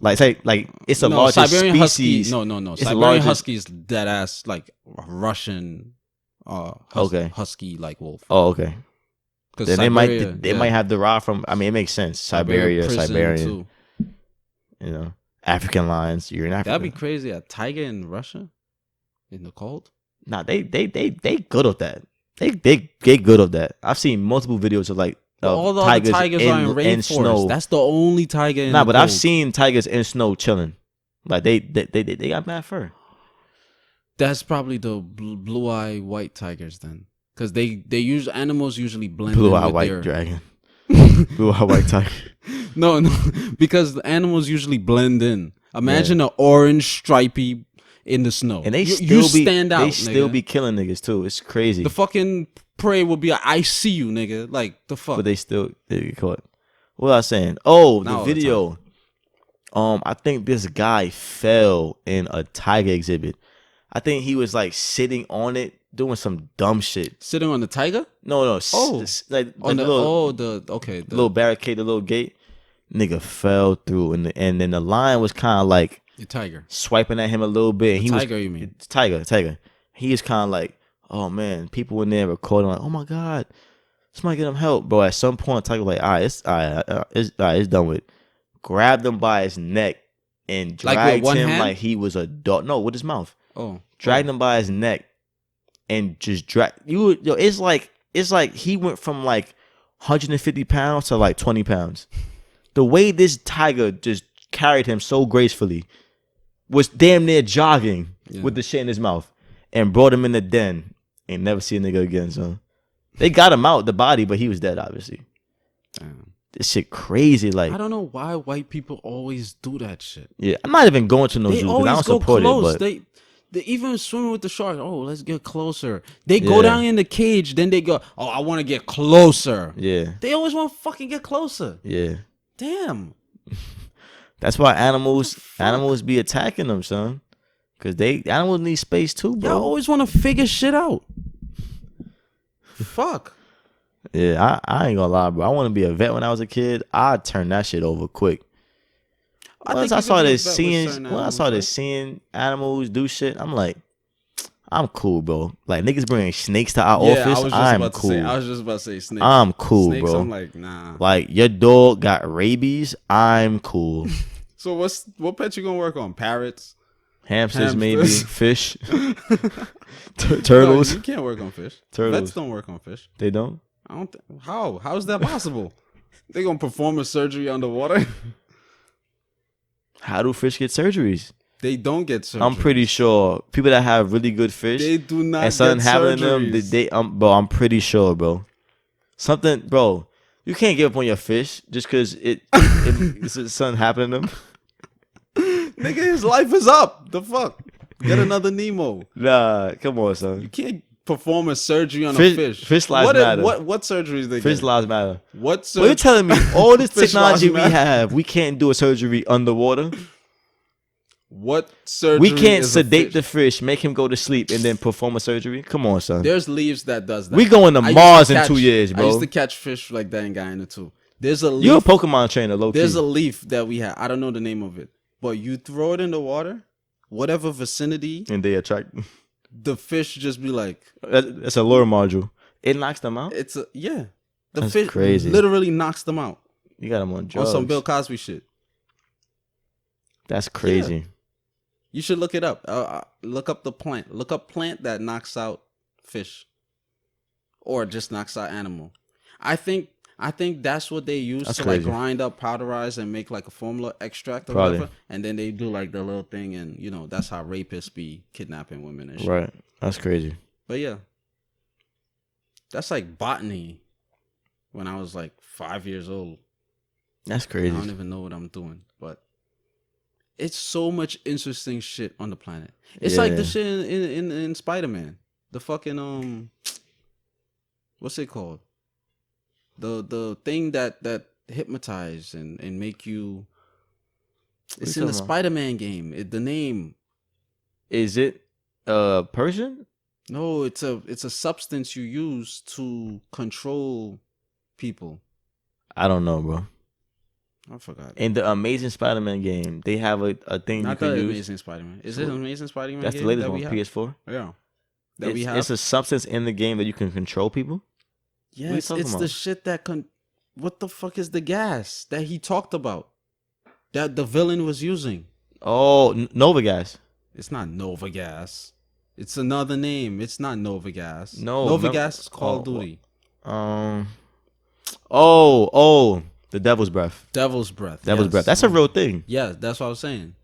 Like it's a large Siberian species. Husky, no. Siberian Husky is dead ass like Russian husky like wolf. Oh, okay. Then they might have derived from. I mean, it makes sense. Siberian. Too. You know, African lions. You're in Africa. That'd be crazy. A tiger in Russia, in the cold. Nah, they good at that. They good at that. I've seen multiple videos of like all the tigers are in rainforest. Snow. That's the only tiger in the cold. I've seen tigers in snow chilling. Like they got mad fur. That's probably the blue-eye white tigers then, because animals usually blend. Blue-eye white dragon. Blue-eye white tiger. No, because the animals usually blend in. Imagine an orange stripy. In the snow, and they stand out. They still be killing niggas too. It's crazy. The fucking prey will be like, I see you, nigga. Like the fuck. But they get caught. What was I saying? Oh, the video. I think this guy fell in a tiger exhibit. I think he was like sitting on it, doing some dumb shit. Sitting on the tiger? No. Oh, like on the little, the little barricade, the little gate. Nigga fell through, and then the lion was kind of like the tiger swiping at him a little bit. And you mean? Tiger. He is kind of like, oh man, people in there recording like, oh my god, somebody get him help, bro. At some point, Tiger was like, all right, it's done with. Grabbed him by his neck and dragged him hand? like he was a dog. No, with his mouth. Oh, dragged him by his neck and just dragged you. Yo, it's like he went from like 150 pounds to like 20 pounds. The way this tiger just carried him so gracefully was damn near jogging with the shit in his mouth and brought him in the den. Ain't never see a nigga again, son. They got him out the body, but he was dead, obviously. Damn. This shit crazy. Like, I don't know why white people always do that shit. Yeah, I'm not even going to no zoo because I don't support close. it. But they even swimming with the sharks. Oh, let's get closer. They go down in the cage, then they go, oh, I want to get closer. Yeah. They always want to fucking get closer. Yeah. Damn. That's why animals be attacking them, son. Because animals need space too, bro. Y'all always want to figure shit out. Fuck. Yeah, I ain't gonna lie, bro. I want to be a vet when I was a kid. I'd turn that shit over quick. Once I started seeing animals do shit, I'm like, I'm cool, bro. Like, niggas bringing snakes to our office, I'm cool. I was just about to say snakes. I'm cool, snakes, bro. I'm like, nah. Like, your dog got rabies, I'm cool. So what pet you gonna work on? Parrots? Hamsters, maybe. Fish. Turtles. No, you can't work on fish. Turtles. Vets don't work on fish. They don't? I don't. How is that possible? They gonna perform a surgery underwater? How do fish get surgeries? They don't get surgery. I'm pretty sure people that have really good fish, they do not and something get happening surgeries. to them, bro. I'm pretty sure, bro. Something, bro. You can't give up on your fish just because it's something happening to them. Nigga, his life is up. The fuck? Get another Nemo. Nah, come on, son. You can't perform a surgery on a fish. Fish lives matter. What surgeries they Fish get? lives matter. What surgery? Well, you're telling me all this Fish technology lives we matter. have, we can't do a surgery underwater? What surgery? We can't is sedate the fish, make him go to sleep, and then perform a surgery? Come on, son. There's leaves that does that. We going to Mars in 2 years, bro. I used to catch fish like that in Guyana too. There's a leaf. You're a Pokemon trainer, low key. There's a leaf that we have. I don't know the name of it, but you throw it in the water, whatever vicinity, and they attract. The fish just be like. It's a lure module. It knocks them out. The That's fish crazy. literally knocks them out. You got them on drugs. On some Bill Cosby shit. That's crazy. Yeah. You should look it up. Look up the plant. Look up plant that knocks out fish, or just knocks out animal. I think that's what they use to crazy. like grind up, powderize, and make like a formula extract or Probably. whatever. And then they do like the little thing, and that's how rapists be kidnapping women and shit. Right. That's crazy. But yeah, that's like botany. When I was like 5 years old. That's crazy. I don't even know what I'm doing, but it's so much interesting shit on the planet. It's like the shit in Spider-Man. The fucking what's it called? The thing that hypnotize and make you. It's in the Spider-Man game. The name. Is it a person? No, it's a substance you use to control people. I don't know, bro. I forgot. In the Amazing Spider-Man game, they have a thing Not you can the use. Amazing Spider-Man. Is it Amazing Spider-Man? That's game the latest that one, we have? PS4. Yeah. It's a substance in the game that you can control people. Yes, it's the shit that what the fuck is the gas that he talked about? That the villain was using. Oh, Nova Gas. It's not Nova Gas. It's another name. It's not Nova Gas. No, Nova Gas is Call of Duty. The Devil's Breath. Devil's Breath. Devil's Breath. That's a real thing. Yeah, that's what I was saying.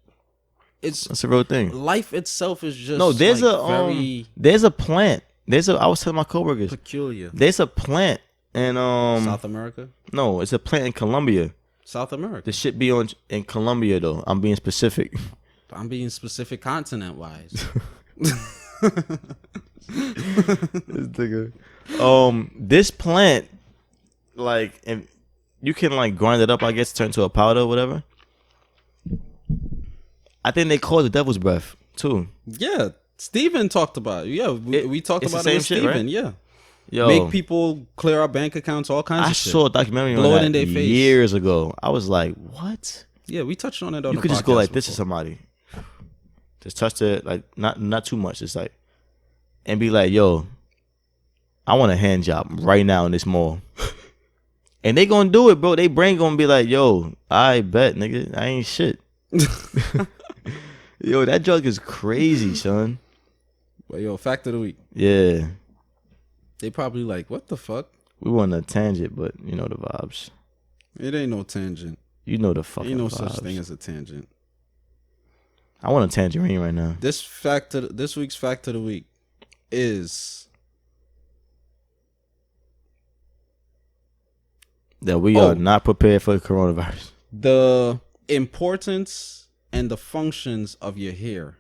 That's a real thing. Life itself is just there's very there's a plant. I was telling my coworkers. Peculiar. There's a plant in South America? No, it's a plant in Colombia. South America. The shit be in Colombia though. I'm being specific. I'm being specific continent wise. This nigga. This plant, like, and you can like grind it up, I guess, turn to a powder or whatever. I think they call it the Devil's Breath too. Yeah, Steven talked about it. Yeah, we talked about it with Steven. Right? Yeah. make people clear our bank accounts, all kinds of shit. I saw a documentary Blow on it that in their face. years ago. I was like, what? Yeah, we touched on it on you the could just go like this to before. somebody. Just touch it, like not too much. Just like, and be like, yo, I want a hand job right now in this mall. And they gonna do it, bro. They brain gonna be like, yo, I bet, nigga, I ain't shit. Yo, that drug is crazy, son. But yo, fact of the week. Yeah. They probably like, what the fuck? We went on a tangent, but you know the vibes. It ain't no tangent. You know the fucking Ain't no vibes. such thing as a tangent. I want a tangerine right now. This week's fact of the week is that we are not prepared for coronavirus. The importance and the functions of your hair.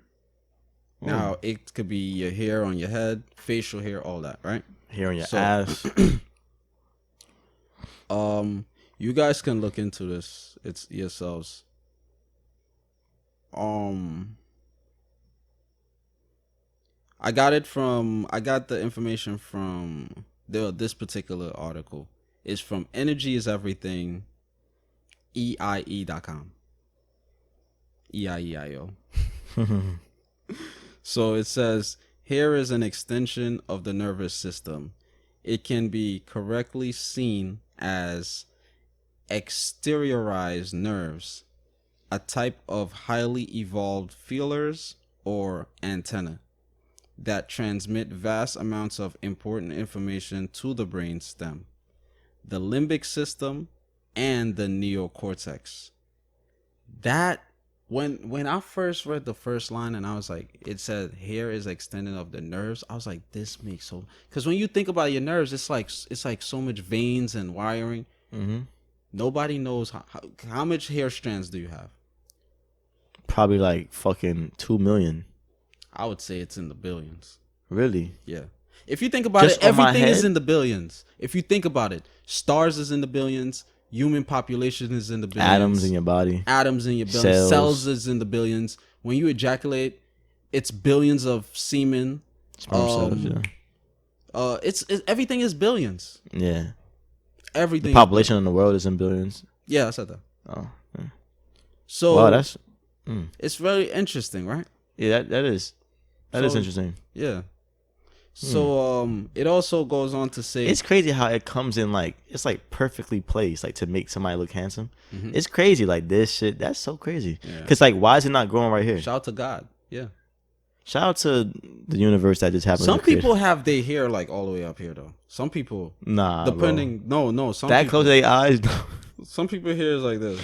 Now, it could be your hair on your head, facial hair, all that, right? Hair on your ass. You guys can look into this. It's yourselves. I got the information from this particular article. It's from Energy is Everything, EIE.com. EIEIO. So it says, hair is an extension of the nervous system. It can be correctly seen as exteriorized nerves, a type of highly evolved feelers or antenna that transmit vast amounts of important information to the brain stem, the limbic system, and the neocortex. That when I first read the first line and I was like, it said hair is extended of the nerves, I was like, this makes so, because when you think about your nerves, it's like so much veins and wiring. Mm-hmm. Nobody knows how much hair strands do you have? Probably like fucking 2 million. I would say it's in the billions. Really? Yeah. If you think about it, everything is in the billions. If you think about it, stars is in the billions. Human population is in the billions. Atoms in your body. Atoms in your billions. Cells is in the billions. When you ejaculate, it's billions of semen. Sperm cells, yeah. It's everything is billions. Yeah. Everything. The population in the world is in billions. Yeah, I said that. Oh. Yeah. So wow, that's it's very interesting, right? Yeah, that is interesting. Yeah. So it also goes on to say it's crazy how it comes in like it's like perfectly placed like to make somebody look handsome. Mm-hmm. It's crazy like this shit. That's so crazy. Because like why is it not growing right here? Shout out to God. Yeah. Shout out to the universe that just happened. Some people have their hair like all the way up here though. Some people depending bro. No some that people, close to their eyes. Some people hair is like this.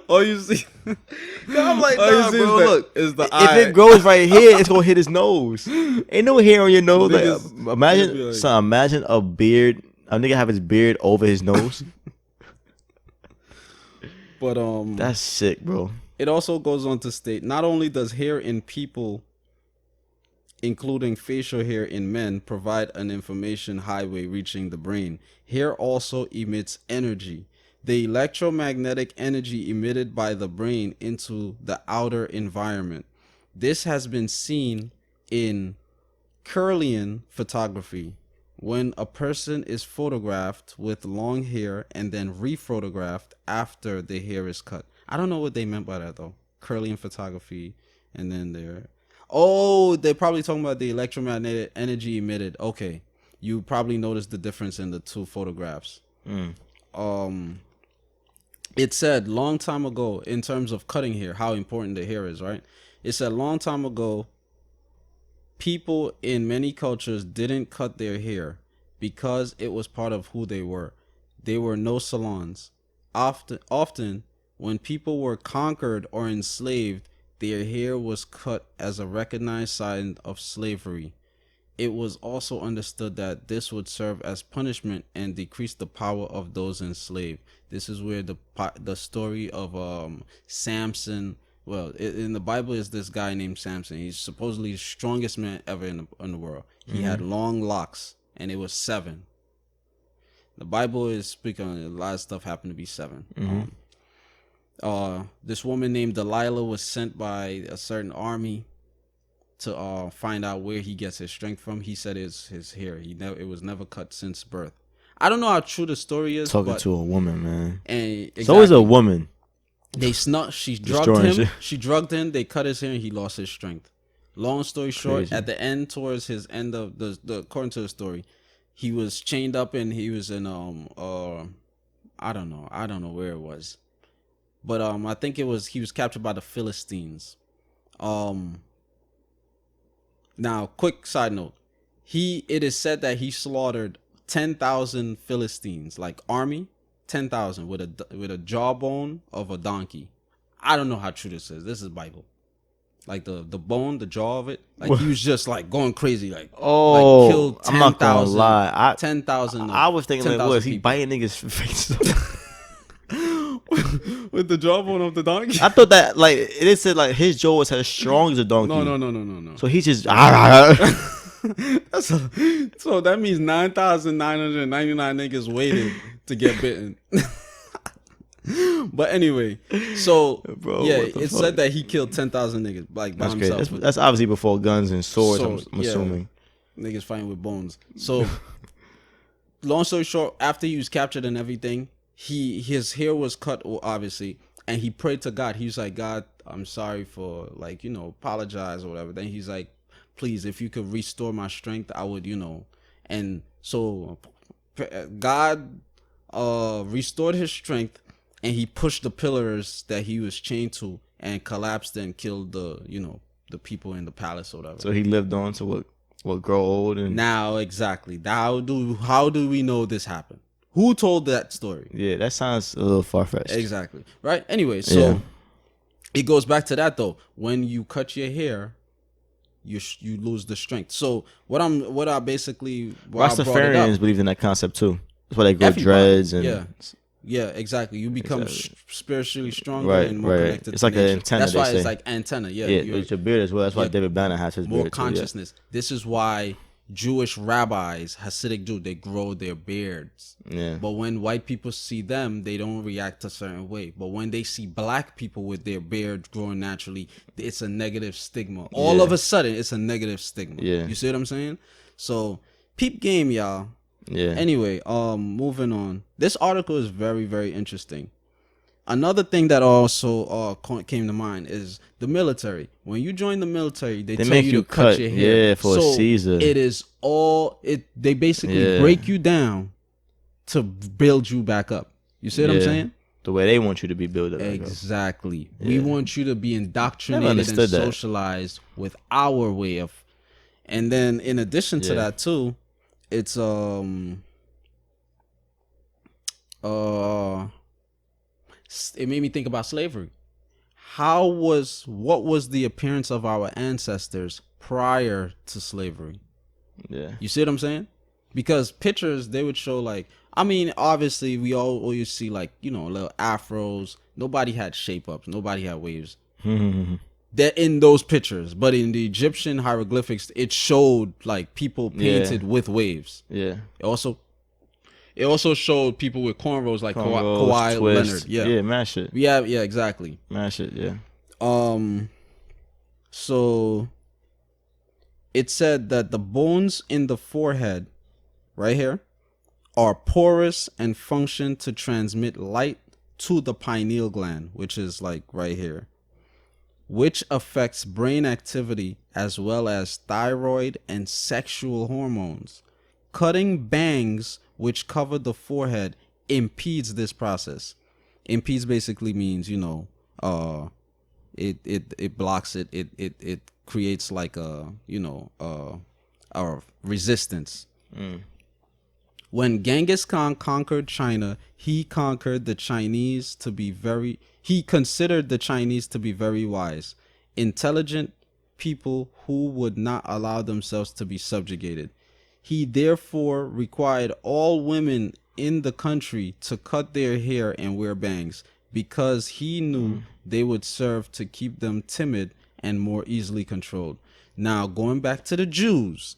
Oh, you see? I'm like, nah, bro. Look, is the if it grows right here, it's gonna hit his nose. Ain't no hair on your nose. Niggas, like, imagine a beard. A nigga have his beard over his nose. But that's sick, bro. It also goes on to state, not only does hair in people, including facial hair in men, provide an information highway reaching the brain, hair also emits energy. The electromagnetic energy emitted by the brain into the outer environment. This has been seen in Kirlian photography, when a person is photographed with long hair and then rephotographed after the hair is cut. I don't know what they meant by that though. Kirlian photography, and then they're probably talking about the electromagnetic energy emitted. Okay, you probably noticed the difference in the two photographs. It said long time ago, in terms of cutting hair, how important the hair is, right? It said long time ago, people in many cultures didn't cut their hair because it was part of who they were. There were no salons. Often, when people were conquered or enslaved, their hair was cut as a recognized sign of slavery. It was also understood that this would serve as punishment and decrease the power of those enslaved. This is where the story of Samson. Well, in the Bible is this guy named Samson. He's supposedly the strongest man ever in the world. He had long locks, and it was 7. The Bible is speaking on a lot of stuff happened to be 7. This woman named Delilah was sent by a certain army to find out where he gets his strength from. He said it's his hair. It was never cut since birth. I don't know how true the story is. Talking to a woman, man. And exactly, it's always a woman. She drugged him. She drugged him. They cut his hair, and he lost his strength. Long story short, crazy. At the end, towards his end of the according to the story, he was chained up and he was in I don't know where it was, but I think he was captured by the Philistines. Now, quick side note, it is said that he slaughtered 10,000 Philistines, like army, 10,000 with a jawbone of a donkey. I don't know how true this is. This is Bible. Like the bone, the jaw of it. Like he was just like going crazy. Like, killed 10,000. I'm not gonna lie. 10,000. I was thinking, like, was he biting niggas' face with the jawbone of the donkey? I thought that, like, it said like his jaw was as strong as a donkey. No. So he just. So that means 9,999 niggas waited to get bitten. But anyway, so bro, yeah, it said that he killed 10,000 niggas like by himself. That's obviously before guns and swords. I'm assuming niggas fighting with bones. So, long story short, after he was captured and everything, his hair was cut, obviously, and he prayed to God. He was like, God, I'm sorry for, like, apologize or whatever. Then he's like, please, if you could restore my strength, I would, And so God restored his strength. And he pushed the pillars that he was chained to and collapsed and killed the people in the palace or whatever. So he lived on to what grow old and now exactly. How do we know this happened? Who told that story? Yeah, that sounds a little far-fetched. Exactly. Right? Anyway, so it goes back to that though. When you cut your hair, you lose the strength. So Rastafarians believe in that concept too. That's why they grow dreads and Yeah, exactly. You become spiritually stronger and more connected. It's like an antenna. That's why it's like antenna. Yeah, it's your beard as well. That's why David Banner has his beard. More consciousness. This is why Jewish rabbis, Hasidic Jews, they grow their beards. Yeah. But when white people see them, they don't react a certain way. But when they see black people with their beard growing naturally, it's a negative stigma. All of a sudden, it's a negative stigma. Yeah. You see what I'm saying? So, peep game, y'all. Yeah. Anyway, moving on. This article is very, very interesting. Another thing that also came to mind is the military. When you join the military, they tell you to cut your hair. Yeah, for a season. It is they basically break you down to build you back up. You see what I'm saying? The way they want you to be built up. Exactly. We want you to be indoctrinated and socialized with our way of. And then in addition to that too, it's it made me think about slavery. What was the appearance of our ancestors prior to slavery? Yeah. You see what I'm saying? Because pictures, they would show like, I mean, obviously we always see like, little afros. Nobody had shape ups. Nobody had waves. They're in those pictures. But in the Egyptian hieroglyphics, it showed like people painted with waves. Yeah. It also showed people with cornrows like Kawhi Leonard. Yeah, mash it. Yeah, exactly. Mash it, yeah. So it said that the bones in the forehead, right here, are porous and function to transmit light to the pineal gland, which is like right here, which affects brain activity as well as thyroid and sexual hormones. Cutting bangs which cover the forehead impedes this process. Impedes basically means, it blocks it. It creates like a resistance. When Genghis Khan conquered China, he considered the Chinese to be very wise, intelligent people who would not allow themselves to be subjugated. He therefore required all women in the country to cut their hair and wear bangs because he knew they would serve to keep them timid and more easily controlled. Now, going back to the Jews,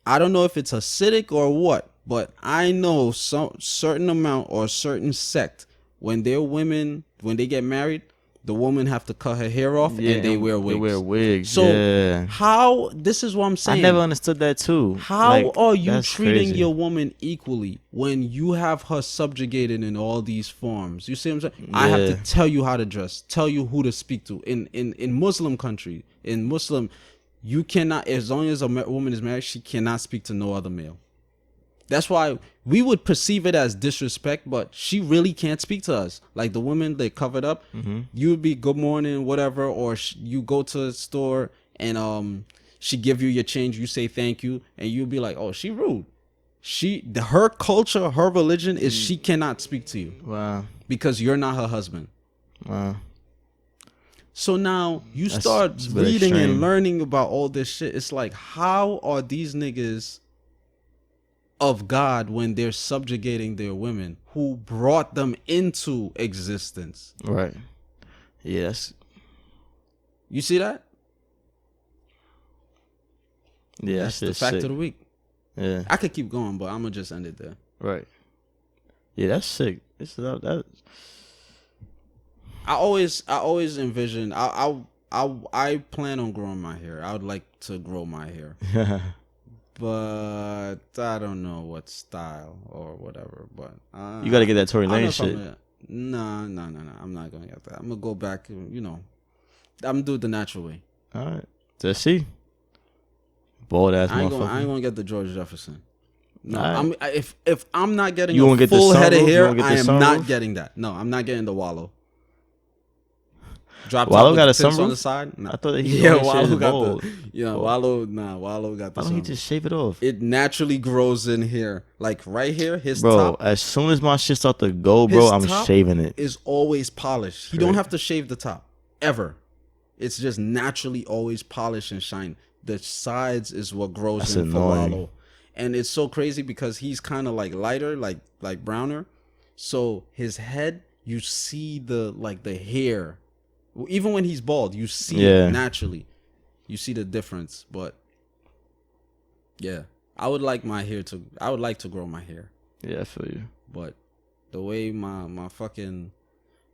I don't know if it's Hasidic or what, but I know some certain amount or certain sect, when their women, when they get married, The woman have to cut her hair off, and they wear wigs. They wear wigs. So how? This is what I'm saying. I never understood that too. How are you treating your woman equally when you have her subjugated in all these forms? You see what I'm saying? I have to tell you how to dress, tell you who to speak to. In Muslim country, in Muslim, you cannot, as long as a woman is married, she cannot speak to no other male. That's why we would perceive it as disrespect, but she really can't speak to us. Like the women, they covered up. You would be good morning, whatever, or you go to the store and she give you your change. You say thank you, and you'll be like, oh, she rude. Her culture, her religion is she cannot speak to you. Wow. Because you're not her husband. Wow. So now you start reading and learning about all this shit. It's like, how are these niggas of God when they're subjugating their women who brought them into existence? Right. Yes. You see that? Yeah, that's the fact of the week. Yeah. I could keep going, but I'm gonna just end it there. Right. Yeah, that's sick. That. I always envision. I plan on growing my hair. I would like to grow my hair. But I don't know what style or whatever. But you got to get that Tory Lane shit. No. I'm not gonna get that. I'm gonna go back. I'm gonna do it the natural way. All right. Let's see. Bold ass motherfucker. I ain't gonna get the George Jefferson. No, right. If I'm not getting a full head of hair, I am not roof? Getting that. No, I'm not getting the Wallow. Wallow got a sunroof on the side. No. I thought that he Wallow got Wallow. Wallow got the. Why don't he just shave it off? It naturally grows in here, like right here. His bro, top. As soon as my shit start to go, bro, I'm shaving it. Is always polished. He don't have to shave the top ever. It's just naturally always polished and shine. The sides is what grows That's in annoying. for Wallow, and it's so crazy because he's kind of like lighter, like browner. So his head, you see the hair. Even when he's bald, you see it naturally. You see the difference, but yeah, I would like to grow my hair. Yeah, I feel you. But the way my fucking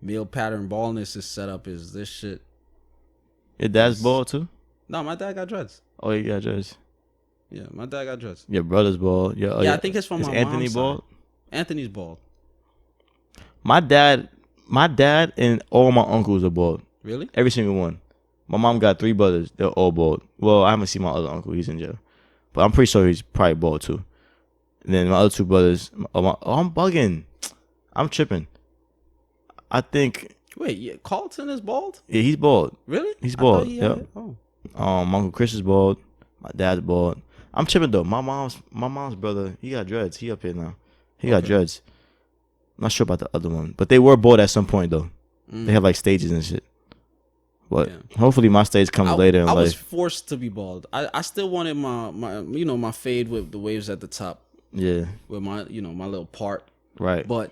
male pattern baldness is set up is this shit. Your dad's bald too? No, my dad got dreads. Oh, you got dreads. Yeah, my dad got dreads. Your brother's bald. I think it's from my Anthony mom's bald? Side. Anthony's bald. My dad and all my uncles are bald. Really? Every single one. My mom got 3 brothers. They're all bald. Well, I haven't seen my other uncle. He's in jail. But I'm pretty sure he's probably bald too. And then my other 2 brothers. I'm bugging. I'm tripping. I think. Wait, Carlton is bald? Yeah, he's bald. Really? He's bald. Yep. My Uncle Chris is bald. My dad's bald. I'm tripping though. My mom's brother, he got dreads. He up here now. He got dreads. I'm not sure about the other one. But they were bald at some point though. They have like stages and shit. But hopefully my stage comes later in life. I was forced to be bald. I still wanted my fade with the waves at the top. Yeah. With my my little part. Right. But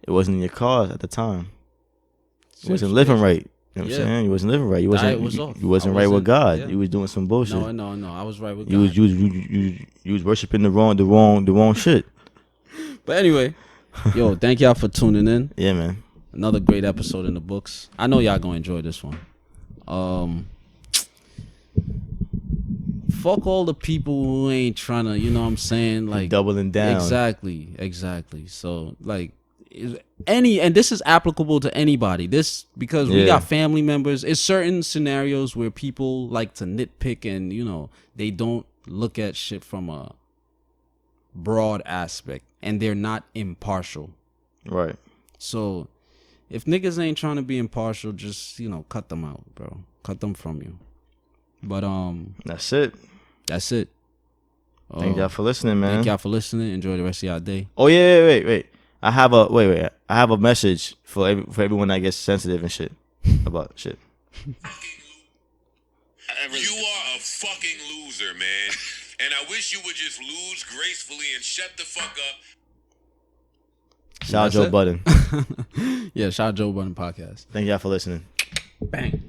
it wasn't in your car at the time. You wasn't living right. You know what I'm saying? You wasn't living right. You wasn't right with God. Yeah. You was doing some bullshit. No. I was right with God. You was worshiping the wrong shit. But anyway, yo, thank y'all for tuning in. Yeah, man. Another great episode in the books. I know y'all gonna enjoy this one. Fuck all the people who ain't trying to, you know what I'm saying? Like doubling down. Exactly. So like and this is applicable to anybody. This because we got family members. It's certain scenarios where people like to nitpick and they don't look at shit from a broad aspect and they're not impartial. Right. So if niggas ain't trying to be impartial, just cut them out, bro. Cut them from you. But that's it. Thank y'all for listening, man. Thank y'all for listening. Enjoy the rest of y'all day. Oh yeah, wait. I have a message for everyone that gets sensitive and shit about shit. You are a fucking loser, man. And I wish you would just lose gracefully and shut the fuck up. Shout out Joe Budden. Yeah, shout out Joe Budden podcast. Thank y'all for listening. Bang.